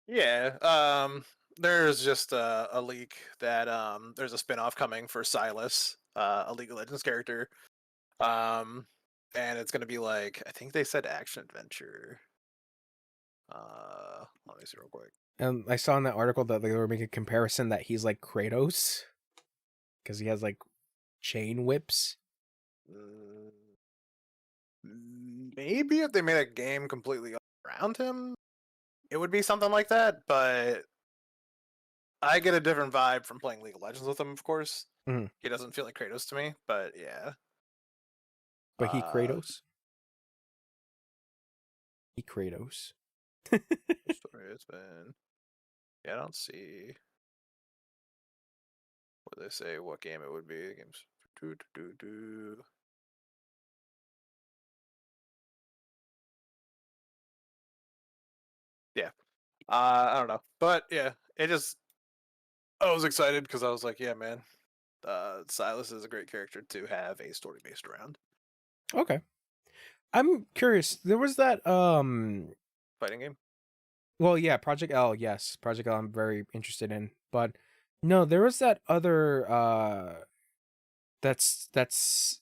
Yeah. There's just a leak that there's a spin-off coming for Silas, a League of Legends character. Um, and it's gonna be like, I think they said action adventure. Let me see real quick. And I saw in that article that they were making a comparison that he's like Kratos because he has like chain whips. Mm, Maybe if they made a game completely around him, it would be something like that. But I get a different vibe from playing League of Legends with him. Of course, Mhm. he doesn't feel like Kratos to me. But yeah, But he uh, Kratos. He Kratos. story has been. Yeah, I don't see what they say. What game it would be? Games. Do do do do. Yeah. I don't know, but yeah, it just I was excited because I was like, yeah, man, Silas is a great character to have a story based around. Okay. I'm curious. There was that Fighting game. well, yeah, Project L, yes. Project L I'm very interested in. But no, there was that other that's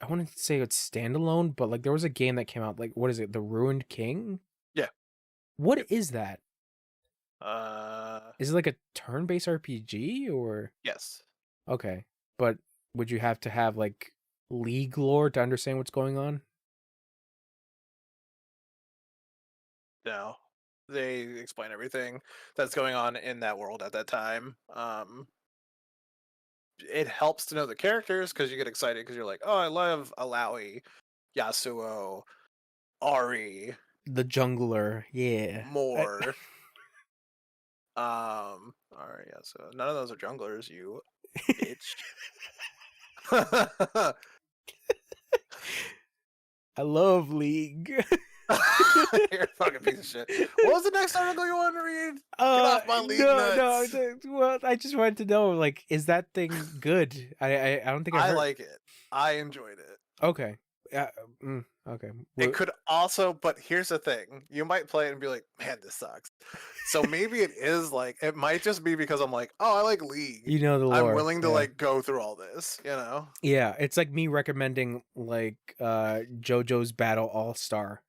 I wouldn't say it's standalone, but like there was a game that came out, like what is it, The Ruined King? Yeah. What Yep. is that? Is it like a turn-based RPG or Yes. okay? But would you have to have like League lore to understand what's going on? No. They explain everything that's going on in that world at that time. It helps to know the characters because you get excited because you're like, oh, I love Alawi, Yasuo, Ari, The jungler, yeah. more. All right, yeah. So none of those are junglers, you bitch. I love League. You're a fucking piece of shit. What was the next article you wanted to read? Get off my League nuts. Well, I just wanted to know, like, is that thing good? I don't think I I heard. like it. I enjoyed it. Okay. Okay. It could also, but here's the thing: you might play it and be like, "Man, this sucks." So maybe it is like it might just be because I'm like, "Oh, I like League." You know the I'm lore. willing to yeah. like go through all this, you know? Yeah, it's like me recommending like JoJo's Battle All-Star,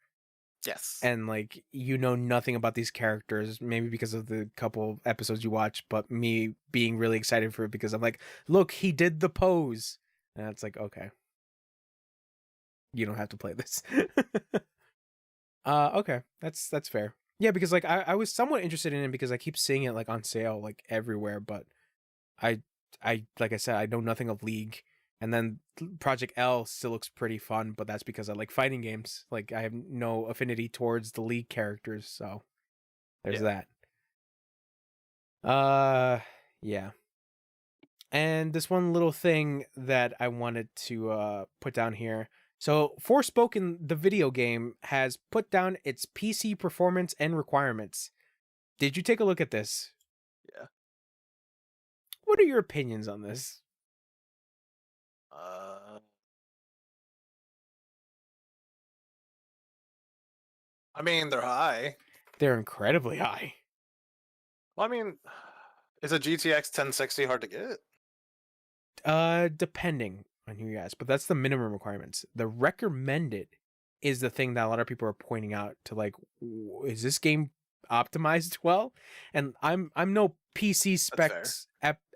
Yes. and like you know nothing about these characters, maybe because of the couple episodes you watch, but me being really excited for it because I'm like, look, he did the pose, and it's like, okay, you don't have to play this. Okay, that's fair. Yeah, because like I was somewhat interested in it because I keep seeing it like on sale like everywhere, but I like I said, I know nothing of League. And then Project L still looks pretty fun, but that's because I like fighting games. Like I have no affinity towards the League characters, so there's that. Yeah. And this one little thing that I wanted to put down here. So, Forspoken, the video game, has put down its PC performance and requirements. Did you take a look at this? Yeah. What are your opinions on this? I mean, they're high. They're incredibly high. Well, I mean, is a GTX 1060 hard to get? Depending on who you ask, but that's the minimum requirements. The recommended is the thing that a lot of people are pointing out to, like, is this game optimized well? And I'm no PC specs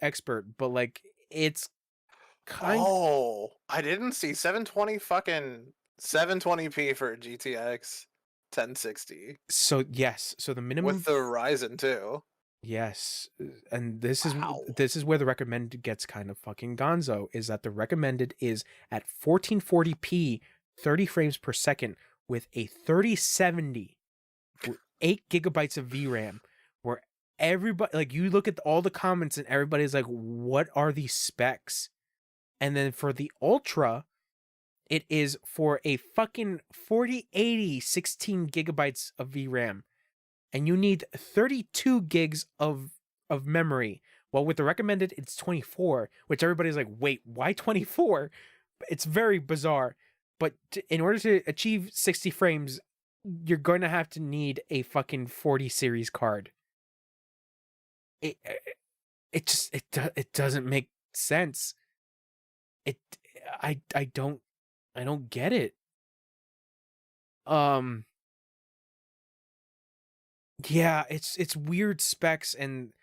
expert, but like it's kind. Oh, I didn't see 720 fucking 720p for GTX 1060 So yes, so the minimum with the Ryzen too. yes, and Wow. this is where the recommended gets kind of fucking gonzo. Is that the recommended is at 1440p, 30 frames per second with a 3070, 8 gigabytes of VRAM. Where everybody, like, you look at all the comments and everybody's like, "What are these specs?" And then for the Ultra, it is for a fucking 4080, 16 gigabytes of VRAM, and you need 32 gigs of memory. Well, with the recommended, it's 24, which everybody's like, wait, why 24? It's very bizarre. But in order to achieve 60 frames, you're going to have to need a fucking 40 series card. It just it doesn't make sense. It I don't get it. Yeah, it's weird specs, and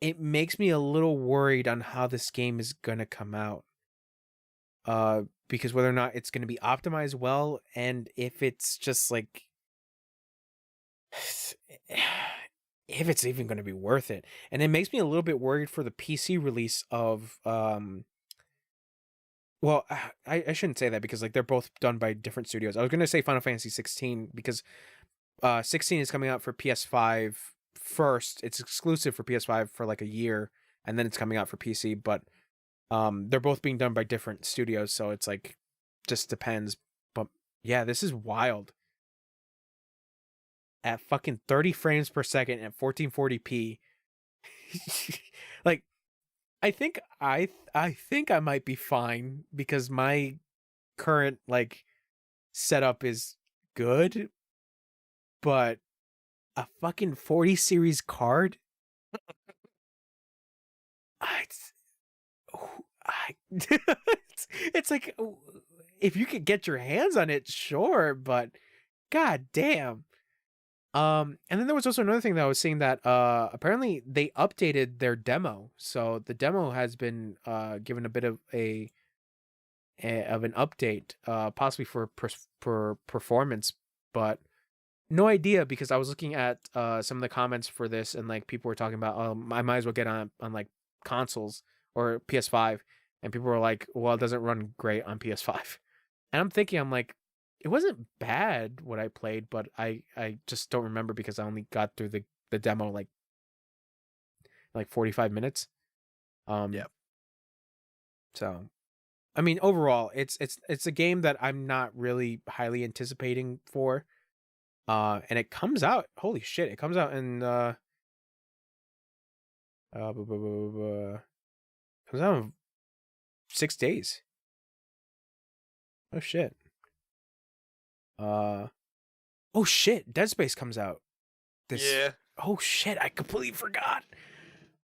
it makes me a little worried on how this game is gonna come out. Because whether or not it's gonna be optimized well, and if it's just like if it's even gonna be worth it. And it makes me a little bit worried for the PC release of well, I shouldn't say that because like they're both done by different studios. I was gonna say Final Fantasy 16 because 16 is coming out for PS5 first. It's exclusive for PS5 for like a year, and then it's coming out for PC. But they're both being done by different studios, so it's like just depends. But yeah, this is wild. At fucking 30 frames per second at 1440p. Like, I think I might be fine because my current like setup is good, but a fucking 40 series card, I, it's like if you could get your hands on it, sure, but god damn. And then there was also another thing that I was seeing that apparently they updated their demo. So the demo has been given a bit of of an update, possibly for performance, but no idea because I was looking at some of the comments for this and like people were talking about I might as well get on like consoles or PS5, and people were like, well, it doesn't run great on PS5. And I'm thinking, I'm like, it wasn't bad what I played, but I just don't remember because I only got through the demo like 45 minutes. Yeah. So I mean, overall, it's a game that I'm not really highly anticipating for. And it comes out, holy shit, it comes out in comes out in 6 days. Oh shit. Oh shit, Dead Space comes out. Yeah. Oh shit, I completely forgot.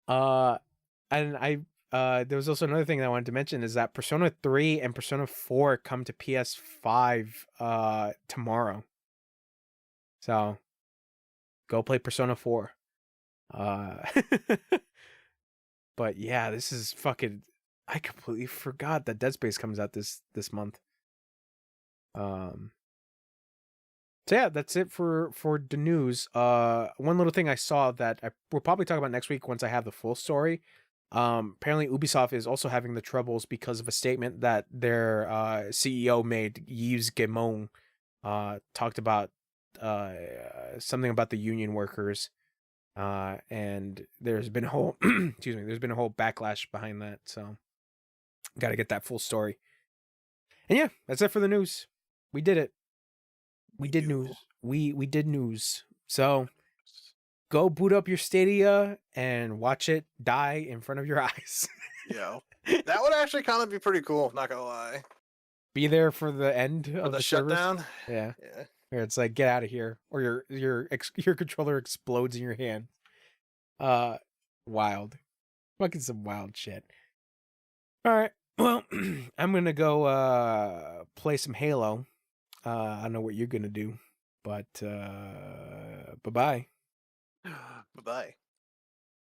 And there was also another thing that I wanted to mention is that Persona 3 and Persona 4 come to PS5 tomorrow. So go play Persona 4. But yeah, this is fucking, I completely forgot that Dead Space comes out this month. So yeah, that's it for the news. One little thing I saw that we'll probably talk about next week once I have the full story. Apparently Ubisoft is also having the troubles because of a statement that their CEO made. Yves Guillemot talked about something about the union workers, and there's been a whole excuse me, there's been a whole backlash behind that. So got to get that full story. And yeah, that's it for the news. We did it. We did news. We did news. So go boot up your Stadia and watch it die in front of your eyes. Yeah. That would actually kind of be pretty cool, not gonna lie. Be there for the end For of the service. shutdown. Yeah. Yeah. Where it's like, get out of here, or your controller explodes in your hand. Wild. Fucking some wild shit. All right. Well, I'm gonna go play some Halo. I don't know what you're gonna do, but bye-bye. Bye-bye.